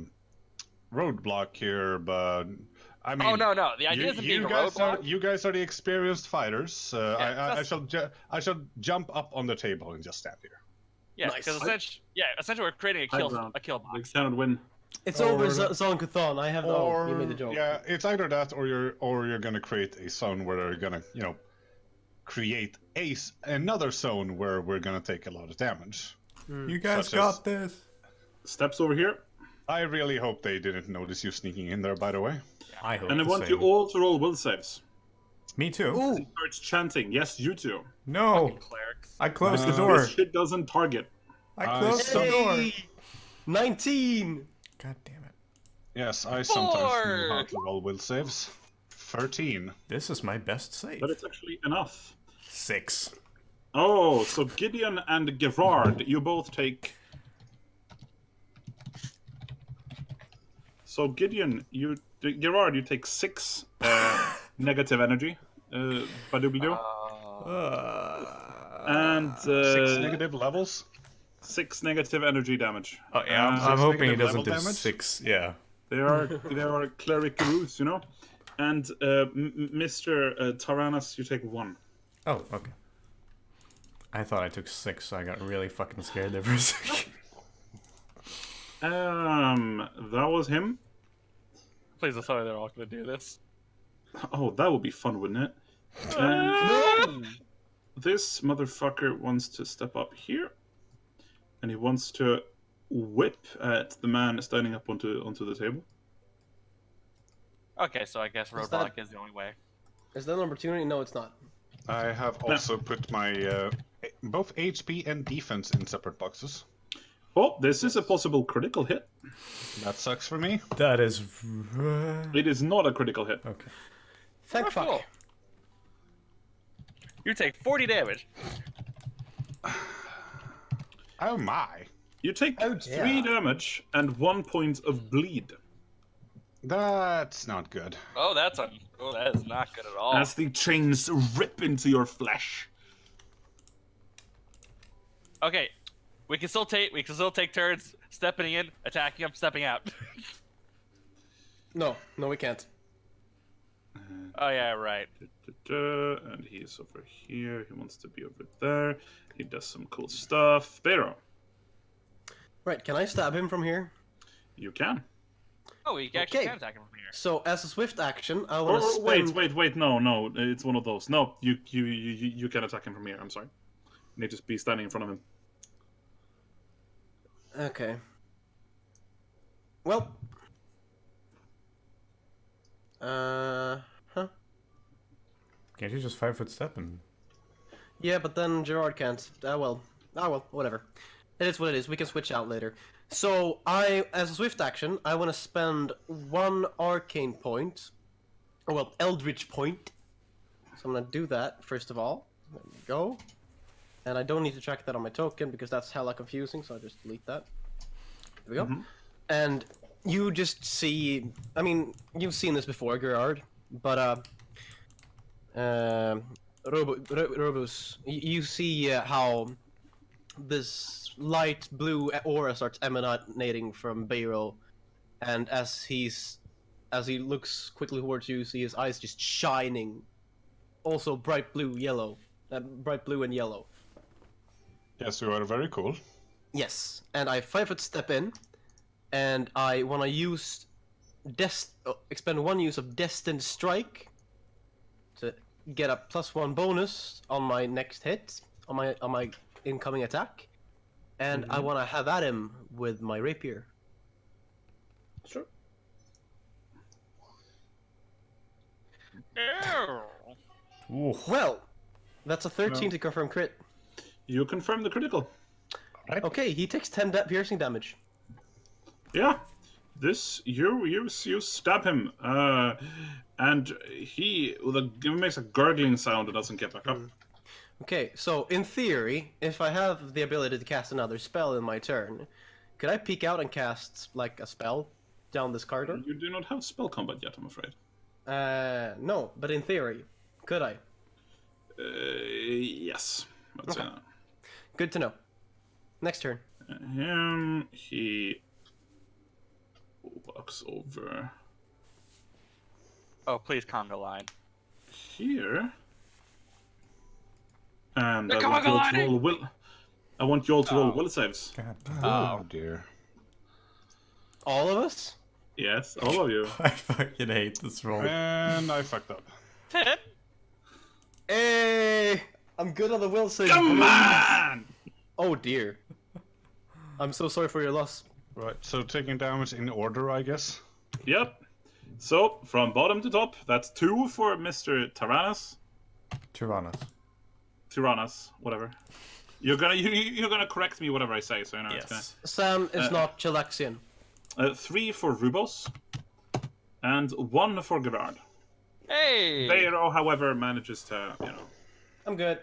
roadblock here, but... I mean, Oh no, the idea isn't being a roadblock. You guys are the experienced fighters. I that's- shall jump up on the table and just stand here. Yeah, Nice. because essentially we're creating a kill box. Big sound win. It's Or- over, Zon Cthulhu. I have the. Or You made the joke. yeah, it's either that or you're gonna create a zone where you're gonna create another zone where we're gonna take a lot of damage. you guys Such got as- this. Steps over here. I really hope they didn't notice you sneaking in there. By the way, I hope. And I the want same. you all to roll will saves. Me too. Ooh, Starts chanting, yes, you too. No, Clerics. I closed the Uh, door. This shit doesn't target. I closed the door. hey! 19. God damn it! yes, I sometimes know how 4. to roll will saves. 13. This is my best save. But it's actually enough. 6. Oh, so Gideon and Gerard, you both take... So Gideon, Gerard, you take 6 negative energy. Badooby-doo. And 6 negative levels. 6 negative energy damage. Oh yeah, I'm Six hoping he negative doesn't do level damage? 6. Yeah. They are cleric rules, you know. And Mr. Tyrannus, you take 1. Oh, okay. I thought I took 6, so I got really fucking scared there for a second. That was him. Please don't tell me they're all gonna do this. Oh, that would be fun, wouldn't it? No. This motherfucker wants to step up here, and he wants to whip at the man standing up onto the table. Okay, so I guess roadblock is the only way. Is that an opportunity? No, it's not. I have also put my both HP and defense in separate boxes. Oh, this is a possible critical hit. That sucks for me. That is. It is not a critical hit. Okay. Thank Oh, fuck. cool. You take 40 damage. Oh my. You take Oh, 3 dear. damage and 1 point of bleed That's not good. Oh, that is not good at all. as the chains rip into your flesh. Okay, we can still take turns stepping in, attacking him, stepping out. No, we can't. Oh yeah, right. And he's over here. He wants to be over there. He does some cool stuff. Beiro, Right, can I stab him from here? you can. Oh, we actually Okay. can attack him from here. So, as a swift action, I want to spend... Wait, no, it's one of those. No, you can attack him from here. I'm sorry. You need to be standing in front of him. Okay. Well... Huh? Can't you just 5-foot step and... Yeah, but then Gerard can't. Well, whatever. It is what it is. We can switch out later. So, as a swift action, I want to spend 1 arcane point. Or, well, eldritch point. So I'm going to do that, first of all. There we go. And I don't need to track that on my token, because that's hella confusing, so I'll just delete that. There we go. Mhm. And you just see... I mean, you've seen this before, Gerard. But, Robus, you see how this light blue aura starts emanating from Beiro, and as he looks quickly towards you, see his eyes just shining, also bright blue and yellow. Yes, you are very cool. Yes, and I 5-foot step in, and I want to use expend 1 use of Destined Strike to get a +1 bonus on my next hit, on my incoming attack, and I want to have at him with my rapier. Sure. Ew. Ooh. Well, that's a 13 No. to confirm crit. You confirm the critical. Okay, he takes 10 piercing damage. Yeah. This you stab him, and he makes a gurgling sound and doesn't get back up. Okay, so in theory, if I have the ability to cast another spell in my turn, could I peek out and cast like a spell down this corridor? You do not have spell combat yet, I'm afraid. No, but in theory, could I? Yes. Let's Okay. Good to know. Next turn. He walks over Oh, please, conga line. here, and The I want you all to conga roll will. I want you all to roll will saves. God damn. Oh dear. All of us? Yes, all of you. I fucking hate this roll. And I fucked up. 10. Hey! I'm good on the will save. Come on! Oh dear. I'm so sorry for your loss. Right, so taking damage in order, I guess. Yep. So from bottom to top, that's 2 for Mr. Tyrannus, whatever. You're gonna correct me whatever I say, so you know it's Yes. Sam is not Chilaxian. gonna. 3 for Rubos, and 1 for Gerard. Hey. Beiro, however, manages to, I'm good.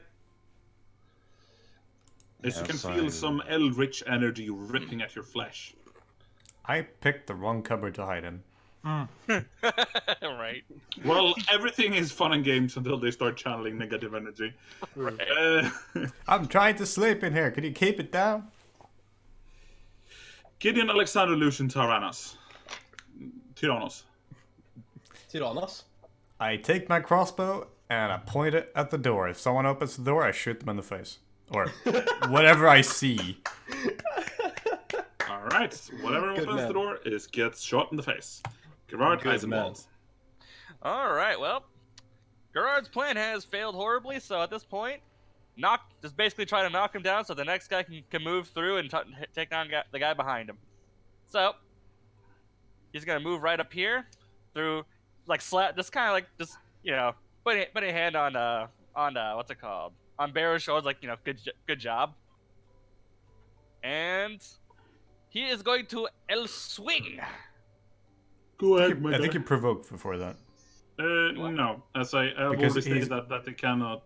as you can Yes, feel I- some eldritch energy ripping at your flesh. I picked the wrong cupboard to hide in. Right. Well, everything is fun and games until they start channeling negative energy. Right. I'm trying to sleep in here. Can you keep it down? Gideon Alexander Lucian Tyrannus. Tyrannos. Tyrannos. I take my crossbow and I point it at the door. If someone opens the door, I shoot them in the face. Or whatever I see. Alright, whatever Good opens man. the door gets shot in the face. Gerard Good Eisenwald. All right. Well, Gerard's plan has failed horribly. So at this point, just basically try to knock him down so the next guy can move through and take on the guy behind him. So he's gonna move right up here through, like just kind of like putting a hand on what's it called, on Barrow's shoulders, like good job. And he is going to El Swing. Go ahead, my I think guy. you provoked before that. No, as I have Because already he's- stated that they cannot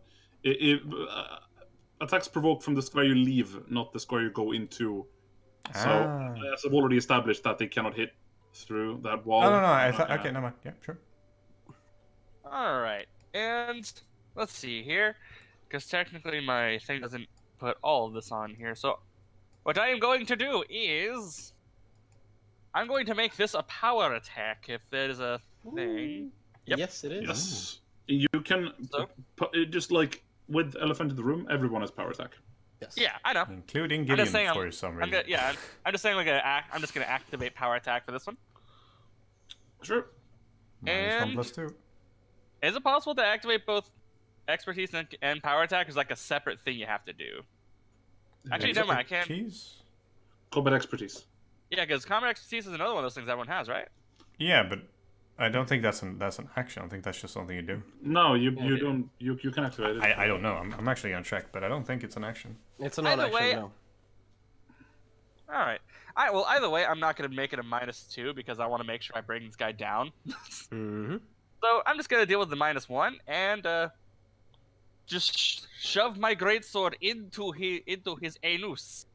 Attacks provoked from the square you leave, not the square you go into. So, as I've already established that they cannot hit through that wall. Oh, no, I thought... Okay, never mind. Yeah, sure. Alright, and let's see here. Because technically my thing doesn't put all of this on here. So, what I am going to do is... I'm going to make this a power attack, if that is a thing. Yep. Yes, it is. Yes. You can... Just like with Elephant in the Room, everyone has power attack. Yes. Yeah, I know. Including I'm Gideon just saying for some reason. I'm just saying I'm just gonna activate power attack for this one. Sure. -1 + 2. Is it possible to activate both expertise and power attack as like a separate thing you have to do? Actually, never mind. I can't. Keys? Combat expertise. Yeah, because combat expertise is another one of those things everyone has, right? Yeah, but I don't think that's an action. I think that's just something you do. No, you don't. You can activate it. I don't know. I'm actually gonna check, but I don't think it's an action. It's a Either non-action, way- no. All right. Well, either way, I'm not gonna make it a -2 because I want to make sure I bring this guy down. Mm-hmm. So I'm just gonna deal with the -1 and just shove my greatsword into his anus.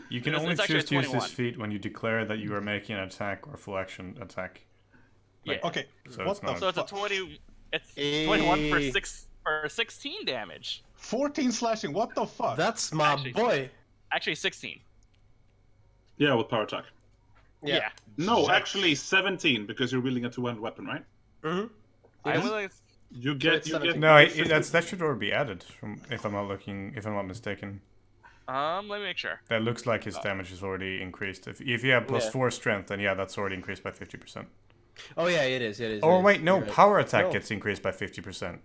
You can It's only actually a choose to use 21. this feat when you declare that you are making an attack or full action attack. Yeah. Okay, So what it's the not- So it's a fuck? 20. It's 21 for Hey. 16 damage. 14 slashing, what the fuck? That's my Actually- boy. Actually, 16. Yeah, with power attack. Yeah. No, Jack. actually 17 because you're wielding a two-hand weapon, right? Mm-hmm. I will. You get. it's 17. No, that should already be added. If I'm not mistaken. Let me make sure. That looks like his damage is already increased. If you have Yeah. +4 strength, then yeah, that's already increased by 50%. Oh yeah, it is. It is. Oh it wait, is. no, You're right. power attack No. gets increased by 50%.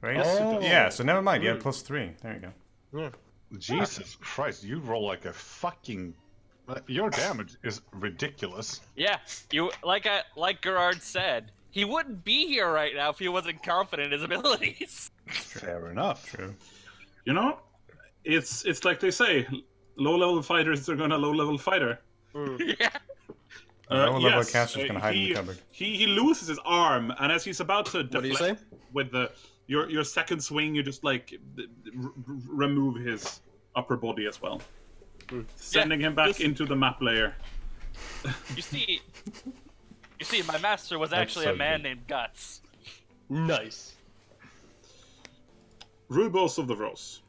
Right? Oh. Yeah, so never mind. You have +3. There you go. Yeah. Jesus Christ, you roll like a fucking... Your damage is ridiculous. Yeah, you like Gerard said, he wouldn't be here right now if he wasn't confident in his abilities. Fair enough. True. You know, it's like they say, low-level fighters are gonna low-level fighter. Yeah. Low-level caster's gonna hide in the he- cupboard. He loses his arm, and as he's about to What do you deflect say? with your second swing, you just like remove his upper body as well, sending him back this- into the map layer. You see, my master was That's actually so a man good. named Guts. Nice. Rubos of the Rose.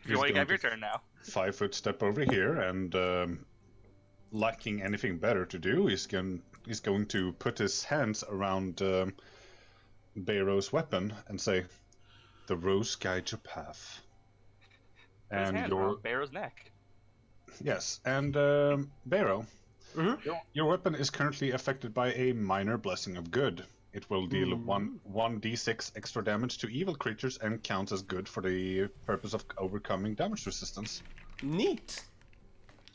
If you want, you have your turn now. 5-foot step over here, and lacking anything better to do, he's going to put his hands around Barrow's weapon and say, "The rose guides your path." Put his And hand your around Barrow's neck. yes, and Barrow, your weapon is currently affected by a minor blessing of good. It will deal 1d6 extra damage to evil creatures and counts as good for the purpose of overcoming damage resistance. Neat.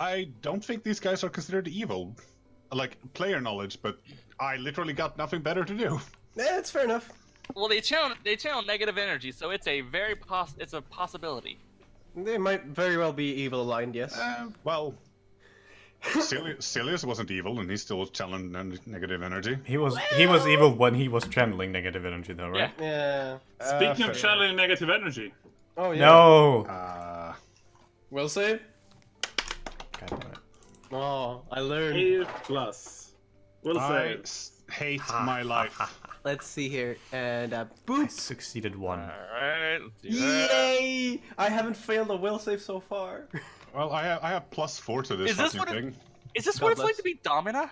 I don't think these guys are considered evil, like player knowledge, but I literally got nothing better to do. Yeah, it's fair enough. Well, they channel negative energy, so it's a very it's a possibility. They might very well be evil aligned, yes. Well, Silius wasn't evil, and he still challenged negative energy. He was evil when he was channeling negative energy, though, right? Yeah. Yeah. Speaking fair. of channeling negative energy, Oh yeah. No. Will save. God damn it. Oh, I learned. A+. We'll I say. hate my life. Let's see here, and I boop. succeeded 1. Alright, let's do that. Yay! I haven't failed a will save so far. Well, I have +4 to this Is this fucking what it- thing. Is this God what it's bless. like to be Domina?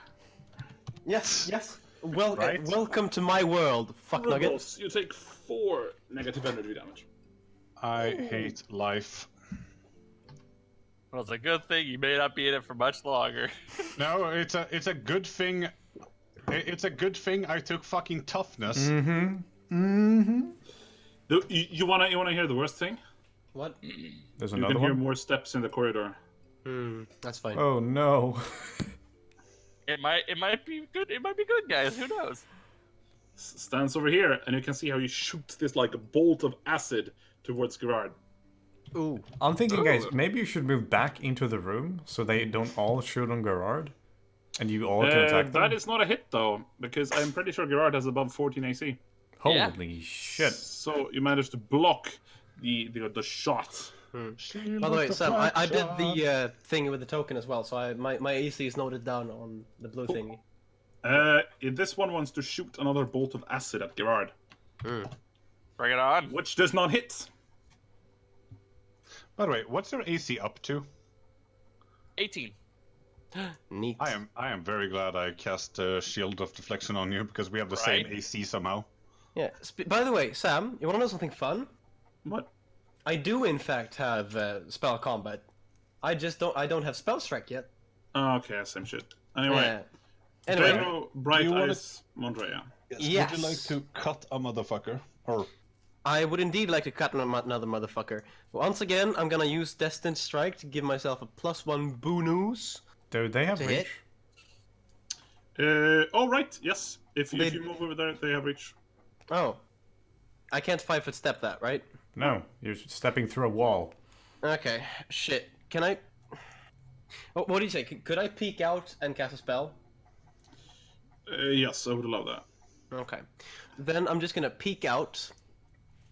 Yes, yes. Well, Right. welcome to my world, fuck nugget. Rubos, you take 4 negative energy damage. I hate life. Well, it's a good thing you may not be in it for much longer. No, it's a good thing. It's a good thing I took fucking toughness. You wanna hear the worst thing? What? There's You another can hear one. more steps in the corridor. That's fine. Oh no. It might be good. It might be good, guys. Who knows? Stands over here, and you can see how he shoots this like bolt of acid towards Gerard. Ooh. I'm thinking, guys, maybe you should move back into the room so they don't all shoot on Gerard, and you all can attack them. That is not a hit though, because I'm pretty sure Gerard has above 14 AC. Holy shit. So you managed to block the shot. By the way, Sam, I did the thing with the token as well, so my AC is noted down on the blue thingy. This one wants to shoot another bolt of acid at Gerard, Bring it on. which does not hit. By the way, what's your AC up to? 18. Neat. I am very glad I cast Shield of Deflection on you because we have the Right. same AC somehow. Yeah. By the way, Sam, you want to know something fun? What? I do in fact have spell combat. I don't have spell strike yet. Oh, okay, same shit. Anyway, Yeah. Anyway, Drago, Bright do you wanna- Eyes, Mondrea. Yes. Would you like to cut a motherfucker? Or I would indeed like to cut another motherfucker. Once again, I'm gonna use Destined Strike to give myself a +1 bonus. Do they have To reach? hit? Oh, right, yes. If They- you move over there, they have reach. Oh. I can't 5-foot step that, right? No, you're stepping through a wall. Okay. Shit. Can I... What do you say? Could I peek out and cast a spell? Yes, I would allow that. Okay. Then I'm just gonna peek out,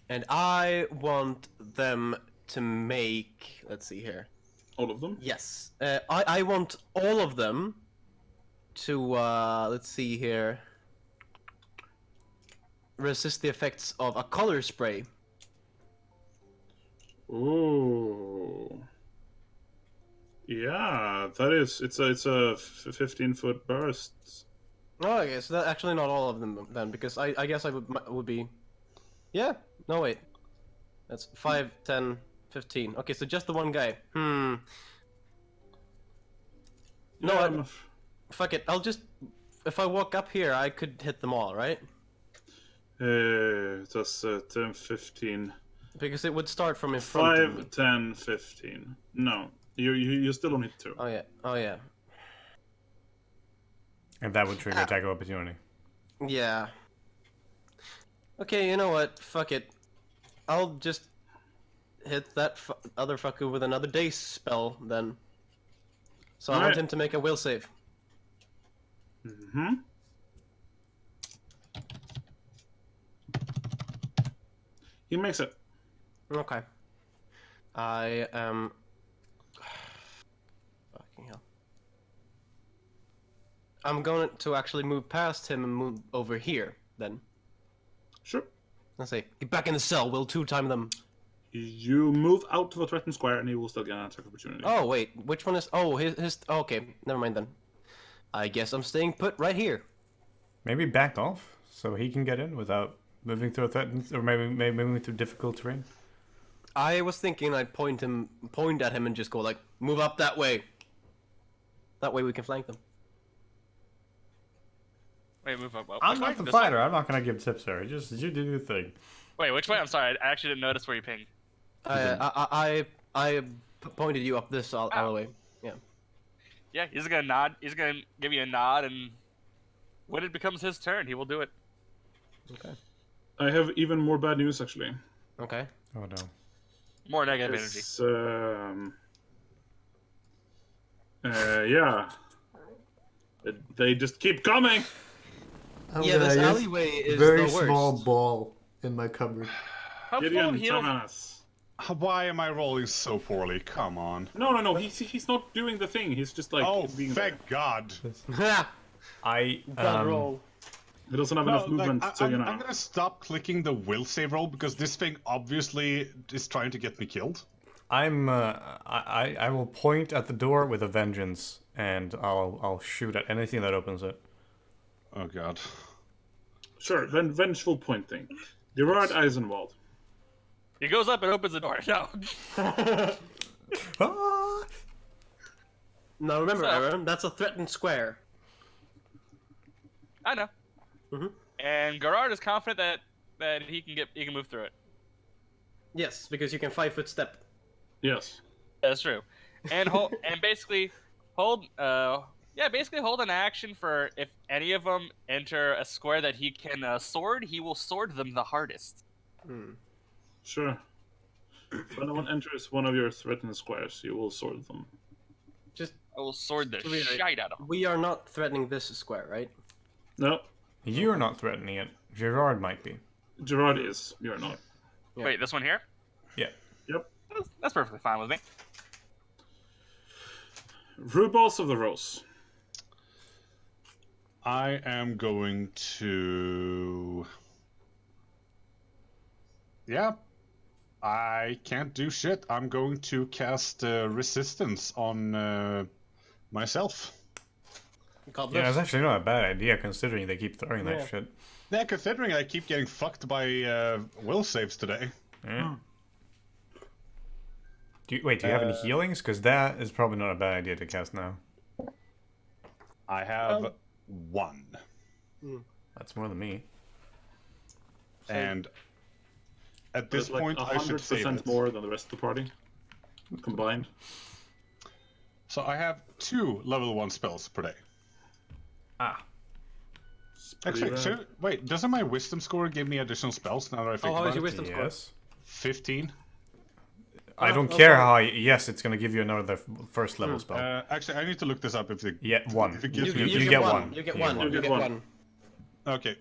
and I want them to make... Let's see here. All of them? Yes. I want all of them to, let's see here. Resist the effects of a color spray. Ooh. Yeah, that is. It's a 15-foot burst. Oh, okay, so that actually not all of them then, because I guess I would be... Yeah, no wait. That's 5, 10, 15. Okay, so just the one guy. No, Yeah, fuck it, I'll just... If I walk up here, I could hit them all, right? that's 10, 15. Because it would start from in front of me. 5, 10, 15. No, you still don't hit 2. Oh yeah, oh yeah. And that would trigger attack of opportunity. Yeah. Okay, you know what? Fuck it. I'll just hit that other fucker with another daze spell then. So I want Alright. him to make a will save. Mm-hmm. He makes it. Okay. I am... Fucking hell. I'm going to actually move past him and move over here, then. Sure. Let's say, get back in the cell, we'll two-time them. You move out of a threatened square and he will still get an attack opportunity. Oh, wait, which one is... Oh, his... Okay, never mind then. I guess I'm staying put right here. Maybe back off so he can get in without moving through a threatened, or maybe moving through difficult terrain. I was thinking I'd point at him and just go like, move up that way. That way we can flank them. Wait, move up. I'm Which not way? the This fighter. way? I'm not gonna give tips, Harry. Just you do your thing. Wait, which way? I'm sorry. I actually didn't notice where you pinged. I pointed you up this all the way. Yeah. Yeah, he's gonna nod. He's gonna give you a nod, and when it becomes his turn, he will do it. Okay. I have even more bad news actually. Okay. Oh no. More negative energy. It's, yeah. They just keep coming. Yeah, this alleyway is the worst. ball in my cupboard. How full of Gideon, heals? Tavanas. why am I rolling so poorly? Come on. No. He's not doing the thing. He's just like Oh, being thank God. I Gotta roll. He doesn't have No, enough movement, so you know. I'm gonna stop clicking the will save roll because this thing obviously is trying to get me killed. I will point at the door with a vengeance, and I'll shoot at anything that opens it. Oh God. Sure, vengeful pointing. Gerard Eisenwald. He goes up and opens the door. No. Ah! Now remember, So- Aaron, that's a threatened square. I know. Mhm. And Gerard is confident that he can move through it. Yes, because you can 5-foot step. Yes. That's true. And basically hold an action for if any of them enter a square that he can sword, he will sword them the hardest. Sure. If anyone enters one of your threatened squares, you will sword them. Just, I will sword the Really? shite out of him. we are not threatening this square, right? No. You're not threatening it. Gerard might be. Gerard is. You're not. Yeah. Wait, this one here? Yeah. Yep. That's perfectly fine with me. Rubles of the Rose. I am going to. Yeah. I can't do shit. I'm going to cast resistance on myself. Yeah, it's actually not a bad idea considering they keep throwing that shit. Yeah, considering I keep getting fucked by will saves today. Yeah. Do you have any healings? Because that is probably not a bad idea to cast now. I have one. That's more than me. And at this That's point, like I should save 100% it. more than the rest of the party combined. So I have 2 level 1 spells per day. Ah. It's pretty Actually, rad. so, wait, doesn't my wisdom score give me additional spells now that I think how about is your it? wisdom score? Yes. 15. I don't okay. care how. Yes, it's gonna give you another first level spell. Actually, I need to look this up if it... Yeah, one. If it gives me You get one. You get You one. get You one. get one. Okay,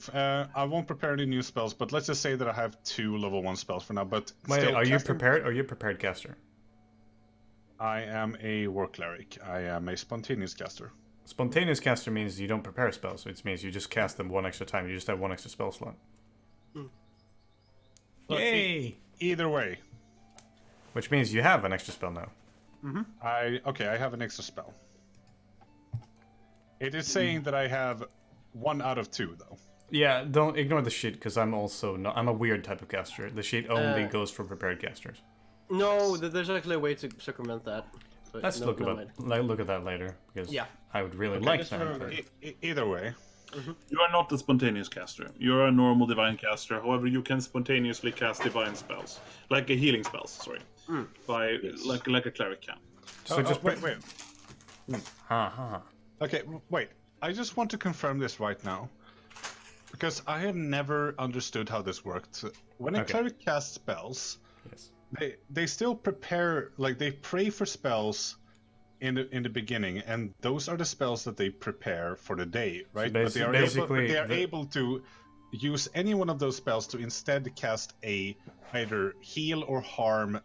I won't prepare any new spells, but let's just say that I have 2 level 1 spells for now, but Wait, still, are you casting- prepared? Are you a prepared caster? I am a war cleric. I am a spontaneous caster. Spontaneous caster means you don't prepare spells. It means you just cast them one extra time. You just have one extra spell slot. But Yay! Either way, Which means you have an extra spell now. I have an extra spell. It is saying that I have 1 out of 2, though. Yeah, don't ignore the sheet because I'm also not. I'm a weird type of caster. The sheet only Uh, goes for prepared casters. No, there's actually a way to circumvent that. But Let's no, look no about way. look at that later because Yeah. I would really Okay, like just that. remember, either way, You are not a spontaneous caster. You're a normal divine caster. However, you can spontaneously cast divine spells, like a healing spells. Sorry, by like a cleric can. So just wait. Okay, wait. I just want to confirm this right now. Because I have never understood how this worked. When a Okay. cleric casts spells, Yes. they still prepare, like they pray for spells in the beginning, and those are the spells that they prepare for the day, right? But they are basically, able to use any one of those spells to instead cast a either heal or harm,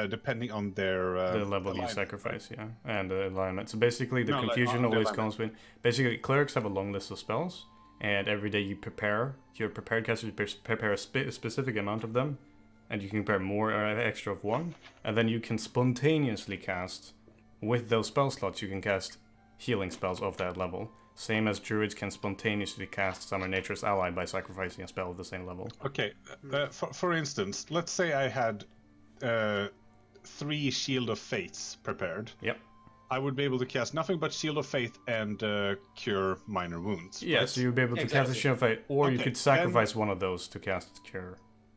depending on their the level you alignment. sacrifice, yeah, and the alignment. So basically, the No, like, confusion on the always alignment. comes with basically clerics have a long list of spells, and every day you prepare your prepared caster, you prepare a specific amount of them, and you can prepare more or extra of one, and then you can spontaneously cast with those spell slots. You can cast healing spells of that level. Same as druids can spontaneously cast Summer Nature's Ally by sacrificing a spell of the same level. Okay, for instance, let's say I had 3 Shield of Fates prepared. Yep. I would be able to cast nothing but Shield of Faith and Cure Minor Wounds. Yeah, right? so you'll be able to cast a Exactly. Shield of Fate, or you Okay, could sacrifice one of those to cast Cure.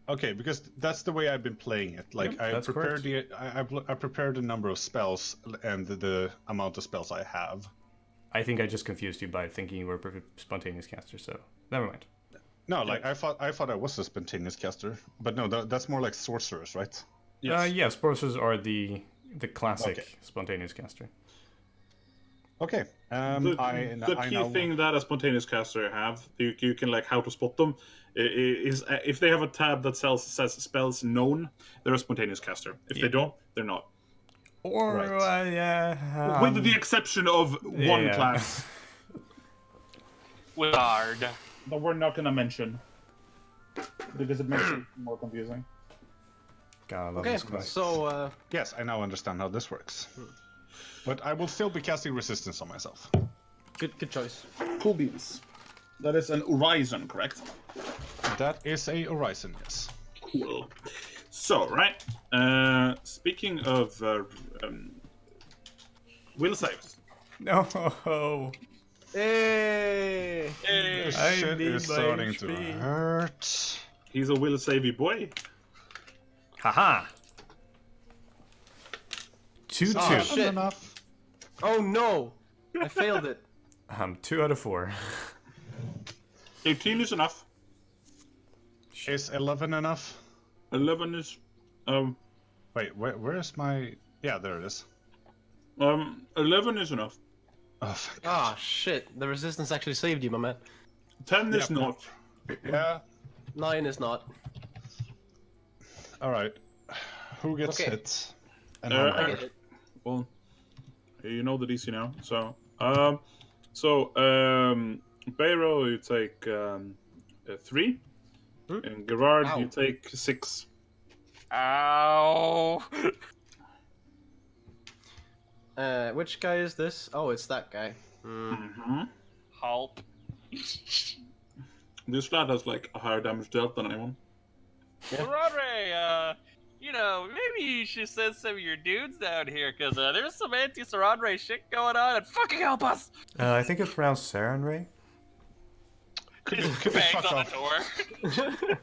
Okay, because that's the way I've been playing it. Like Yep, I that's prepared I prepared a number of spells and the amount of spells I have. I think I just confused you by thinking you were a spontaneous caster, so never mind. No, like I thought I was a spontaneous caster, but no, that's more like sorcerers, right? Yes, sorcerers are the classic Okay. spontaneous caster. Okay. The I key now... thing that a spontaneous caster have, you can like how to spot them, is if they have a tab that says spells known, they're a spontaneous caster. If they don't, they're not. Or Right. With the exception of one yeah. class Wizard. that we're not gonna mention because it makes it more confusing. God, I love Okay, this class. so Yes, I now understand how this works. But I will still be casting resistance on myself. good choice. Cool beans. That is an horizon, correct? That is a horizon, yes. Cool. So, right. Speaking of will saves. No. Hey! This I shit need is my starting to HP. hurt. He's a will savey boy. Haha. 2-2. Ah, shit. enough. Oh no! I failed it. 2 out of 4. 18 is enough. Is 11 enough? 11 is Wait, where's my... Yeah, there it is. 11 is enough. Oh, fuck. Ah, shit. The resistance actually saved you, my man. 10 is Yep. not. Yeah. 9 is not. All right. Who gets Okay. hit? And how I much? get it. Well, you know the DC now. Bayro, you take 3, and Gerard, Ow. you take 6. Ow! Which guy is this? Oh, it's that guy. Mm-hmm. Help. This lad has like a higher damage dealt than anyone. Yeah. Saradre, maybe you should send some of your dudes down here, because there's some anti-Saradre shit going on, and fucking help us! I think it's pronounced Saren Ray. Could He you just bangs fuck on off? the door.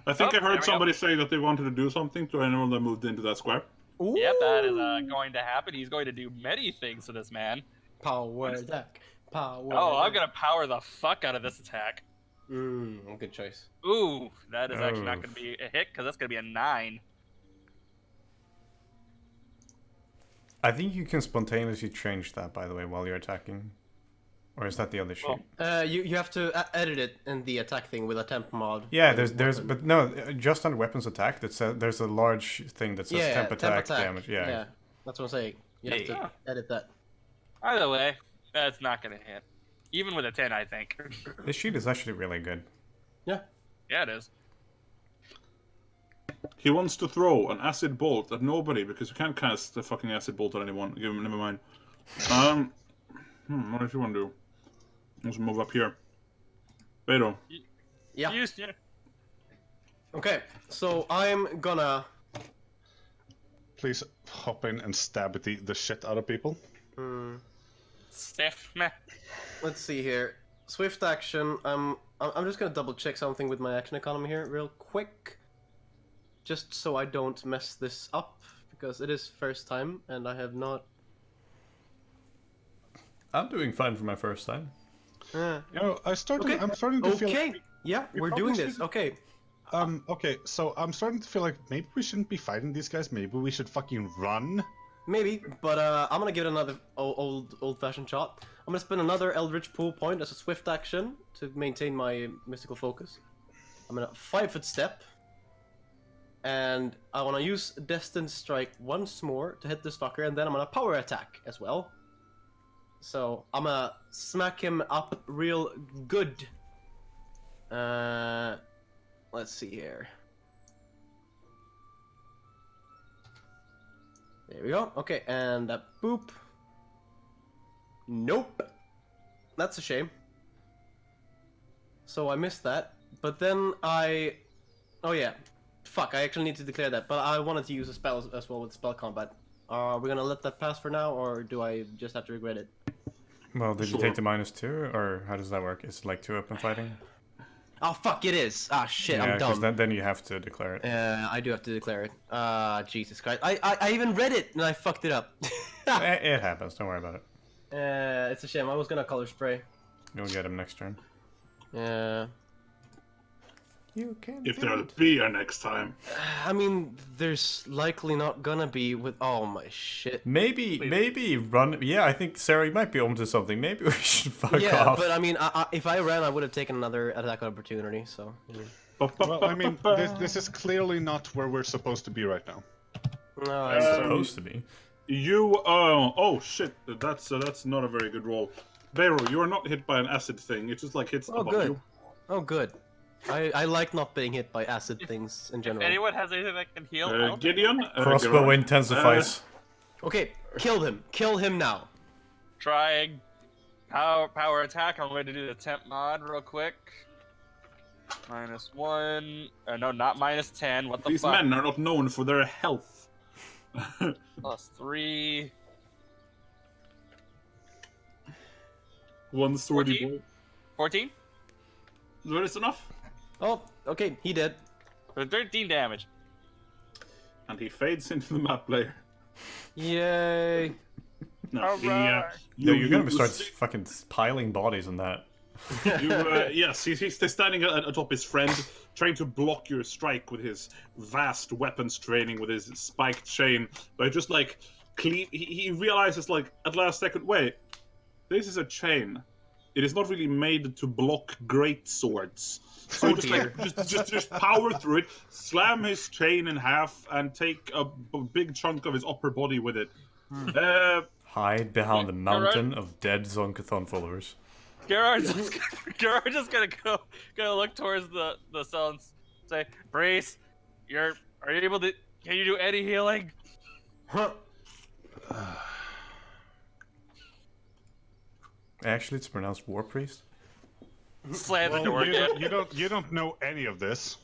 I think Oh, I there we heard go. somebody say that they wanted to do something to anyone that moved into that square. Yep, that is going to happen. He's going to do many things to this man. Power attack. Power. Oh, I'm attack. gonna power the fuck out of this attack. Good choice. Ooh, that is actually not Oh. gonna be a hit, because that's gonna be a 9. I think you can spontaneously change that, by the way, while you're attacking. Or is that the other sheet? Well, You have to edit it in the attack thing with a temp mod. Yeah, for there's weapon. but no, just on weapons attack. There's a large thing that says yeah, temp attack damage. Yeah. That's what I'm saying. You have Hey. to edit that. Either way, that's not gonna hit. Even with a 10, I think. This sheet is actually really good. Yeah. Yeah, it is. He wants to throw an acid bolt at nobody because you can't cast a fucking acid bolt at anyone. Never mind. What does he want to do? Let's move up here. Beto. Yeah. Yeah. Okay, so I'm gonna. Please hop in and stab the shit out of people. Stiff, meh. Let's see here. Swift action. I'm just gonna double check something with my action economy here, real quick, just so I don't mess this up because it is first time and I have not. I'm doing fine for my first time. You know, I'm starting to feel. Okay. Yeah, We we're probably doing this. should- Okay. Okay, so I'm starting to feel like maybe we shouldn't be fighting these guys. Maybe we should fucking run. Maybe, but I'm gonna give it another old-fashioned shot. I'm gonna spend another Eldritch Pool point as a swift action to maintain my mystical focus. I'm gonna 5-foot step, and I wanna use Destined Strike once more to hit this fucker, and then I'm gonna power attack as well. So I'm gonna smack him up real good. Let's see here. There we go. Okay, and boop. Nope. That's a shame. So I missed that. But then I... Oh yeah. Fuck, I actually need to declare that. But I wanted to use a spell as well with spell combat. Are we gonna let that pass for now, or do I just have to regret it? Well, did you Sure. take the -2, or how does that work? Is it like 2 open fighting? Oh fuck, it is! Ah shit, yeah, I'm dumb. then you have to declare it. I do have to declare it. Jesus Christ. I even read it and I fucked it up. It happens. Don't worry about it. It's a shame. I was gonna color spray. You'll get him next turn. You can. If there'll be a next time. I mean, there's likely not gonna be with. Oh my shit. Maybe run. Yeah, I think Sarah, you might be onto something. Maybe we should fuck Yeah, off. but I mean, if I ran, I would have taken another attack opportunity. So. Well, I mean, this is clearly not where we're supposed to be right now. No, It's I'm supposed to be. You oh shit, that's not a very good roll. Bayro, you are not hit by an acid thing. It just like hits Oh above good. you. Oh good. I like not being hit by acid things in If general. anyone has anything that can heal, I'll take Gideon, Crossbow Gerard. intensifies. Okay, kill him. Kill him now. Trying power attack. I'm going to do the temp mod real quick. -1. No, not -10. What the These fuck? men are not known for their health. +3. 1 swordy 14? bolt. 14? That is enough. Oh, okay, he did. For 13 damage. And he fades into the map layer. Yay. No, Alright. You're gonna you start see- fucking piling bodies in that. Yes, he's standing atop his friend, trying to block your strike with his vast weapons training, with his spiked chain. But just like, he realizes like at last second, wait, this is a chain. It is not really made to block great swords. So just power through it, slam his chain in half, and take a big chunk of his upper body with it. Hide behind the mountain of dead Zonkathon followers. Gerard's just gonna look towards the cell and say, Brace, are you able to, can you do any healing? Huh. Actually, it's pronounced War Priest. Slam the door again. You don't know any of this.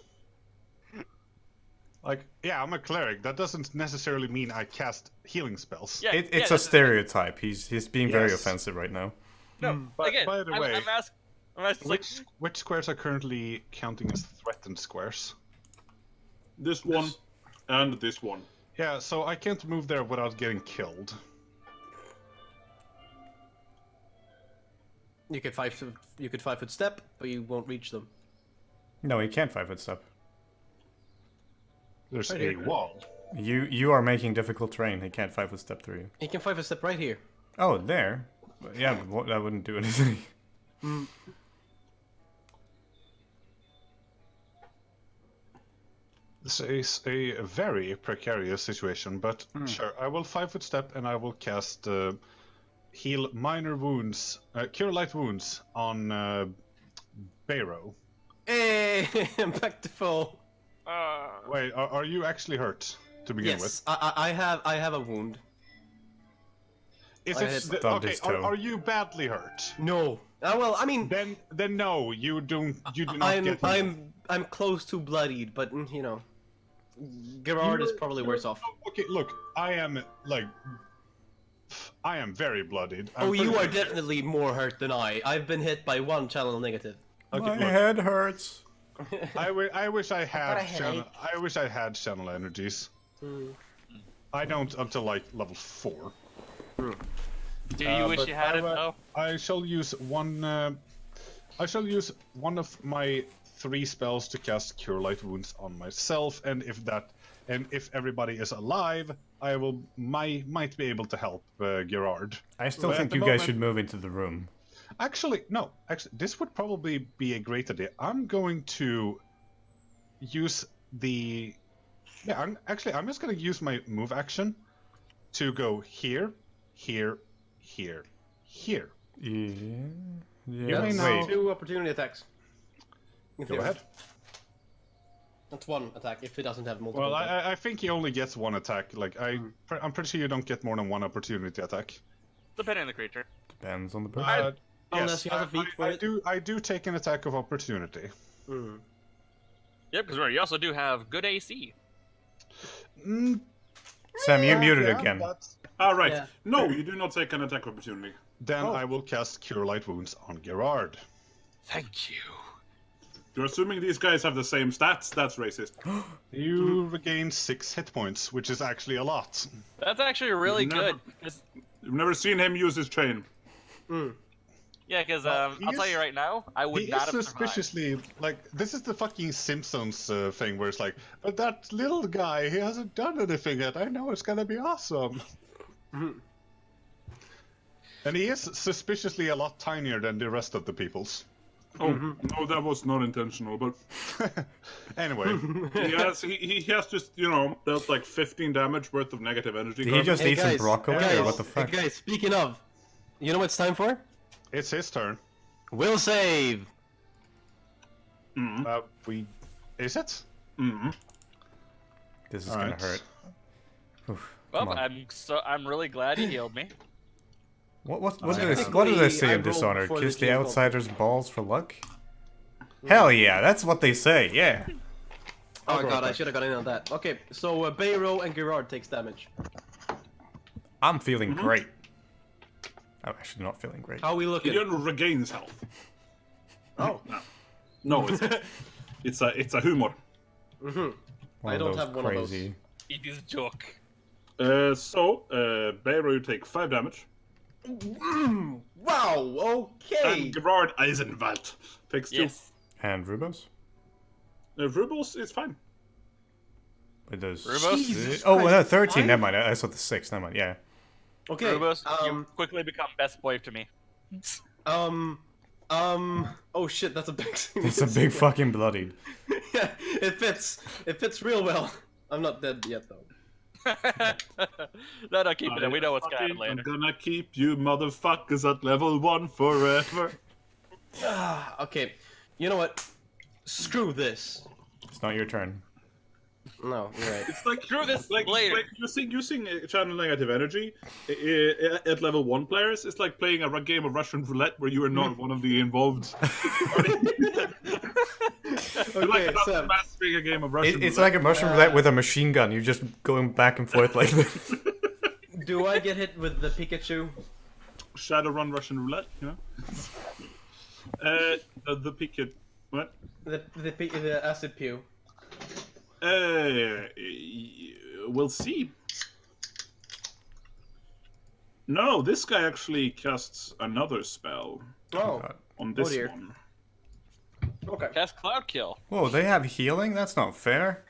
Like, yeah, I'm a cleric. That doesn't necessarily mean I cast healing spells. Yeah, It's a stereotype. He's being very Yes. offensive right now. No, But again, by the way, I'm asking like, which squares are currently counting as threatened squares? This one and this one. Yeah, so I can't move there without getting killed. You could 5-foot step, but you won't reach them. No, he can't 5-foot step. There's Right a here. wall. You are making difficult terrain. He can't 5-foot step through you. He can 5-foot step right here. Oh, there. Yeah, but that wouldn't do anything. This is a very precarious situation, but sure, I will 5-foot step and I will cast heal minor wounds, cure light wounds on Bayro. Hey, I'm back to full. Wait, are you actually hurt to begin with? Yes, I have a wound. Is I it had stubbed okay? his toe. Are you badly hurt? No. Well, I mean, Then no, you do not get. I'm close to bloodied, but you know, Gerard is probably worse off. Okay, look, I am very bloodied. Oh, you are pretty- definitely more hurt than I. I've been hit by one channel negative. Okay, My look, head hurts. I wish I had got a headache. I wish I had channel energies. I don't until like level 4. do you wish but you had I it wa- though? I shall use one. I shall use one of my 3 spells to cast Cure Light Wounds on myself, and if everybody is alive, I might be able to help Gerard. I still But at think the you guys moment- should move into the room. Actually, no. Actually, this would probably be a great idea. I'm going to use the. Yeah, I'm just going to use my move action to go here, here, here, here. Yeah. You may Wait. now- 2 opportunity attacks. In Go theory. ahead. That's 1 attack if it doesn't have multiple. Well, attacks. I think he only gets 1 attack. Like I'm pretty sure you don't get more than 1 opportunity attack. Depending on the creature. Depends on the person. Unless yes, he has a feat for it. I do take an attack of opportunity. Mm. Yep, because you also do have good AC. Mm, Sam, you muted yeah, again. that's- All right. Yeah. No, you do not take an attack opportunity. Then Oh. I will cast Cure Light Wounds on Gerard. Thank you. You're assuming these guys have the same stats? That's racist. You regain 6 hit points, which is actually a lot. That's actually really Never- good. 'Cause- You've never seen him use his chain. Yeah, because Well, he I'll tell is- you right now, I would He not is have survived. suspiciously like this is the fucking Simpsons thing where it's like, but that little guy, he hasn't done anything yet. I know it's gonna be awesome. And he is suspiciously a lot tinier than the rest of the peoples. Oh, no, that was not intentional, but Anyway, he has just, dealt like 15 damage worth of negative energy. Did he just Hey, eat some guys, broccoli guys, or what the fuck? Hey guys, speaking of, you know what it's time for? it's his turn. Will save. Is it? Mm-hmm. This is All gonna right. hurt. Well, Come on. I'm really glad he healed me. What I do they technically, say I in rolled Dishonored? for the Kiss the game outsider's balls for luck? Hell yeah, that's what they say, yeah. Oh go god, I back. should have got in on that. Okay, so Bayro and Gerard takes damage. I'm feeling great. I'm actually not feeling great. How are we looking? Gideon regains health. Oh. No, it's a humor. One I of don't those have one of those. crazy. It is a joke. Bayro, you take 5 damage. Wow, okay. And Gerard Eisenwald takes 2. Yes. And Rubos? Rubels is fine. It does. Rubos? Jesus Oh, no, Christ, 13. five? Never mind. I saw the 6. Never mind. Yeah. Okay, Rubos, you quickly become best boy to me. Oh shit, that's a big. It's a big fucking bloodied. Yeah, it fits. It fits real well. I'm not dead yet though. No, keep it in. We know what's gonna happen I'm later. gonna keep you motherfuckers at level 1 forever. Okay, you know what? Screw this. It's not your turn. No, you're right. It's like Screw this like later. using channel negative energy at level 1 players. It's like playing a game of Russian roulette where you are not one of the involved. You're like Okay, Sam. mastering a game of Russian It's roulette. like a Russian roulette with a machine gun. You're just going back and forth like this. Do I get hit with the Pikachu? Shadowrun Russian roulette, you know. The Pikachu. What? The acid pew. We'll see. No, this guy actually casts another spell Oh, on this dear. one. okay. Cast Cloud Kill. Whoa, they have healing? That's not fair.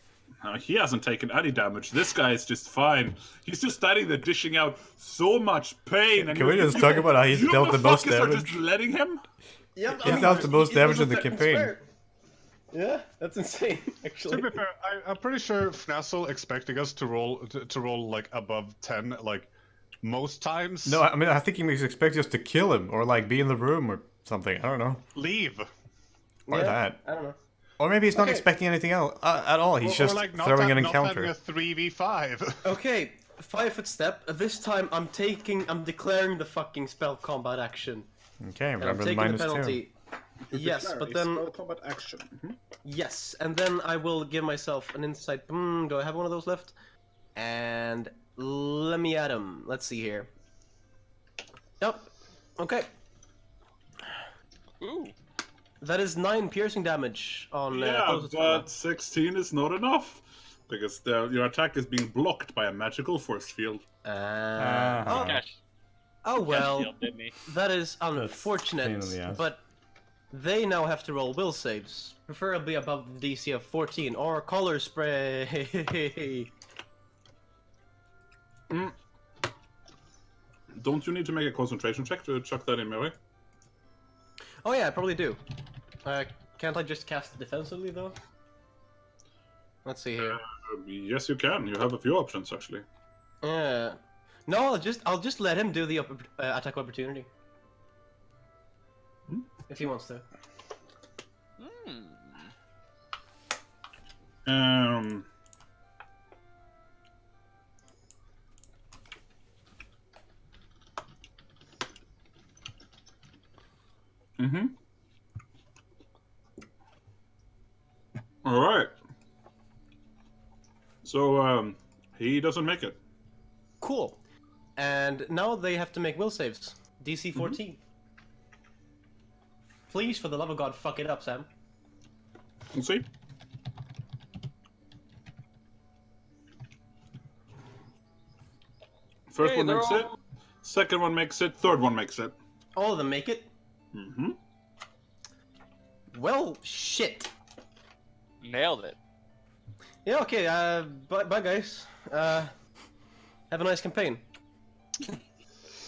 He hasn't taken any damage. This guy is just fine. He's just standing there dishing out so much pain. And Can we just talk about how he's dealt the most motherfuckers are damage? just letting him? Yep, He dealt the most damage in the campaign. Yeah, that's insane, To actually. be fair, I'm pretty sure Fnassel expecting us to roll like above 10 like most times. No, I mean, I think he was expecting us to kill him or like be in the room or something. I don't know. Leave. Or that. I don't know. Or maybe he's not Okay. expecting anything else at all. He's Or, just like not throwing ha- an not encounter. having a 3v5. Okay, 5-foot step. This time I'm declaring the fucking spell combat action. Okay, And I'm remember the taking the minus 2. penalty. Yes, but then Spell combat action. yes, and then I will give myself an insight. Do I have one of those left? And let me add him. Let's see here. Yep. Okay. Ooh. That is 9 piercing damage on. Yeah, closest but 16 is not enough. Because your attack is being blocked by a magical force field. Ah. Cash. Oh well, Shield, didn't he? that is pain unfortunate. in the ass. But they now have to roll will saves, preferably above the DC of 14 or color spray. Don't you need to make a concentration check to chuck that in melee? Oh yeah, I probably do. Can't I just cast it defensively though? Let's see here. Yes, you can. You have a few options actually. No, I'll just let him do the attack opportunity. If he wants to. All right. So he doesn't make it. Cool. And now they have to make will saves. DC 14. Please, for the love of God, fuck it up, Sam. We'll see. First Hey, one they're makes all- it. Second one makes it. Third one makes it. All of them make it? Mm-hmm. Well, shit. Nailed it. Yeah, okay, bye guys. Have a nice campaign.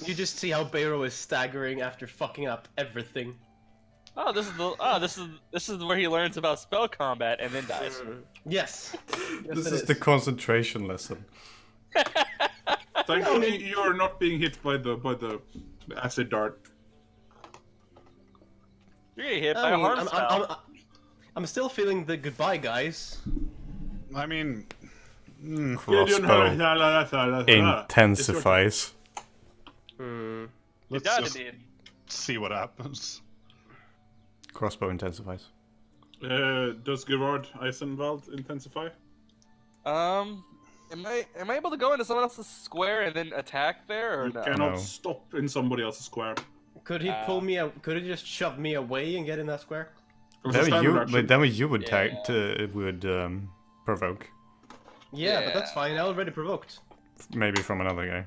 You just see how Bayro is staggering after fucking up everything. Oh, this is where he learns about spell combat and then dies. Yes. This is the concentration lesson. Thankfully, you're not being hit by the acid dart. You're getting hit by a harm spell. I'm still feeling the goodbye, guys. I mean, Crossbow intensifies. It let's does just indeed. see what happens. Crossbow intensifies. Does Gerard Eisenwald intensify? Am I able to go into someone else's square and then attack there or You no? cannot No. stop in somebody else's square. Could he pull me out? Could he just shove me away and get in that square? It was a standard action. Then you would Yeah. provoke. Yeah, but that's Yeah. fine. I already provoked. Maybe from another guy.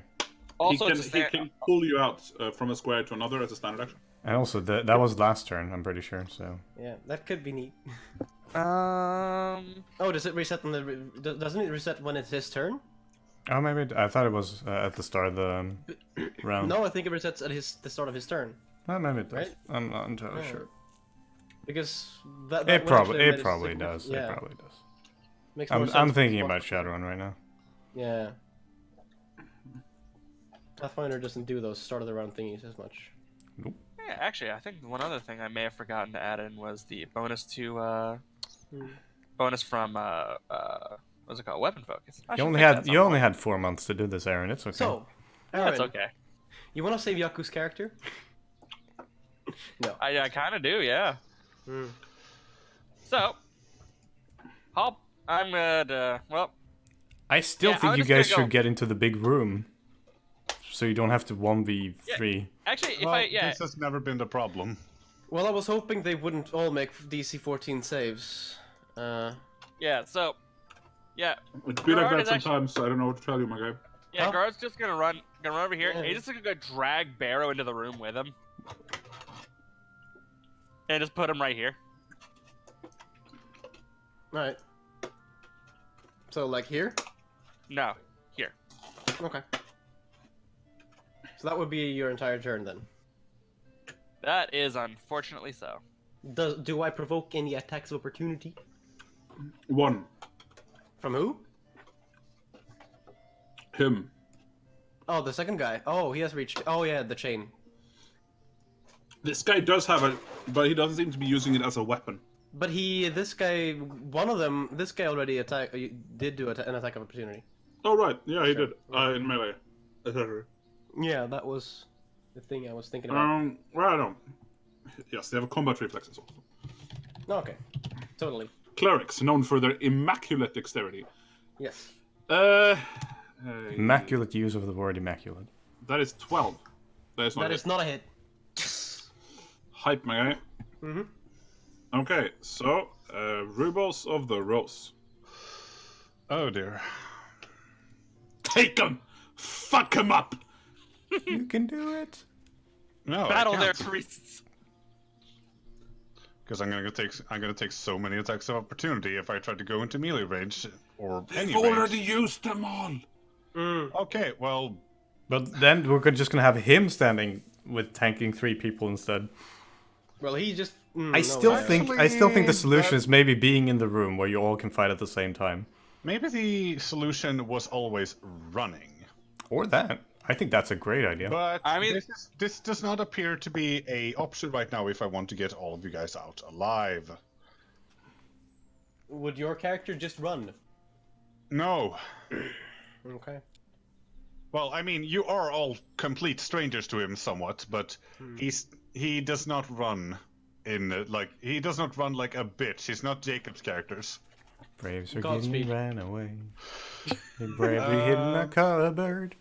Also, he it's a can, he stand- can pull you out from a square to another as a standard action. And also, that was last turn, I'm pretty sure, so... Yeah, that could be neat. Um. Oh, does it reset when doesn't it reset when it's his turn? Oh, maybe... I thought it was at the start of the round. No, I think it resets at the start of his turn. Maybe it does. Right? I'm not entirely Yeah. sure. Because that It would actually probably make does. Yeah, It probably does. makes more I'm sense thinking with about Pathfinder. Shadowrun right now. Yeah. Pathfinder doesn't do those start of the round thingies as much. Yeah, actually, I think one other thing I may have forgotten to add in was the bonus to bonus from what's it called? Weapon focus. I You should only fix that had at some you only point. had 4 months to do this, Aaron. It's okay. So, Yeah, Aaron, it's okay. you want to save Yaku's character? No. I kind of do, yeah. Hmm. So, I'm gonna well, I still Yeah, think I'm you just gonna guys go- should get into the big room, so you don't have to 1v3. actually, if Well, yeah, this has never been the problem. Well, I was hoping they wouldn't all make DC 14 saves. yeah, so yeah, It's been like Gerard that is actually- sometimes, so I don't know what to tell you, my guy. yeah, Huh? Guard's just gonna run over here, and Yeah. he's just gonna go drag Barrow into the room with him, and just put him right here. Right. So, like here? No, here. Okay. So that would be your entire turn then. That is unfortunately so. Do I provoke any attacks of opportunity? 1. From who? Him. Oh, the second guy. Oh, he has reached. Oh, yeah, the chain. This guy does have it, but he doesn't seem to be using it as a weapon. But this guy, one of them, this guy already did do an attack of opportunity. Oh, right. Yeah, he Sure. did. In melee. Etc. Yeah, that was the thing I was thinking about. Well, I don't. Yes, they have combat reflexes also. Okay, totally. Clerics, known for their immaculate dexterity. Yes. Immaculate use of the word immaculate. That is 12. That is not That it. is not a hit. Hype, my guy. Mm-hmm. Okay, so, Rubles of the Rose. Oh dear. Take him! Fuck him up! You can do it. No, Battle I their can't. priests. Because I'm gonna take so many attacks of opportunity if I try to go into melee range or any They've range. already used them all! Okay, well, But then we're just gonna have him standing with tanking 3 people instead. Well, he just. I still think the Actually, solution that- is maybe being in the room where you all can fight at the same time. maybe the solution was always running. Or that. I think that's a great idea. But I mean- this does not appear to be a option right now if I want to get all of you guys out alive. Would your character just run? No. Okay. Well, I mean, you are all complete strangers to him somewhat, but he does not run he does not run like a bitch. He's not Jacob's characters. Braves are Godspeed. getting ran away. They bravely hid in a cupboard.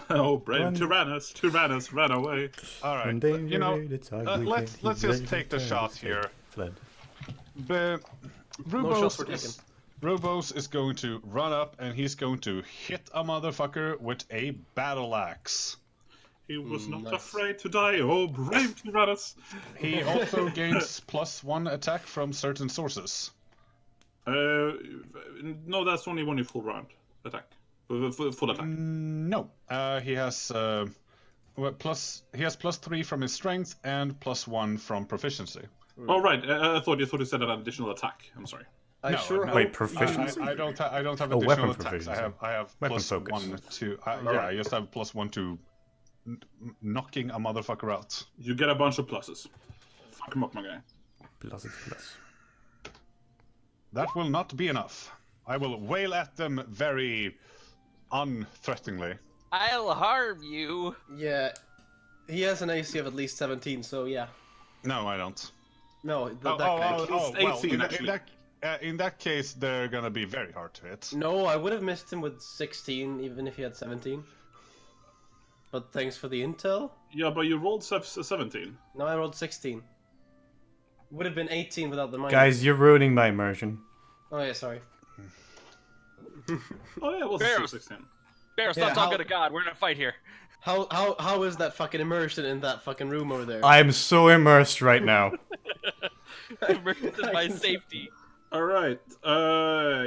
Oh, brave Run. Tyrannus, ran away. All right, When they you know, raid its ugly let's head, just they take the turned shot its here. head, Fled. The No shots were taken. Rubos is going to run up and he's going to hit a motherfucker with a battle axe. He was not nice. afraid to die. Oh, brave Tyrannus. He also gains +1 attack from certain sources. No, that's only when you full round attack. Full attack. No, he has he has +3 from his strength and +1 from proficiency. Oh, right. I thought you said an additional attack. I'm sorry. I No, sure no. hope. Wait, proficiency? I don't have Oh, additional weapon attacks. proficiency. I have Weapon +1 focus. to I just have +1 to knocking a motherfucker out. You get a bunch of pluses. Fuck him up, my guy. Plus it's plus. That will not be enough. I will wail at them very unthreateningly. I'll harm you. Yeah. He has an AC of at least 17, so yeah. No, I don't. No, that guy. least well, 18, actually. in that case, they're gonna be very hard to hit. No, I would have missed him with 16, even if he had 17. But thanks for the intel. Yeah, but you rolled 17. No, I rolled 16. Would have been 18 without the minus. Guys, you're ruining my immersion. Oh yeah, sorry. Oh, yeah, it was Barrows. 16. Bear, Yeah, stop talking to God. We're in a fight here. How is that fucking immersion in that fucking room over there? I'm so immersed right now. Immersed in my safety. Alright,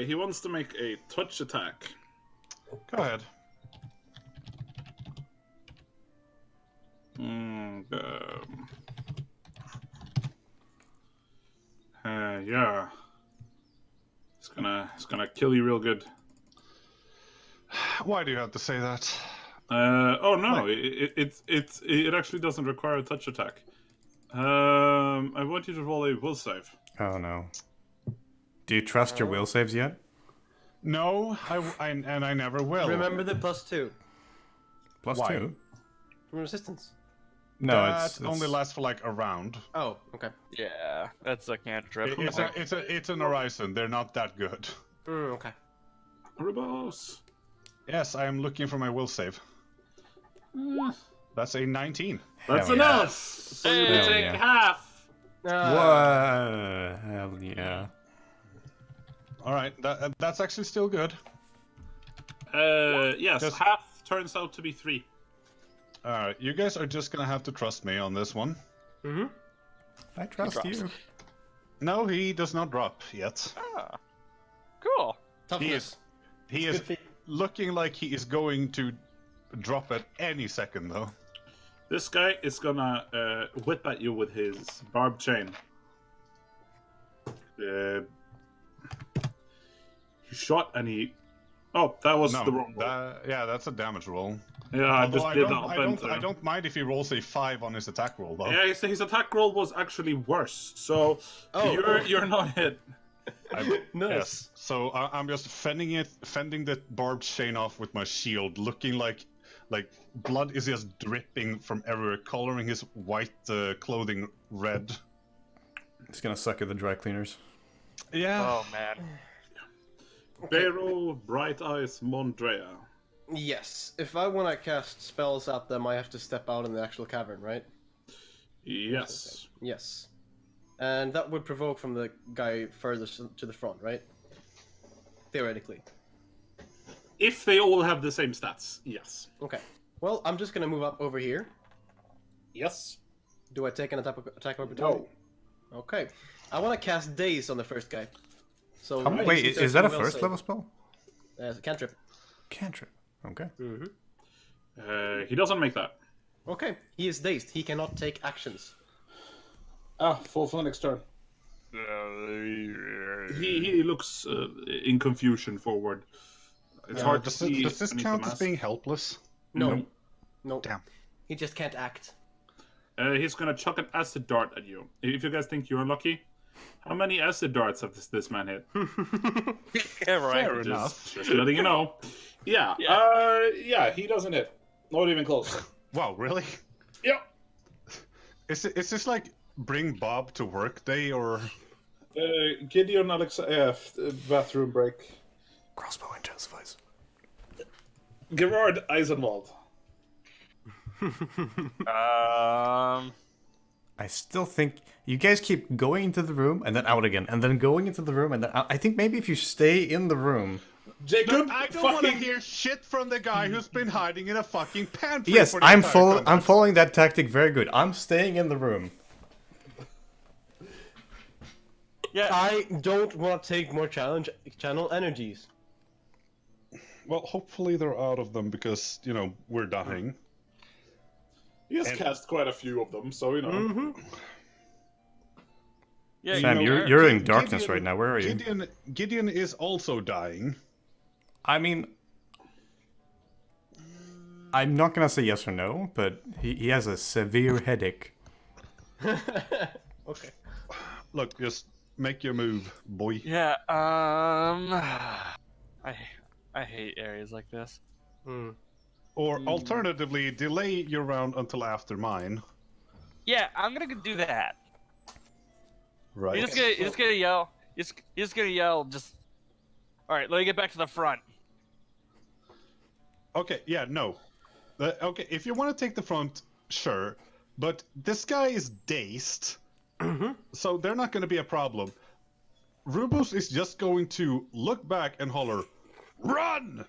he wants to make a touch attack. Go ahead. Yeah. It's gonna kill you real good. Why do you have to say that? Oh no, it actually doesn't require a touch attack. I want you to roll a will save. Oh no. Do you trust your will saves yet? No, and I never will. Remember the +2 Plus Why? 2? from resistance. No, that it's only lasts for like a round. Oh, okay. Yeah, that's a cantrip. It's an horizon. They're not that good. Okay. Rubos. Yes, I am looking for my will save. That's a 19. That's Hell enough. So you Hell take yeah. half. What? Hell yeah. All right, that's actually still good. Yes, Just- half turns out to be 3. All right, you guys are just gonna have to trust me on this one. I trust you. No, he does not drop yet. Ah, cool. Toughness. He It's is good feat. looking like he is going to drop at any second, though. This guy is gonna whip at you with his barbed chain. He shot and he. Oh, that was No, the wrong roll. yeah, that's a damage roll. Yeah, I Although just did that up and I don't mind if he rolls a 5 on his attack roll, though. Yeah, his attack roll was actually worse. So you're not hit. Nice. Yes. So I'm just fending the barbed chain off with my shield, looking like blood is just dripping from everywhere, coloring his white clothing red. It's gonna suck at the dry cleaners. Yeah. Oh man. Beiro, Bright Eyes, Mondrea. Yes. If I want to cast spells at them, I have to step out in the actual cavern, right? Yes. Yes. And that would provoke from the guy furthest to the front, right? Theoretically. If they all have the same stats, yes. Okay. Well, I'm just gonna move up over here. Yes. Do I take an attack of opportunity? No. Okay. I want to cast Daze on the first guy. So Wait, DC is that a 13 will first save. level spell? It's a cantrip. Cantrip. Okay. He doesn't make that. Okay. He is dazed. He cannot take actions. Ah, full Phoenix turn. He looks in confusion forward. It's hard to see. Does this beneath count the as mask. being helpless? No. No. Damn. He just can't act. He's gonna chuck an acid dart at you. If you guys think you're unlucky, how many acid darts have this man hit? Yeah, right. Fair enough. Just letting you know. Yeah. Yeah. He doesn't hit. Not even close. Wow, really? Yep. Is this like bring Bob to work day or? Gideon bathroom break. Crossbow intensifies. Gerard Eisenwald. I still think you guys keep going into the room and then out again, and then going into the room and then out. I think maybe if you stay in the room. Jacob, I don't want to hear shit from the guy who's been hiding in a fucking pantry. Yes, for the I'm entire combat. I'm following that tactic very good. I'm staying in the room. Yeah. I don't want to take more channel energies. Well, hopefully they're out of them because we're dying. He has cast quite a few of them, so Yeah, Sam, you know, you're in darkness Gideon- right now. Where are you? Gideon is also dying. I mean, I'm not gonna say yes or no, but he has a severe headache. Okay. Look, just make your move, boy. Yeah. I hate areas like this. Or alternatively, delay your round until after mine. Yeah, I'm gonna do that. Right. You're just gonna yell. You're just gonna yell. Just. All right, let me get back to the front. Okay, yeah, no. Okay, if you want to take the front, sure. But this guy is dazed, so they're not going to be a problem. Rubus is just going to look back and holler, "Run!"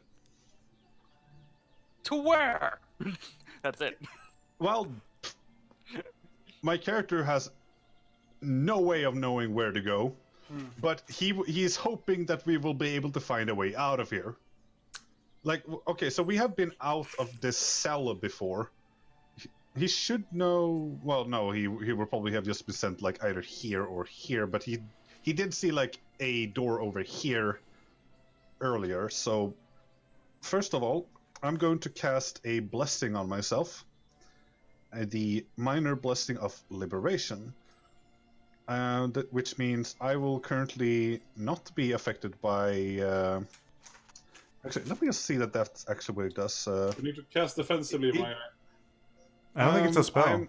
To where? That's it. Well, my character has no way of knowing where to go, but he's hoping that we will be able to find a way out of here. Like, okay, so we have been out of this cell before. he should know. Well, no, he will probably have just been sent like either here or here, but he did see like a door over here earlier. So first of all, I'm going to cast a blessing on myself, the minor blessing of liberation, which means I will currently not be affected by. Actually, let me just see that that's actually what it does. You need to cast defensively, my guy. I don't think it's a spell.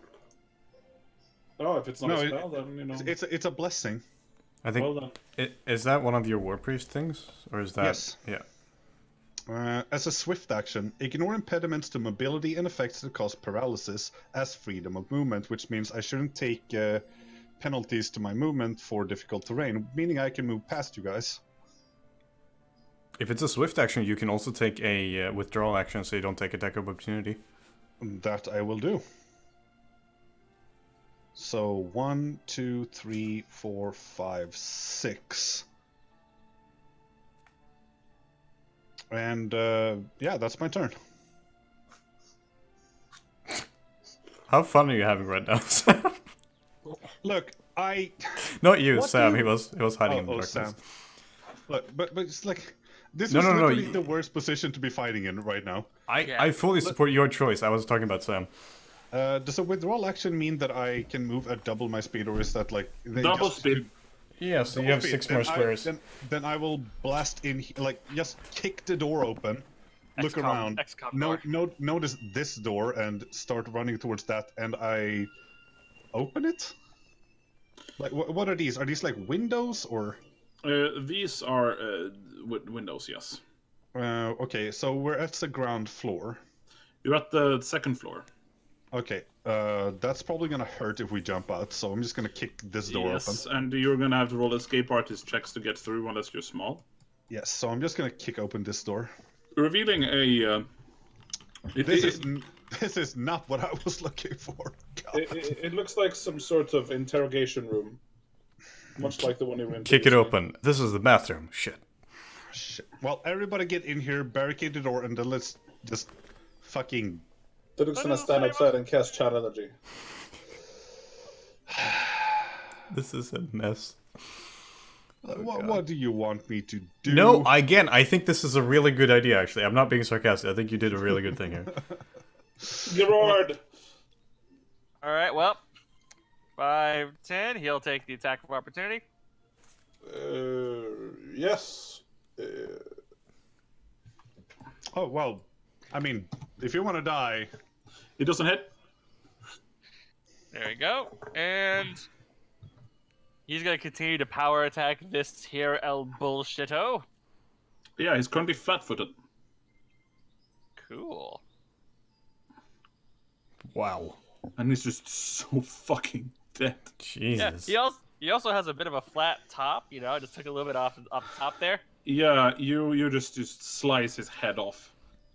Oh, if it's not a spell, then you know. It's a blessing. I think. Well done. Is that one of your war priest things, or is that? Yes. Yeah. As a swift action, ignore impediments to mobility and effects that cause paralysis as freedom of movement, which means I shouldn't take penalties to my movement for difficult terrain, meaning I can move past you guys. If it's a swift action, you can also take a withdrawal action, so you don't take attack of opportunity. That I will do. So 1, 2, 3, 4, 5, 6. And yeah, that's my turn. How fun are you having right now, Sam? Look, Not you, What Sam. do He you- was hiding in the Oh, darkness. Sam. Look, but it's like this No, is no, no, literally you- the worst position to be fighting in right now. I fully support your choice. I was talking about Sam. Does a withdrawal action mean that I can move at double my speed, or is that like they Double just speed. Yeah, so you double have speed? 6 Then more squares. Then I will blast in, like just kick the door open, look around, notice this door, and start running towards that, and I open it. Like what are these? Are these like windows or? These are windows, yes. Okay, so we're at the ground floor. You're at the second floor. Okay, that's probably gonna hurt if we jump out, so I'm just gonna kick this door open. Yes, and you're gonna have to roll escape artist checks to get through unless you're small. Yes, so I'm just gonna kick open this door. Revealing a... This is not what I was looking for. God. It looks like some sort of interrogation room. Much like the one you were in. Kick it open. This is the bathroom. Shit. Shit. Well, everybody get in here, barricade the door, and then let's just fucking... Deluxe's gonna stand outside and cast Channel Energy. This is a mess. what do you want me to do? No, I think this is a really good idea, actually. I'm not being sarcastic. I think you did a really good thing here. Gerard! Alright, well. 5, 10. He'll take the attack of opportunity. Yes. Oh, well, I mean, if you want to die... It doesn't hit. There we go. And he's going to continue to power attack this here El Bullshito. Yeah, he's currently flat-footed. Cool. Wow. And he's just so fucking dead. Jesus. Yeah, he also has a bit of a flat top, you know, just took a little bit off top there. Yeah, you just slice his head off.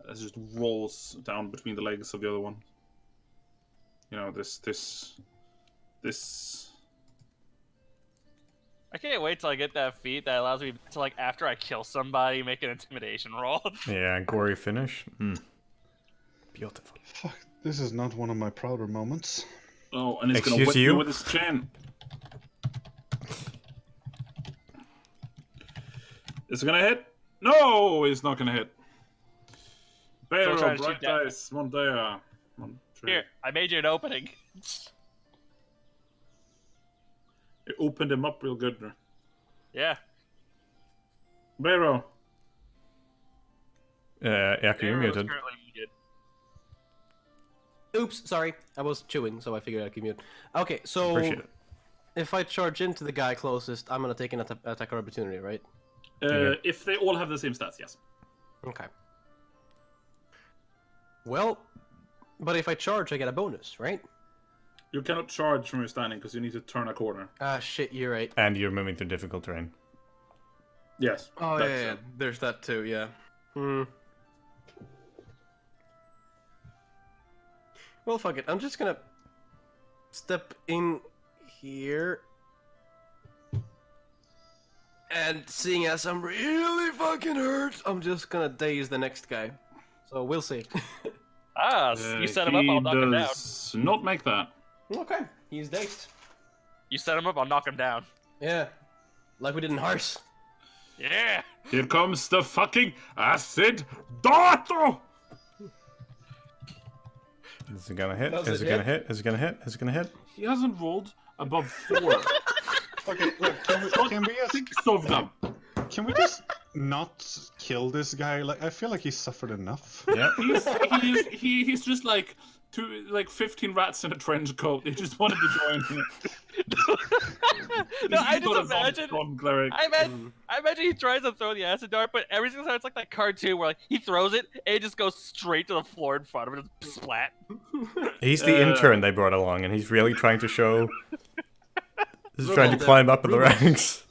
It just rolls down between the legs of the other one. You know, this... I can't wait till I get that feat that allows me to, like, after I kill somebody, make an intimidation roll. Yeah, gory finish. Beautiful. Fuck, this is not one of my prouder moments. Oh, and he's gonna Excuse whip you? you with his chin. Is it gonna hit? No, it's not gonna hit. Bear, Still trying to bright shoot that. dice, Montea. Here, I made you an opening. It opened him up real good there. Yeah. Bearo. Echo, you're Arrow is muted. currently muted. Oops, sorry. I was chewing, so I figured I'd keep mute. Okay, so Appreciate it. if I charge into the guy closest, I'm gonna take an attack of opportunity, right? If they all have the same stats, yes. Okay. Well, but if I charge, I get a bonus, right? You cannot charge from your standing because you need to turn a corner. Ah, shit, you're right. And you're moving to difficult terrain. Yes. Oh, that's yeah, it. there's that too, yeah. Well, fuck it. I'm just gonna step in here. And seeing as I'm really fucking hurt, I'm just gonna daze the next guy. So we'll see. Ah, you set him up, I'll knock him down. He does not make that. Okay, he's dazed. You set him up, I'll knock him down. Yeah, like we did in Hearts. Yeah! Here comes the fucking acid dart! Is it gonna hit? Does Is it it gonna hit? hit? Is it gonna hit? Is it gonna hit? He hasn't rolled above 4. Okay, look, can we just 6 of them. can we just not kill this guy? Like, I feel like he's suffered enough. Yep. He's just like 15 rats in a trench coat. They just wanted to join. No, I just imagine. Cleric. I imagine he tries to throw the acid dart, but every single time it's like that cartoon where like he throws it and it just goes straight to the floor in front of him, just splat. He's the intern they brought along, and he's really trying to show. He's trying to climb up in the ranks.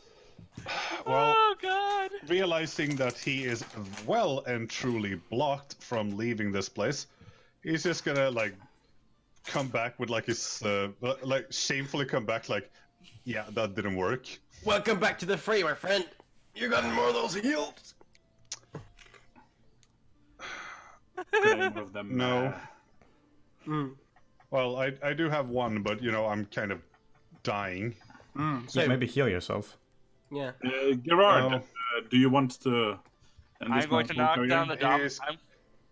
Well, Oh god! realizing that he is well and truly blocked from leaving this place, he's just gonna like come back with like his like shamefully come back like, yeah, that didn't work. Welcome back to the fray, my friend. You got more of those heals? Of them. No. Well, I do have one, but you know I'm kind of dying. Yeah, Same. maybe heal yourself. Yeah. Gerard, No. Do you want to? end this I'm going to monster knock carrier? down the dom. He's- I'm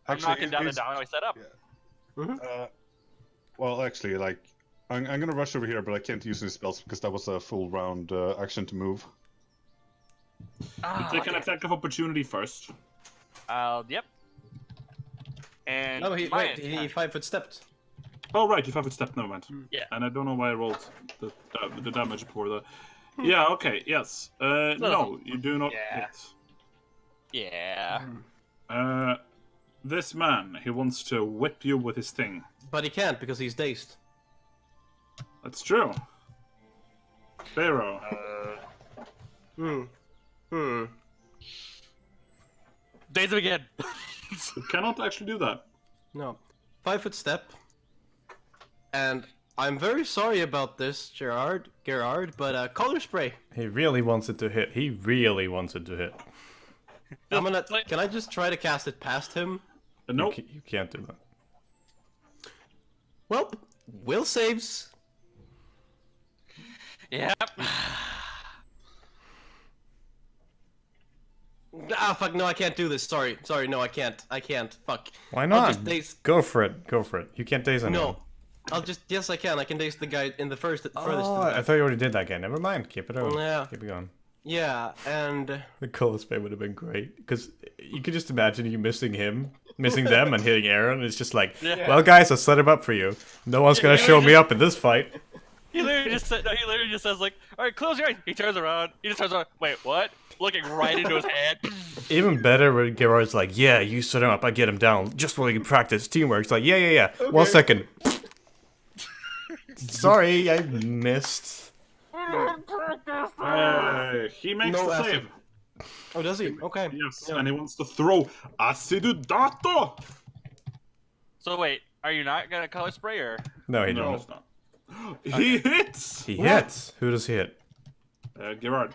Actually, knocking down the he's- domino I set up. Well, actually, like, I'm gonna rush over here, but I can't use any spells because that was a full round action to move. Ah, Take an attack of opportunity first. Yep. And No, he 5-foot stepped. Oh right, you have a step. Never mind. Yeah. And I don't know why I rolled the damage before that. Yeah. Okay. Yes. No, you do not Yeah. hit. yeah. This man, he wants to whip you with his thing. But he can't because he's dazed. That's true. Pharaoh. Days him again. You cannot actually do that. No. 5-foot step. And I'm very sorry about this, Gerard, but color spray. He really wants it to hit. He really wants it to hit. I'm gonna. Can I just try to cast it past him? Nope. You can't do that. Well, will saves. Yep. Ah, fuck! No, I can't do this. Sorry, no, I can't. Fuck. Why I'll not? just daze. Go for it. Go for it. You can't daze anyone. No, I'll just. Yes, I can. I can daze the guy in the furthest. Oh, I thought you already did that guy. Never mind. Keep it on. Yeah. Keep it going. Yeah, and The color spray would have been great because you could just imagine you missing them, and hitting Aaron. It's just like, well, guys, I set him up for you. No one's gonna show me up in this fight. He literally just said, no, he literally just says like, all right, close your eyes. He turns around. He just turns around. Wait, what? Looking right into his head. Even better when Gerard's like, yeah, you set him up, I get him down, just so we can practice teamwork. It's like, yeah. Okay. 1 second. Sorry, I missed. He makes No the acid. save. oh, does he? Okay. Yes, Yeah. and he wants to throw acid dato. So wait, are you not gonna color spray or? No, he No, don't. it's not. He hits. He hits. Who does he hit? Gerard,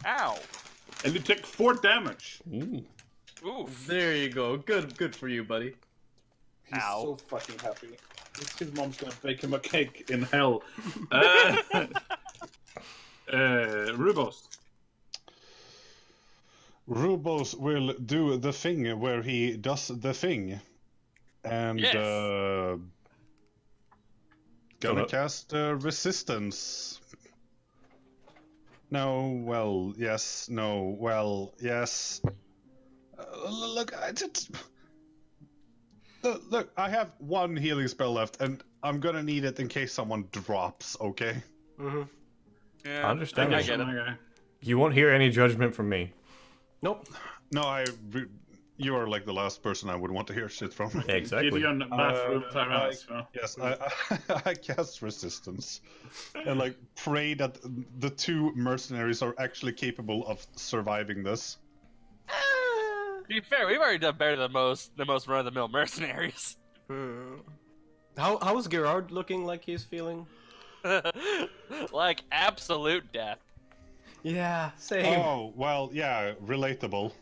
Ow. and you take 4 damage. Ooh. Oof. There you go. Good for you, buddy. He's Ow. so fucking happy. His mom's gonna bake him a cake in hell. Rubos. Rubos will do the thing where he does the thing. And Yes. gonna cast resistance. No, well, yes, no, well, yes. Look, look, I have 1 healing spell left, and I'm gonna need it in case someone drops, okay? Yeah, I understand. I get it. Okay. You won't hear any judgment from me. Nope. No, you are like the last person I would want to hear shit from. Exactly. Gideon bathroom time. Yes, I cast resistance, and like pray that the 2 mercenaries are actually capable of surviving this. To be fair, we've already done better than most run-of-the-mill mercenaries. How is Gerard looking like he's feeling? Like absolute death. Yeah, same. Oh well, yeah, relatable.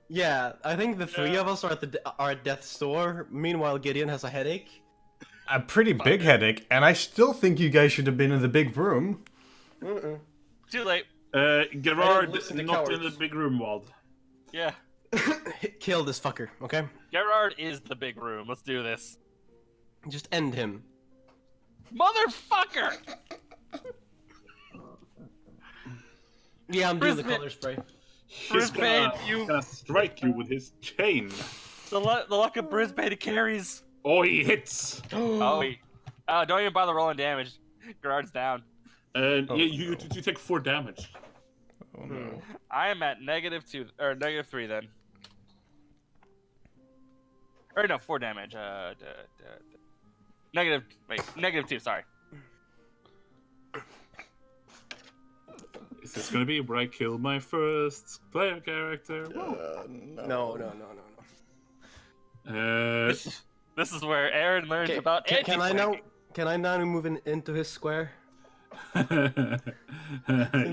Yeah, I think the three of us are at death's door. Meanwhile, Gideon has a headache. A pretty big headache, and I still think you guys should have been in the big room. Too late. Gerard, listen to not in cowards. the big room, Wald. Yeah. Kill this fucker, okay? Gerard is the big room. Let's do this. Just end him. Motherfucker! Yeah, I'm doing the Brisbane- color spray. He's Brisbane, gonna strike you with his chain. The luck of Brisbane carries. Oh, he hits. Oh, don't even bother rolling damage. Gerard's down. And yeah, you take 4 damage. Oh no. I am at -2 or -3 then. Or no, 4 damage. -2. Sorry. Is this gonna be where I kill my first player character? No. This is where Aaron learns Okay, about can I anti-flag. Can I now move into his square? Since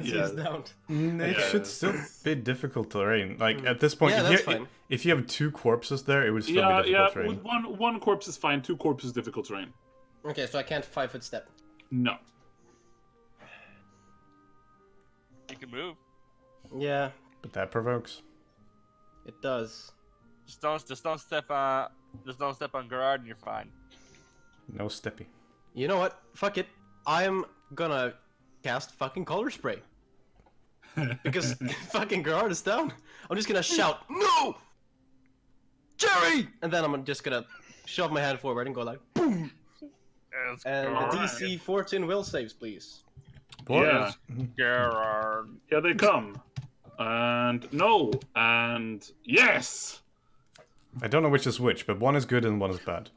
he's Yeah. down. It Yeah. should still be difficult terrain. Like at this point, Yeah, if, that's you, fine. if you have 2 corpses there, it would still Yeah, be yeah. difficult terrain. One corpse is fine. 2 corpses difficult terrain. Okay, so I can't 5-foot step. No. You can move. Yeah, But that provokes. it does. Just don't step on Gerard and you're fine. No steppy. You know what? Fuck it. I'm gonna cast fucking color spray. Because fucking Gerard is down. I'm just gonna shout, "No! Jerry!" And then I'm just gonna shove my hand forward and go like, boom! It's And the Alright. DC 14 will saves, please. What? Yeah. Gerard. Here they come. And no. And yes. I don't know which is which, but one is good and one is bad.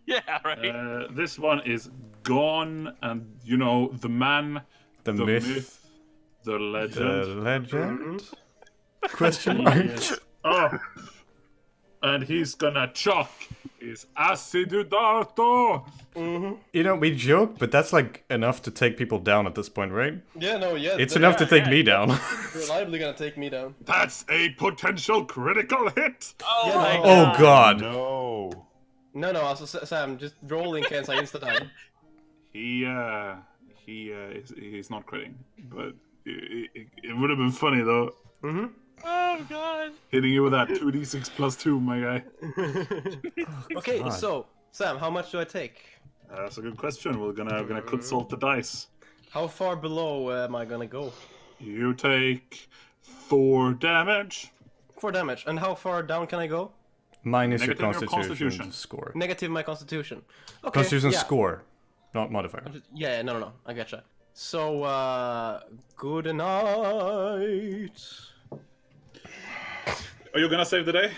Yeah, right. This one is gone, and you know the man, The, the myth, the the legend. legend? Question mark. Oh, and he's gonna chuck his acidudato. You know, we joke, but that's like enough to take people down at this point, right? Yeah, no, yeah. It's enough to take me down. Reliably gonna take me down. That's a potential critical hit. Oh Yeah, my no. god. Oh god. No. No, also, Sam, just rolling cancel insta-die. He's not critting, but it would have been funny though. Oh god. Hitting you with that 2d6 plus 2, my guy. Okay, God. so, Sam, how much do I take? That's a good question. We're gonna consult the dice. How far below am I gonna go? You take 4 damage. 4 damage. And how far down can I go? Minus your Negative your constitution, constitution. score. Negative my constitution. Okay, Constitution yeah. score, not modifier. Yeah, no, I gotcha. So, good night. Are you gonna save the day?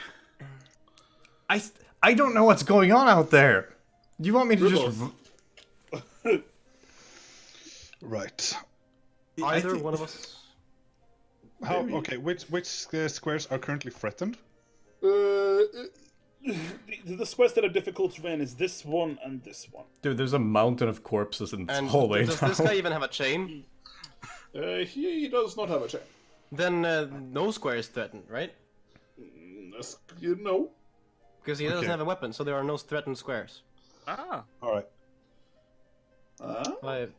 I don't know what's going on out there. Do you want me to just... Rudolph. Right. Either one of us. How? Okay. Which squares are currently threatened? The squares that are difficult to win is this one and this one. Dude, there's a mountain of corpses in this And hallway does now. this guy even have a chain? He does not have a chain. Then no square is threatened, right? You know. Because he doesn't Okay. have a weapon, so there are no threatened squares. Ah. All right.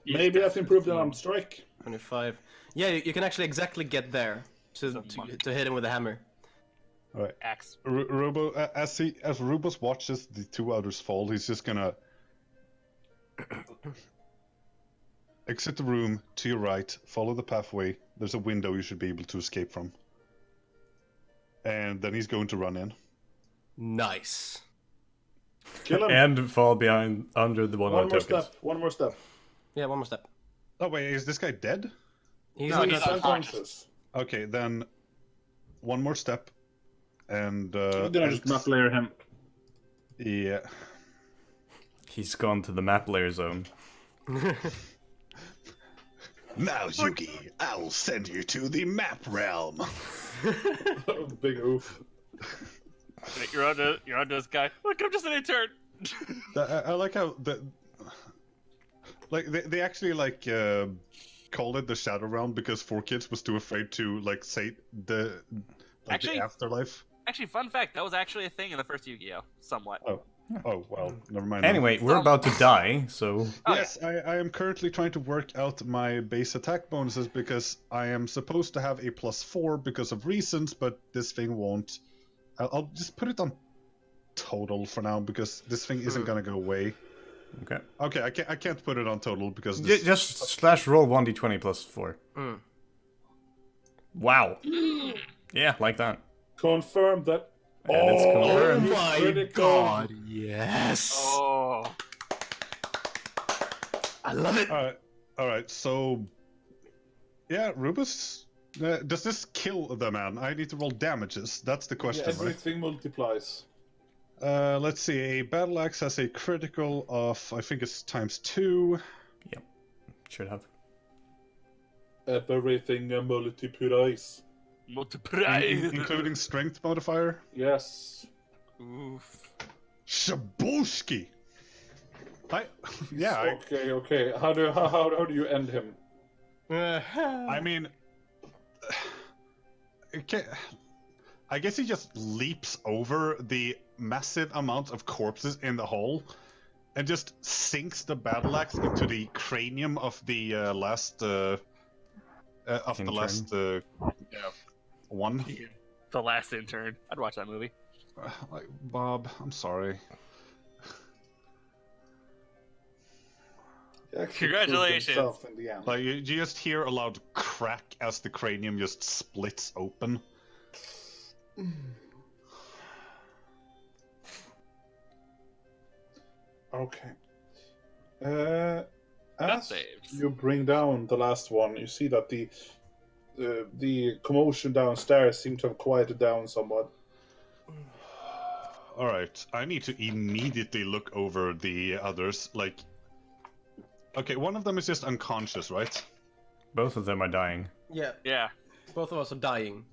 Maybe I have to improve that on strike. 25. Yeah, you can actually exactly get there to hit him with a hammer. All right. Axe. Robo, as Rubos watches the 2 others fall, he's just gonna exit the room to your right, follow the pathway. There's a window you should be able to escape from, and then he's going to run in. Nice. Kill him. And fall behind under the one One of more the tokens. step. One more step. Yeah, one more step. Oh wait, is this guy dead? He's No, like, he's unconscious. Okay, then one more step, and I'm gonna just map layer him. yeah. He's gone to the map layer zone. Now, Yugi, I'll send you to the map realm. Big oof. You're on this guy. Look, I'm just an intern. I like how they actually called it the Shadow Realm because 4Kids was too afraid to say the Actually- afterlife. Actually, fun fact, that was actually a thing in the first Yu-Gi-Oh! Somewhat. Oh well, never mind. Anyway, we're about to die, so Oh, Yes, I am currently trying to work out my base attack bonuses because I am supposed to have a +4 because of reasons, but this thing won't. I'll just put it on total for now because this thing isn't gonna go away. okay. Okay, I can't put it on total because this... Just slash roll 1d20 plus 4. Wow. Yeah, like that. Confirm that. And it's Oh confirmed. my critical. god, yes! Oh. I love it! All right. So, yeah, Rubus, does this kill the man? I need to roll damages. That's the question, right? Everything multiplies. Let's see. A battle axe has a critical of, I think it's ×2. Yep. Should have. Everything multiplies. Multiply. Including strength modifier. Yes. Oof. Shabushki. Yeah. Okay. How do you end him? I mean, okay. I guess he just leaps over the massive amount of corpses in the hole and just sinks the battle axe into the cranium of the last one. The last intern. I'd watch that movie. Like, Bob, I'm sorry. Congratulations. In the end. Like you just hear a loud crack as the cranium just splits open. Okay. That As saves. you bring down the last one, you see that the commotion downstairs seemed to have quieted down somewhat. All right, I need to immediately look over the others. Like, okay, one of them is just unconscious, right? Both of them are dying. Yeah, Yeah. both of us are dying.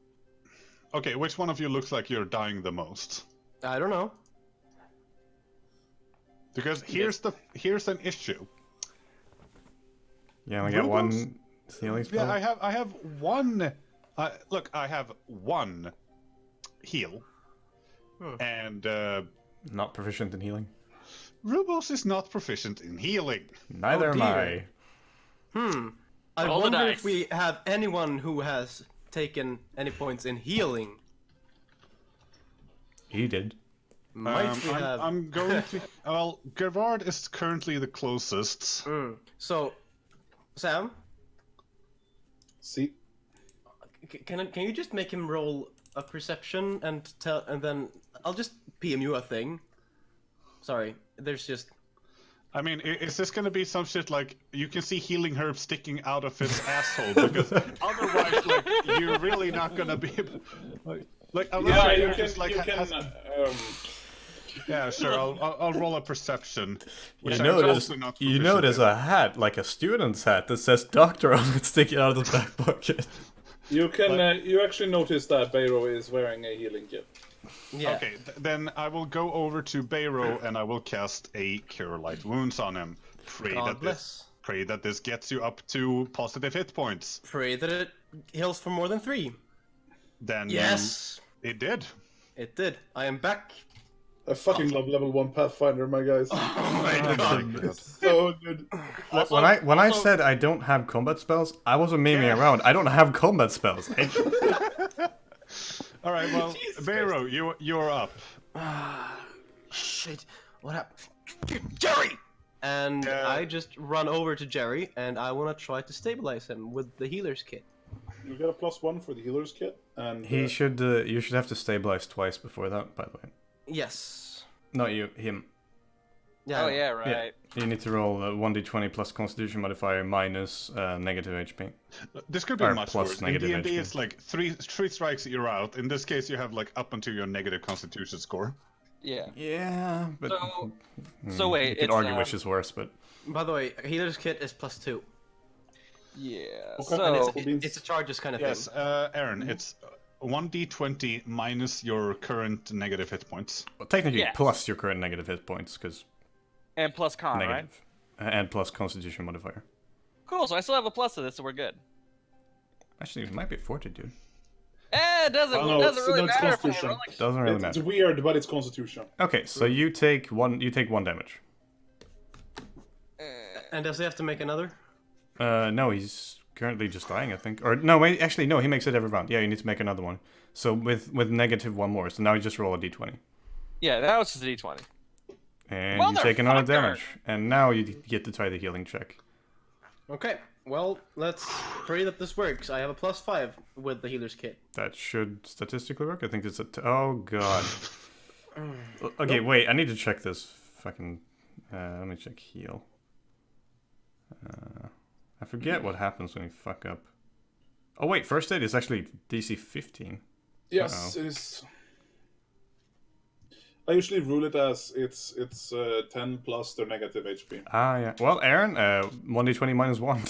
Okay, which one of you looks like you're dying the most? I don't know. Because here's an issue. You only get Rubos? one healing spell? Yeah, I have one. Look, I have one heal, and Not proficient in healing. Rubos is not proficient in healing. Neither am dear. I. I Roll the wonder dice. if we have anyone who has taken any points in healing. He did. Might we have? I'm going to. Well, Gervard is currently the closest. So, Sam, See? can you just make him roll a perception and then I'll just PM you a thing. Sorry, there's just. I mean, is this going to be some shit like you can see healing herb sticking out of his asshole? Because otherwise, like, you're really not going to be able. Like, unless Yeah, you're you can. just, like, yeah, sure. I'll roll a perception. Which You I'm know, also not you know proficient there's a hat, like a student's hat, that says doctor on it sticking out of the back pocket. You can. You actually notice that Bayro is wearing a healing kit. Yeah. Okay, then I will go over to Bayro and I will cast a Cure Light Wounds on him. God bless. Pray that this gets you up to positive hit points. Pray that it heals for more than 3. Then Yes, it did. it did. I am back. I fucking love level 1 Pathfinder, my guys. Oh my god. So good. Look, when I said I don't have combat spells, I wasn't memeing around. I don't have combat spells. All right, well, Bayro, you're up. Shit. What happened? Jerry! And I just run over to Jerry and I want to try to stabilize him with the healer's kit. You get a +1 for the healer's kit, and He should. You should have to stabilize twice before that, by the way. Yes. Not you, him. Yeah. Oh yeah, right. You need to roll 1d20 plus Constitution modifier minus negative HP. This could be Or much plus worse. In negative D&D, HP. it's like three strikes, you're out. In this case, you have like up until your negative Constitution score. Yeah. Yeah, but So wait, you could it's argue which is worse, but By the way, healer's kit is +2. yeah. Okay. So It's a charges kind of Yes, thing. Aaron, it's 1d20 minus your current negative hit points. well, technically Yes. plus your current negative hit points, because and plus con, right? negative, and plus Constitution modifier. Cool. So I still have a plus to this, so we're good. Actually, it might be fortitude. It doesn't no, really it's matter if I'm Constitution. rolling. Doesn't really It's matter. weird, but it's Constitution. Okay, so you take one damage. And does he have to make another? No, he's currently just dying, I think. Or no, wait, actually no, he makes it every round. Yeah, you need to make another one. So with negative one more. So now you just roll a d20. Yeah, now it's just a d20. And you take another Motherfucker! damage. And now you get to try the healing check. Okay, well, let's pray that this works. I have a +5 with the healer's kit. That should statistically work. I think it's oh god. Okay, wait, I need to check this fucking let me check heal. I forget what happens when you fuck up. Oh wait, first aid is actually DC 15. Yes, it is. I usually rule it as it's 10 plus their negative HP. Ah yeah. Well, Aaron, 1d20 minus 1.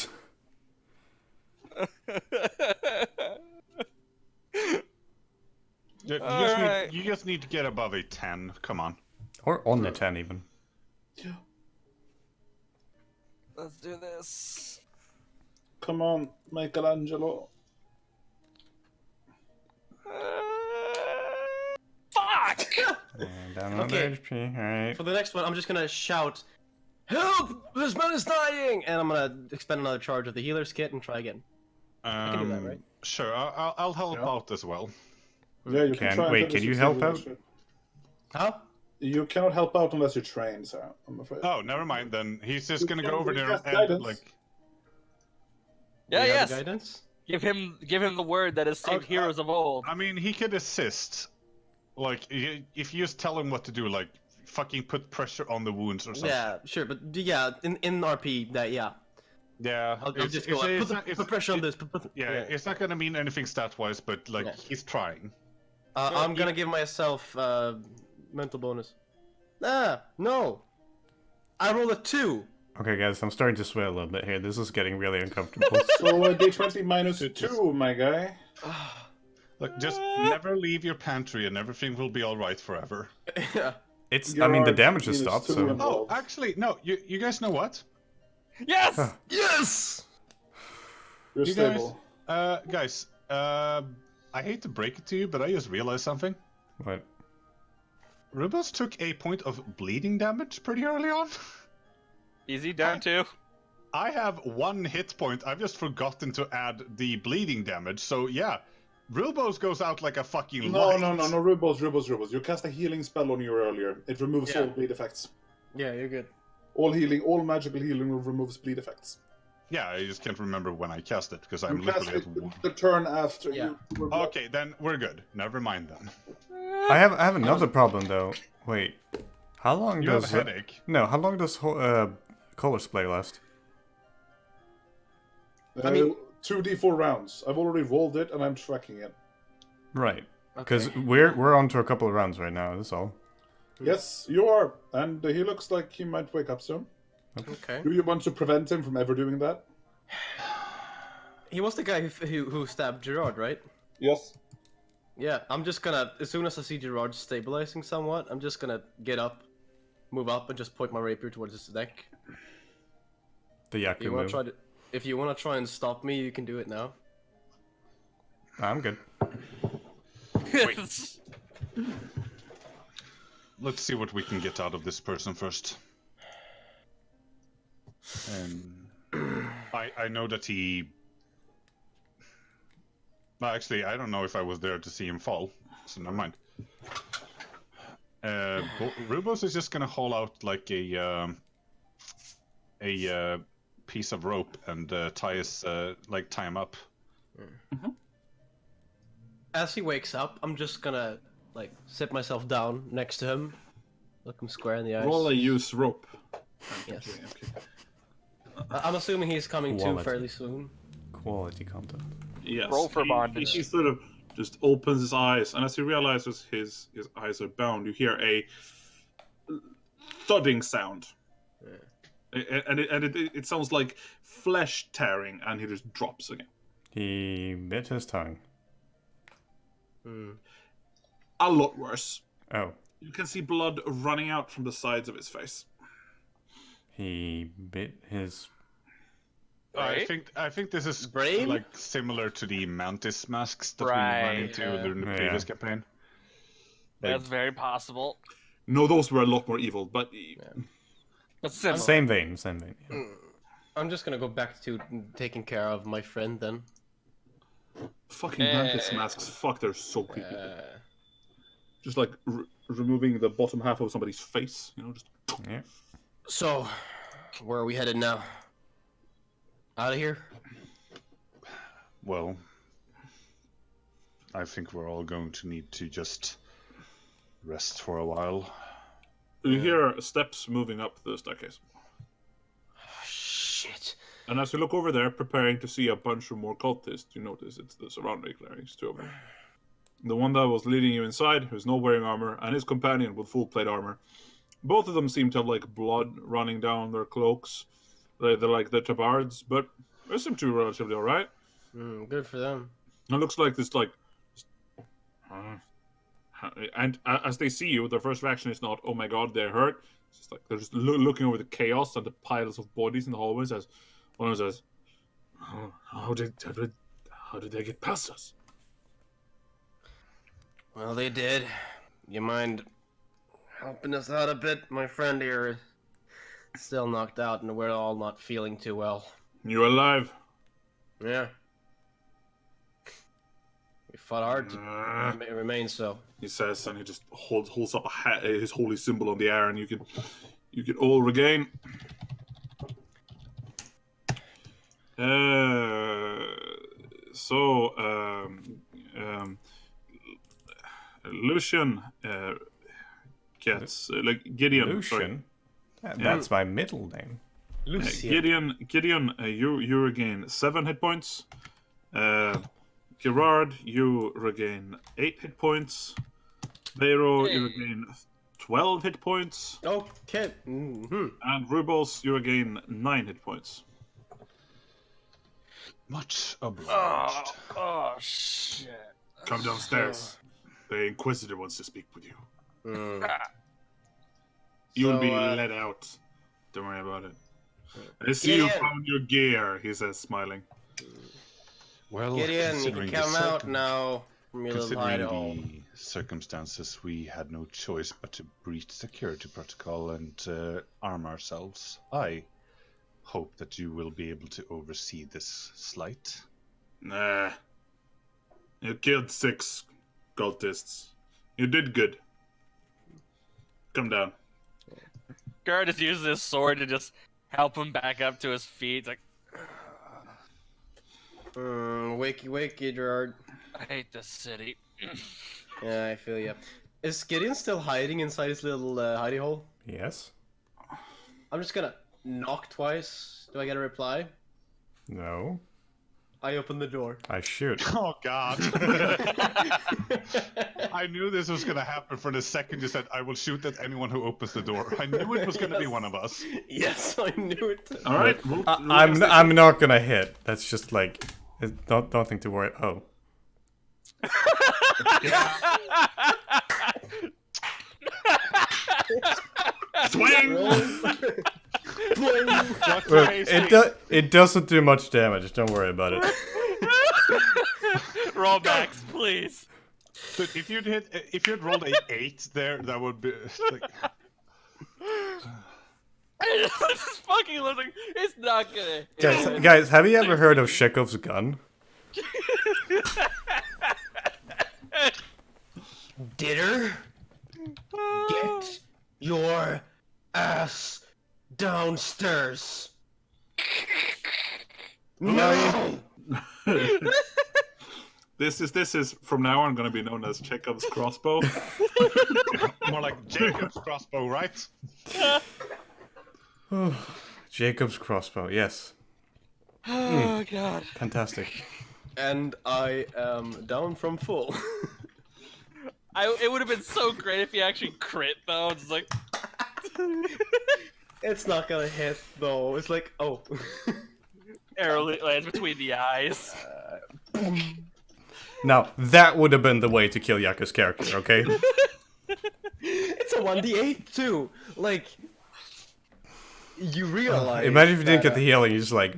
You just need to get above a 10. Come on. Or on the 10 even. Yeah. Let's do this. Come on, Michelangelo. Fuck! And down on Okay. HP, alright. For the next one, I'm just gonna shout, "Help! This man is dying!" And I'm gonna expend another charge of the healer's kit and try again. can do that, right? Sure, I'll help out as well. Yeah, you can try and Wait, tell can you us help if out? How? You cannot help out unless you're trained, Sarah. I'm afraid. Oh, never mind then. He's just gonna go over You there cast and guidance. like. Yeah, Do you have yes. the guidance? Give him the word that has saved heroes of old. I mean, he could assist. Like, if you just tell him what to do, like, fucking put pressure on the wounds or something. Yeah, sure, but yeah, in RP, that yeah. Yeah. I'll it's- just go. it's Put, not- put pressure on this. Yeah, it's not gonna mean anything stat-wise, but like Yeah. he's trying. I'm gonna give myself mental bonus. No. I roll a 2. Okay, guys, I'm starting to sweat a little bit here. This is getting really uncomfortable. So D20 minus 2, my guy. Like, just never leave your pantry, and everything will be all right forever. Yeah. I mean, the damage has Minus stopped, 2 so... and- Oh, actually, no. You guys know what? Yes! Yes. You're You stable. Guys. I hate to break it to you, but I just realized something. What? Rubos took a point of bleeding damage pretty early on. Easy, down 2. I have 1 hit point. I've just forgotten to add the bleeding damage. So yeah, Rubos goes out like a fucking No, light. no, Rubos. You cast a healing spell on you earlier. It removes Yeah. all bleed effects. Yeah, you're good. All magical healing removes bleed effects. Yeah, I just can't remember when I cast it because You I'm cast literally it at 1. the turn after Yeah. you were Okay, then we're good. Never mind then. I have another problem, though. Wait. How long You have does... a headache. No, how long does color splay last? I mean- 2d4 rounds. I've already rolled it and I'm tracking it. Right. Because Okay. we're on to a couple of rounds right now, that's all. Yes, you are. And he looks like he might wake up soon. Okay. Do you want to prevent him from ever doing that? He was the guy who stabbed Gerard, right? Yes. Yeah, I'm just gonna, as soon as I see Gerard stabilizing somewhat, I'm just gonna get up, move up, and just point my rapier towards his neck. The Yaku You wanna move. try to, if you wanna try and stop me, you can do it now. I'm good. Let's see what we can get out of this person first. I know that he... Well, actually, I don't know if I was there to see him fall, so never mind. Rubos is just gonna haul out like a piece of rope and tie him up. As he wakes up, I'm just gonna, like, sit myself down next to him, look him square in the eyes. Roll a use rope. Yes. Okay. I'm assuming he's coming to Quality. fairly soon. Quality content. Yes. Roll for bondage. He sort of just opens his eyes, and as he realizes his eyes are bound, you hear a thudding sound. And it sounds like flesh tearing, and he just drops again. He bit his tongue. A lot worse. Oh. You can see blood running out from the sides of his face. He bit his Right? I think this is Brain? like similar to the mantis masks that we Right, ran into during the yeah. previous campaign. Like, That's very possible. No, those were a lot more evil, but But similar. Same vein. Yeah. I'm just gonna go back to taking care of my friend then. fucking mantis masks. Fuck, they're so creepy. Uh, Just like removing the bottom half of somebody's face, you know, just. Yeah. so, where are we headed now? Out of here? well, I think we're all going to need to just rest for a while. You hear steps moving up the staircase. Shit. And as you look over there, preparing to see a bunch of more cultists, you notice it's the surrounding clerics, two of them. The one that was leading you inside, who's not wearing armor, and his companion with full plate armor. Both of them seem to have like blood running down their cloaks. They're like the tabards, but they seem to be relatively alright. Good for them. It looks like this like... And as they see you, their first reaction is not, oh my god, they're hurt. It's just like they're just looking over the chaos and the piles of bodies in the hallways as one of them says, how did they get past us? Well, they did. You mind helping us out a bit? My friend here is still knocked out and we're all not feeling too well. You alive? Yeah. We fought hard to remain so. He says, and he just holds up his holy symbol on the air, and you can all regain. Lucian gets like Gideon. Lucian? That's my middle name. Lucian. Gideon, you regain 7 hit points. Gerard, you regain 8 hit points. Beiro, you regain 12 hit points. Okay. Mm-hmm. And Rubos, you regain 9 hit points. Much obliged. Oh shit. Come downstairs. The Inquisitor wants to speak with you. You'll So, be let out. Don't worry about it. I see you found your gear, he says, smiling. Well, Gideon, you can considering come the out now from your little hide hole. Considering the circumstances, we had no choice but to breach security protocol and arm ourselves. I hope that you will be able to oversee this slight. Nah. You killed 6 cultists. You did good. Come down. Gerard just uses his sword to just help him back up to his feet. It's like, Wakey, Gerard. I hate this city. Yeah, I feel ya. Is Gideon still hiding inside his little hidey hole? Yes? I'm just gonna knock twice. Do I get a reply? No. I open the door. I shoot. Oh God! I knew this was gonna happen from the second you said, "I will shoot at anyone who opens the door." I knew it was gonna be one of us. Yes, I knew it. All right. I'm not gonna hit. That's just like, don't think to worry. Oh. Swing! Well, it doesn't do much damage. Don't worry about it. Rollbacks, please. But if you'd rolled a 8 there, that would be like. It's fucking looking. It's not gonna. Guys, have you ever heard of Chekhov's gun? Dinner? Get your ass downstairs. No! This is from now on going to be known as Chekhov's crossbow. More like Jacob's crossbow, right? Jacob's crossbow, yes. Oh god. Fantastic. And I am down from full. It would have been so great if he actually crit though. It's like It's not gonna hit though. It's like, oh. arrow lands between the eyes. Now, that would have been the way to kill Yaku's character, okay? It's a 1d8 too. Like, you realize. Imagine if you didn't get the healing, you're just like...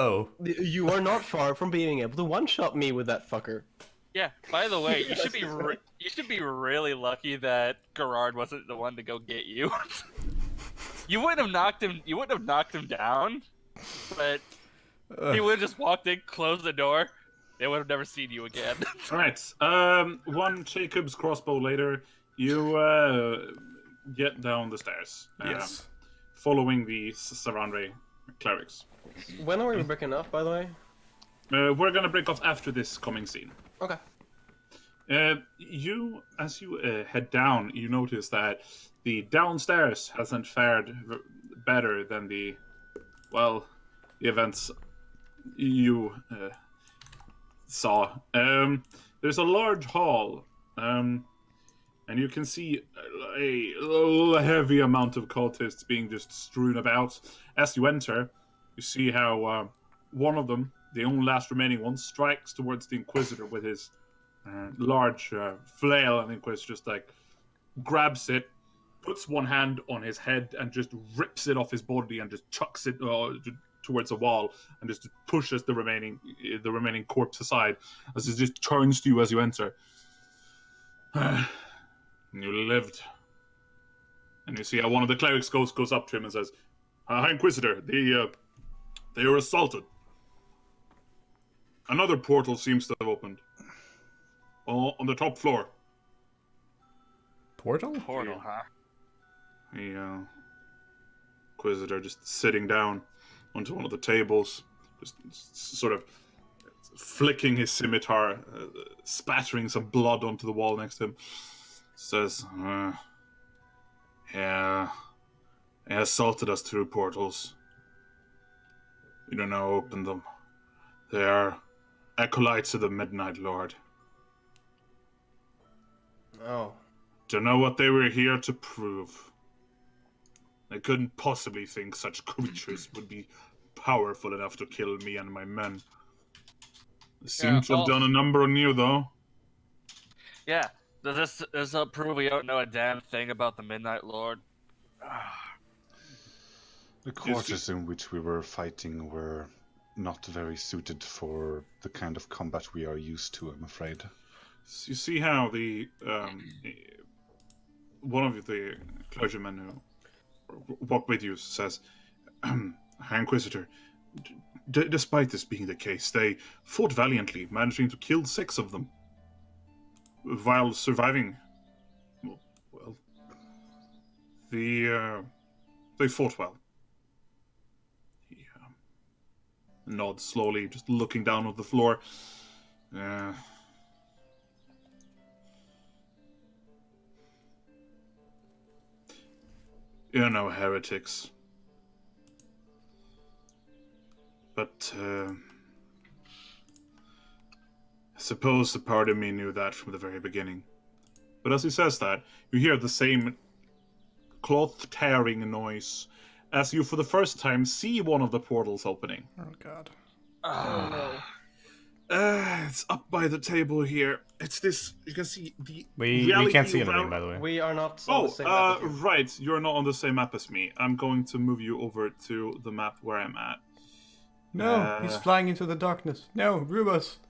Oh. You are not far from being able to one-shot me with that fucker. Yeah. By the way, you should be you should be really lucky that Gerard wasn't the one to go get you. You wouldn't have knocked him. You wouldn't have knocked him down, but he would have just walked in, closed the door. They would have never seen you again. All right. One Jacob's crossbow later, you get down the stairs. Yes. Following the Sarandre clerics. When are we breaking off, by the way? We're gonna break off after this coming scene. Okay. As you head down, you notice that the downstairs hasn't fared better than the events you saw. There's a large hall, and you can see a heavy amount of cultists being just strewn about. As you enter, you see how one of them, the only last remaining one, strikes towards the Inquisitor with his large flail, and the Inquisitor just grabs it, puts one hand on his head, and just rips it off his body and just chucks it towards a wall, and just pushes the remaining corpse aside as it just turns to you as you enter. You lived. And you see how one of the clerics goes up to him and says, High Inquisitor, they were assaulted. Another portal seems to have opened. On the top floor. Portal? Portal, huh? The Inquisitor just sitting down onto one of the tables, just sort of flicking his scimitar, spattering some blood onto the wall next to him. Says, yeah, they assaulted us through portals. We don't know who opened them. They are acolytes of the Midnight Lord. Oh. Don't know what they were here to prove. They couldn't possibly think such creatures would be powerful enough to kill me and my men. They seem to have done a number on you, though. Yeah. Does this prove we don't know a damn thing about the Midnight Lord? The quarters in which we were fighting were not very suited for the kind of combat we are used to, I'm afraid. You see how the one of the clergymen who walked with you says, High Inquisitor, despite this being the case, they fought valiantly, managing to kill 6 of them while surviving. Well, they fought well. He nods slowly, just looking down at the floor. You're no heretics. But, I suppose a part of me knew that from the very beginning. But as he says that, you hear the same cloth-tearing noise as you, for the first time, see one of the portals opening. Oh, God. Oh, no. It's up by the table here. It's this. You can see the. We can't see anything, by the way. We are not on the same map as you. Right. You're not on the same map as me. I'm going to move you over to the map where I'm at. No, he's flying into the darkness. No, Rubus.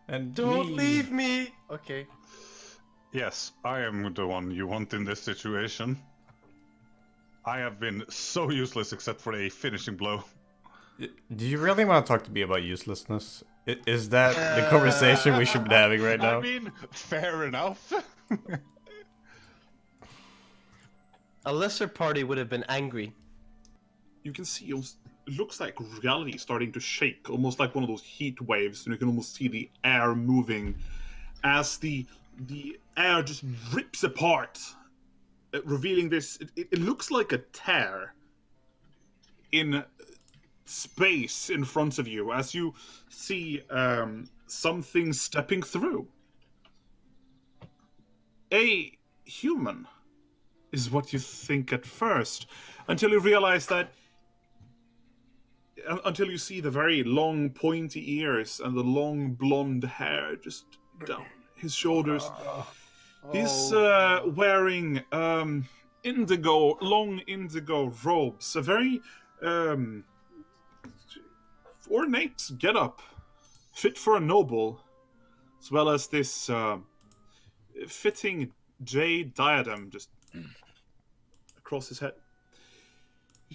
And Don't me. leave me! Okay. Yes, I am the one you want in this situation. I have been so useless except for a finishing blow. Do you really want to talk to me about uselessness? Is that the conversation we should be having right now? I mean, fair enough. A lesser party would have been angry. You can see it looks like reality starting to shake, almost like one of those heat waves, and you can almost see the air moving as the air just rips apart, revealing this. It looks like a tear in space in front of you as you see something stepping through. A human is what you think at first, until you realize that. Until you see the very long pointy ears and the long blonde hair just down his shoulders. He's wearing long indigo robes, a very ornate getup, fit for a noble, as well as this fitting jade diadem just across his head.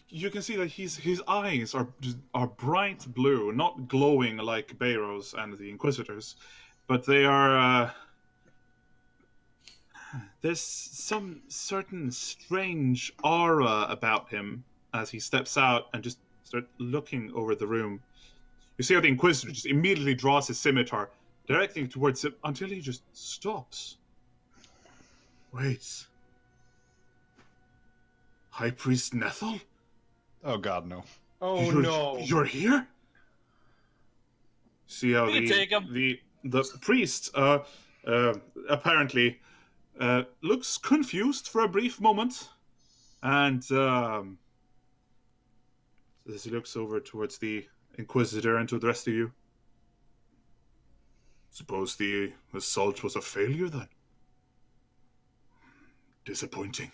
You can see that his eyes are bright blue, not glowing like Bayros and the Inquisitors, but they are. There's some certain strange aura about him as he steps out and just start looking over the room. You see how the Inquisitor just immediately draws his scimitar, directing towards him until he just stops. Wait. High Priest Nethel? Oh god, no. Oh no! You're here? See how You can take him. the priest apparently looks confused for a brief moment, and as he looks over towards the Inquisitor and to the rest of you. Suppose the assault was a failure then? Disappointing.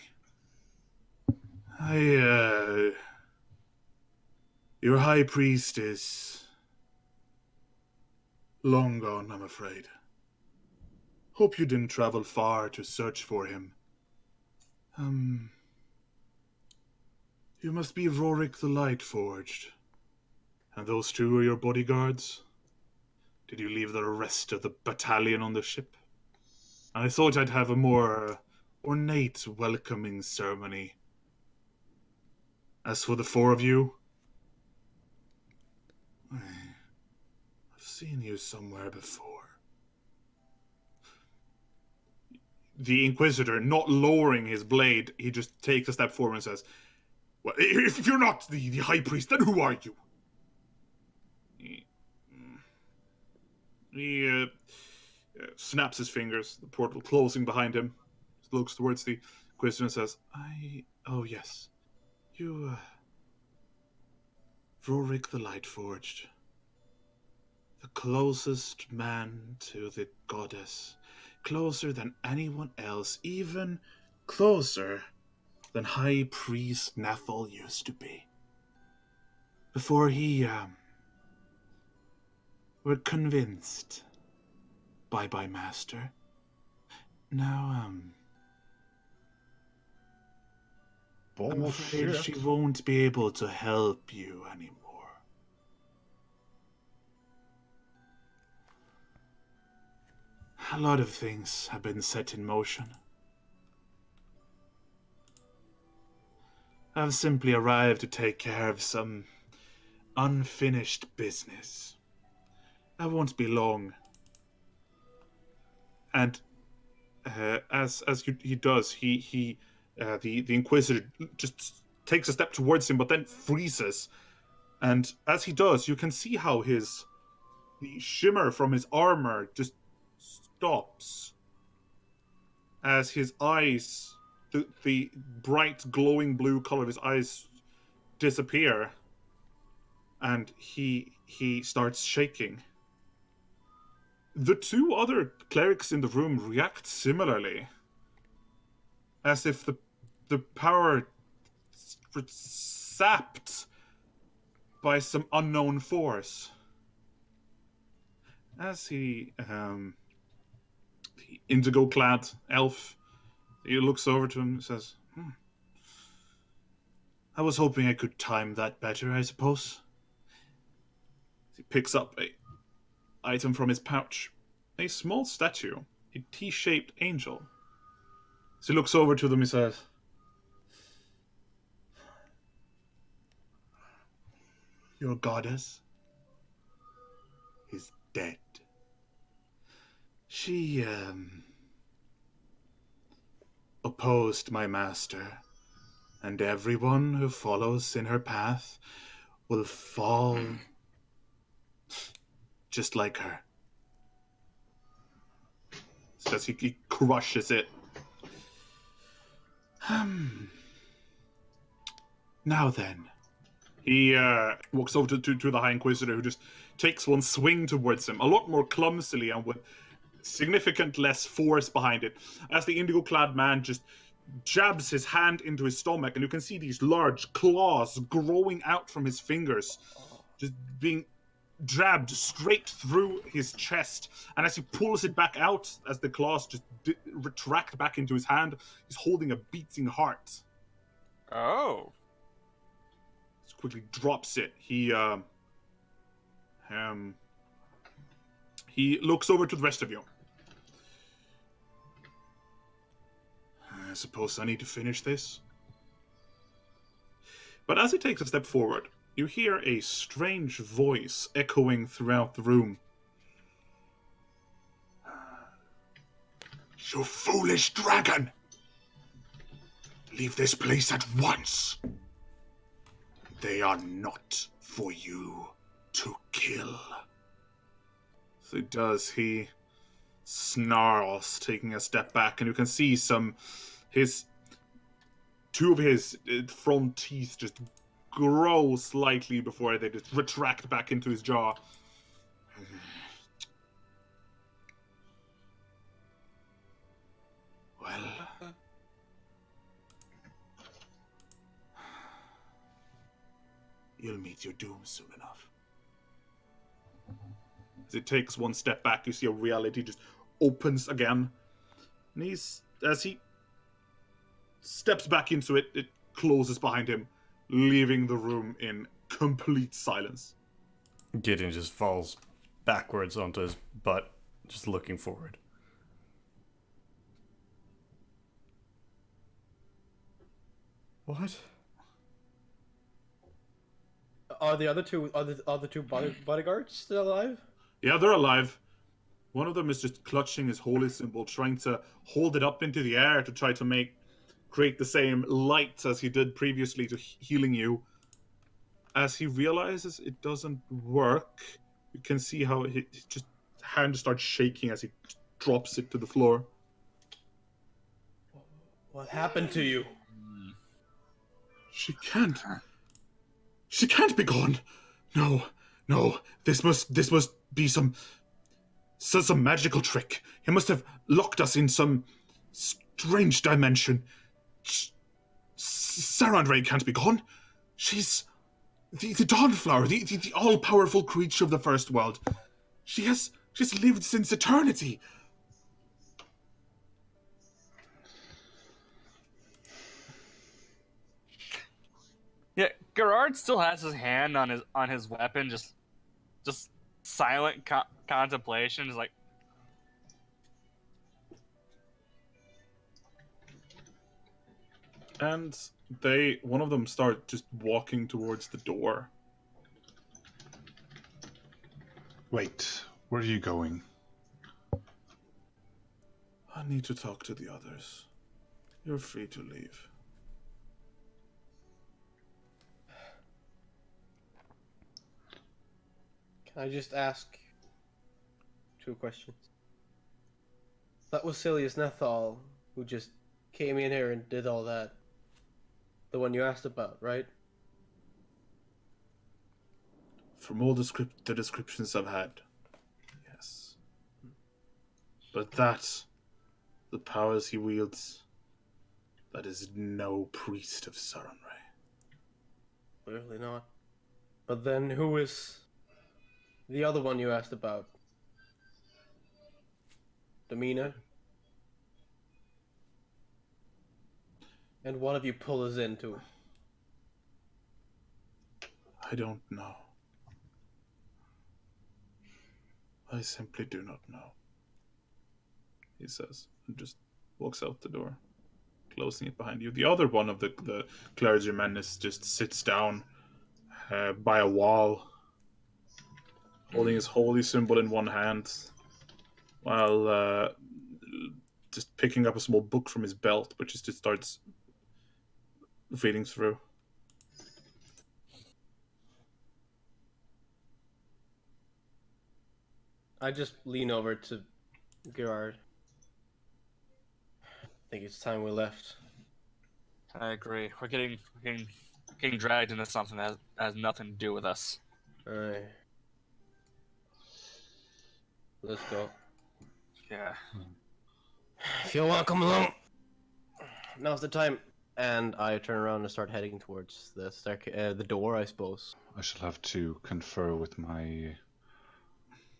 Your high priest is long gone, I'm afraid. Hope you didn't travel far to search for him. You must be Rorik the Lightforged. And those two are your bodyguards? Did you leave the rest of the battalion on the ship? I thought I'd have a more ornate welcoming ceremony. As for the four of you, I've seen you somewhere before. The Inquisitor, not lowering his blade, he just takes a step forward and says, well, if you're not the High Priest, then who are you? He snaps his fingers, the portal closing behind him, looks towards the Inquisitor and says, oh yes, you, Rorik the Lightforged, the closest man to the goddess, closer than anyone else, even closer than High Priest Nethel used to be. Before he, were convinced by Master. Now, I'm afraid she won't be able to help you anymore. A lot of things have been set in motion. I've simply arrived to take care of some unfinished business. I won't be long. And as he does, the Inquisitor just takes a step towards him, but then freezes. And as he does, you can see how the shimmer from his armor just stops. As his eyes, the bright glowing blue color of his eyes disappear, and he starts shaking. The two other clerics in the room react similarly, as if the power was sapped by some unknown force. As the indigo-clad elf, he looks over to him and says, I was hoping I could time that better, I suppose. He picks up a item from his pouch, a small statue, a T-shaped angel. As he looks over to them, he says, your goddess is dead. She, opposed my master, and everyone who follows in her path will fall just like her. As he crushes it. Now then. He walks over to the High Inquisitor, who just takes one swing towards him, a lot more clumsily and with significant less force behind it, as the indigo-clad man just jabs his hand into his stomach, and you can see these large claws growing out from his fingers, just being jabbed straight through his chest, and as he pulls it back out, as the claws just retract back into his hand, he's holding a beating heart. Oh. Just quickly drops it. He looks over to the rest of you. I suppose I need to finish this. But as he takes a step forward, you hear a strange voice echoing throughout the room. You foolish dragon! Leave this place at once! They are not for you to kill. So he does. He snarls, taking a step back, and you can see two of his front teeth just grow slightly before they just retract back into his jaw. Well, you'll meet your doom soon enough. As it takes one step back, you see a reality just opens again. And as he steps back into it, it closes behind him, leaving the room in complete silence. Gideon just falls backwards onto his butt, just looking forward. What? Are the other two bodyguards still alive? Yeah, they're alive. One of them is just clutching his holy symbol, trying to hold it up into the air to try to create the same light as he did previously to healing you. As he realizes it doesn't work, you can see how his hand starts shaking as he drops it to the floor. What happened to you? She can't be gone. No, this must be some magical trick. He must have locked us in some strange dimension. Sarandrae can't be gone. She's the Dawnflower, the all-powerful creature of the First World. She's lived since eternity. Yeah, Gerard still has his hand on his weapon, just silent contemplation. Is like, And one of them start just walking towards the door. Wait, where are you going? I need to talk to the others. You're free to leave. Can I just ask 2 questions? That was Silius Nethal who just came in here and did all that. The one you asked about, right? From all the descriptions I've had, yes. But the powers he wields, that is no priest of Saranrae. Clearly not. But then who is the other one you asked about? Domina? And what have you pulled us into? I don't know. I simply do not know, he says, and just walks out the door, closing it behind you. The other one of the clergymen just sits down by a wall, holding his holy symbol in one hand, while just picking up a small book from his belt, which just starts reading through. I just lean over to Gerard. I think it's time we left. I agree. We're getting dragged into something that has nothing to do with us. Alright. Let's go. Yeah. If you want to come along, now's the time. And I turn around and start heading towards the door, I suppose. I shall have to confer with my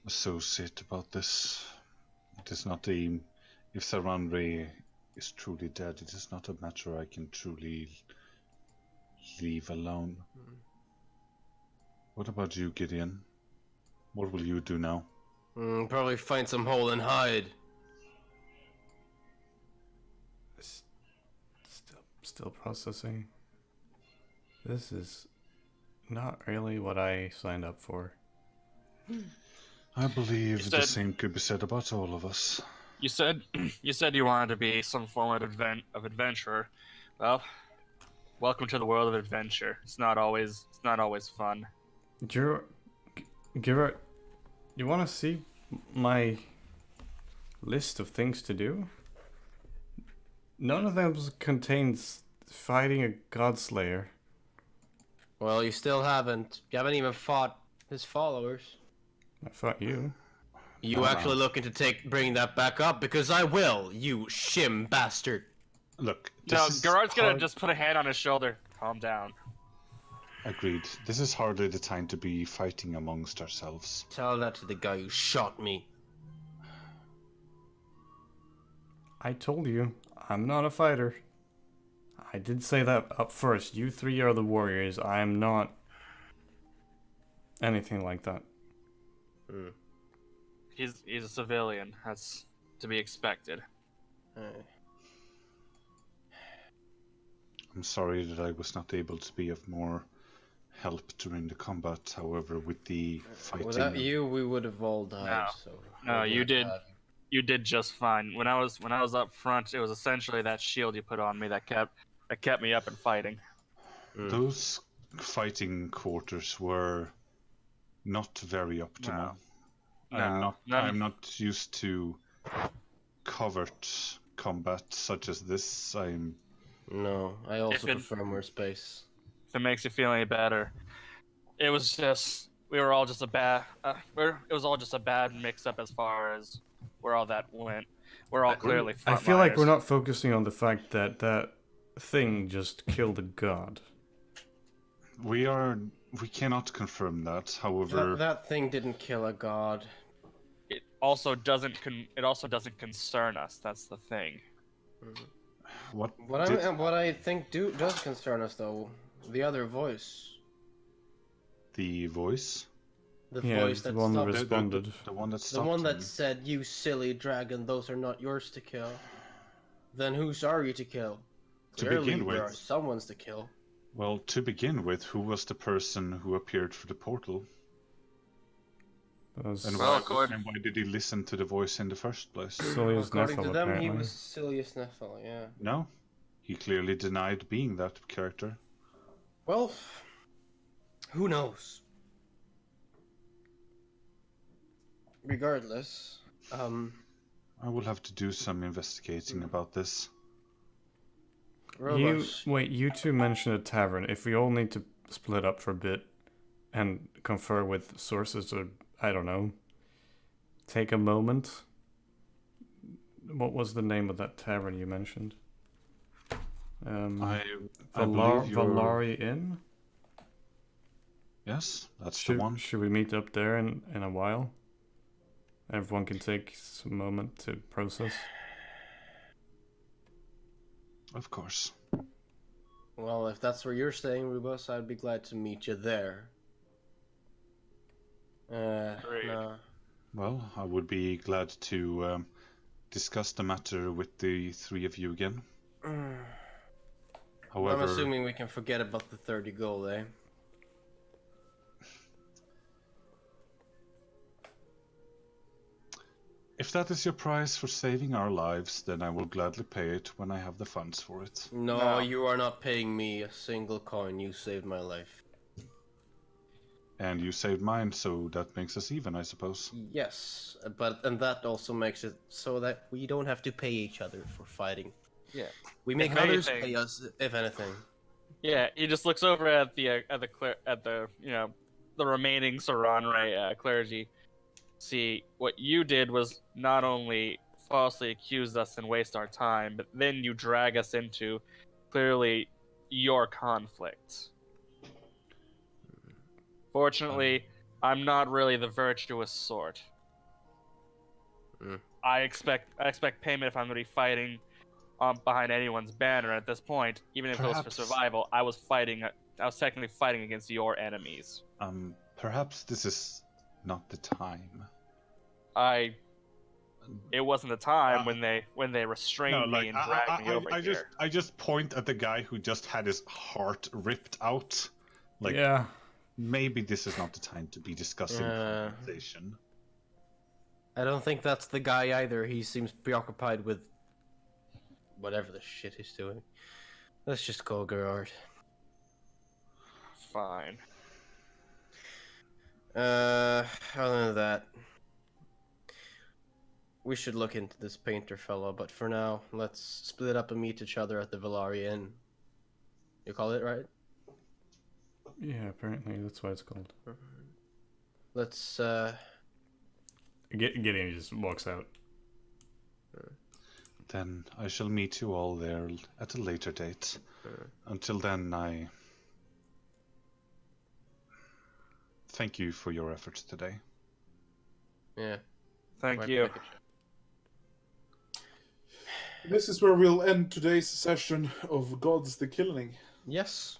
associate about this. It is not a... If Saranre is truly dead, it is not a matter I can truly leave alone. What about you, Gideon? What will you do now? Probably find some hole and hide. Still processing. This is not really what I signed up for. I believe You the said- same could be said about all of us. You said you wanted to be some form of adventurer. Well, welcome to the world of adventure. It's not always fun. Gerard, you want to see my list of things to do? None of them contains fighting a godslayer. Well, you still haven't. You haven't even fought his followers. I fought you. You actually looking to bring that back up? Because I will, you shim bastard. Look, No, this is Gerard's gonna hard- just put a hand on his shoulder. Calm down. Agreed. This is hardly the time to be fighting amongst ourselves. Tell that to the guy who shot me. I told you, I'm not a fighter. I did say that up first. You three are the warriors. I am not anything like that. He's a civilian. That's to be expected. I'm sorry that I was not able to be of more help during the combat. However, with the fighting... Without you, we would have all died. No. So No, we're you glad to did. have You did just fine. When I was up front, it was essentially that shield you put on me that kept me up and fighting. Those fighting quarters were not very optimal. I'm not used to covert combat such as this. No, I also If it- prefer more space. If it makes you feel any better, it was just we were all just a bad. It was all just a bad mix-up as far as where all that went. We're all clearly. I feel like we're frontliners. not focusing on the fact that that thing just killed a god. We cannot confirm that. However, That thing didn't kill a god. It also doesn't. It also doesn't concern us. That's the thing. what What I think does concern us though, the other voice, the voice? the Yeah, voice the that one that stopped, responded. The one that the stopped one that him. said, "You silly dragon, those are not yours to kill." Then whose are you to kill? To Clearly, begin with. there are someone's to kill. Well, to begin with, who was the person who appeared for the portal? That was And Well, why, according- and why did he listen to the voice in the first place? Silius According to Nephil, them, apparently. he was Silius Nephil. Yeah. No, he clearly denied being that character. Well, who knows? Regardless, I will have to do some investigating about this. Robos. You two mentioned a tavern. If we all need to split up for a bit and confer with sources, or I don't know, take a moment. What was the name of that tavern you mentioned? I believe you're... Valari Inn? Yes, that's the one. Should we meet up there in a while? Everyone can take some moment to process. Of course. Well, if that's where you're staying, Rubus, I'd be glad to meet you there. Great. No. Well, I would be glad to discuss the matter with the three of you again. However, I'm assuming we can forget about the 30 gold, eh? if that is your price for saving our lives, then I will gladly pay it when I have the funds for it. No, No. you are not paying me a single coin. You saved my life. And you saved mine, so that makes us even, I suppose. Yes, and that also makes it so that we don't have to pay each other for fighting. Yeah. We make If others anything- pay us, if anything. Yeah, he just looks over at the the remaining Saranre clergy. See, what you did was not only falsely accuse us and waste our time, but then you drag us into clearly your conflict. Fortunately, I'm not really the virtuous sort. I expect payment if I'm going to be fighting behind anyone's banner. At this point, even if it was for Perhaps- survival, I was technically fighting against your enemies. Perhaps this is not the time. It wasn't the time when they restrained me and dragged me over here. I just point at the guy who just had his heart ripped out. Like, Yeah. maybe this is not the time to be discussing compensation. I don't think that's the guy either. He seems preoccupied with whatever the shit he's doing. Let's just go, Gerard. Fine. Other than that, we should look into this painter fellow, but for now, let's split up and meet each other at the Villari Inn. You call it, right? Yeah, apparently that's what it's called. Let's, Gideon just walks out. Then I shall meet you all there at a later date. Until then, I thank you for your efforts today. yeah. Thank you. This is where we'll end today's session of Gods the Killing. Yes.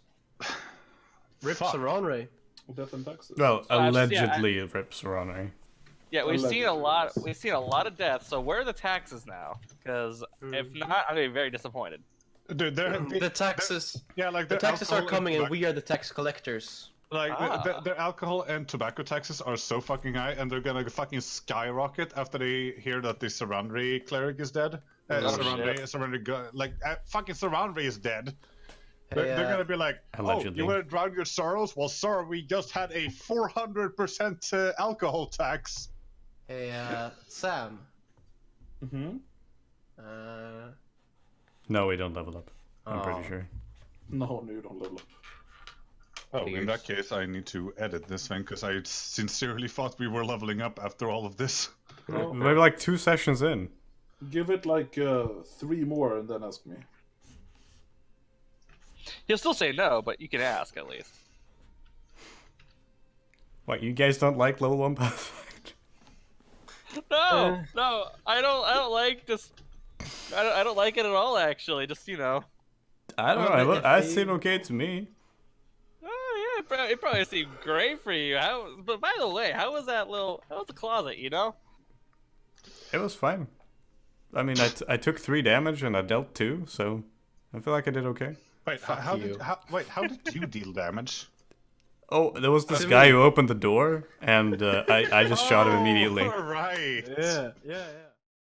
Rip Fuck. Saranre. Death and taxes. Well, yeah, allegedly it rips Ronnie. Yeah, we've seen a lot. Allegedly. We've seen a lot of deaths. So where are the taxes now? Because if not, I'm gonna be very disappointed. Dude, The taxes. like The their taxes are alcohol coming, and tobacco- we are the tax collectors. Like Ah. their alcohol and tobacco taxes are so fucking high, and they're gonna fucking skyrocket after they hear that the Sarandri cleric is dead. Fucking Sarandri is dead. They're gonna be like, Allegedly. "Oh, you want to drown your sorrows? Well, sir, we just had a 400% alcohol tax." Hey, Sam. Mm-hmm. No, we don't level up. I'm Oh. pretty sure. No, you don't level up. Oh, in that case, I need to edit this thing because I sincerely thought we were leveling up after all of this. No, We're like 2 sessions in. give it like 3 more and then ask me. He'll still say no, but you can ask at least. What, you guys don't like level 1 Pathfinder? No, no, I don't like this. I don't like it at all. Actually, just I don't Well, know. if It they- seemed okay to me. Oh yeah, it probably seemed great for you. But by the way, how was the closet? You know? It was fine. I mean, I took 3 damage and I dealt 2, so I feel like I did okay. Wait, Fuck how you. did you deal damage? Oh, there was this guy who opened the door, and I just shot him immediately. All right. Yeah.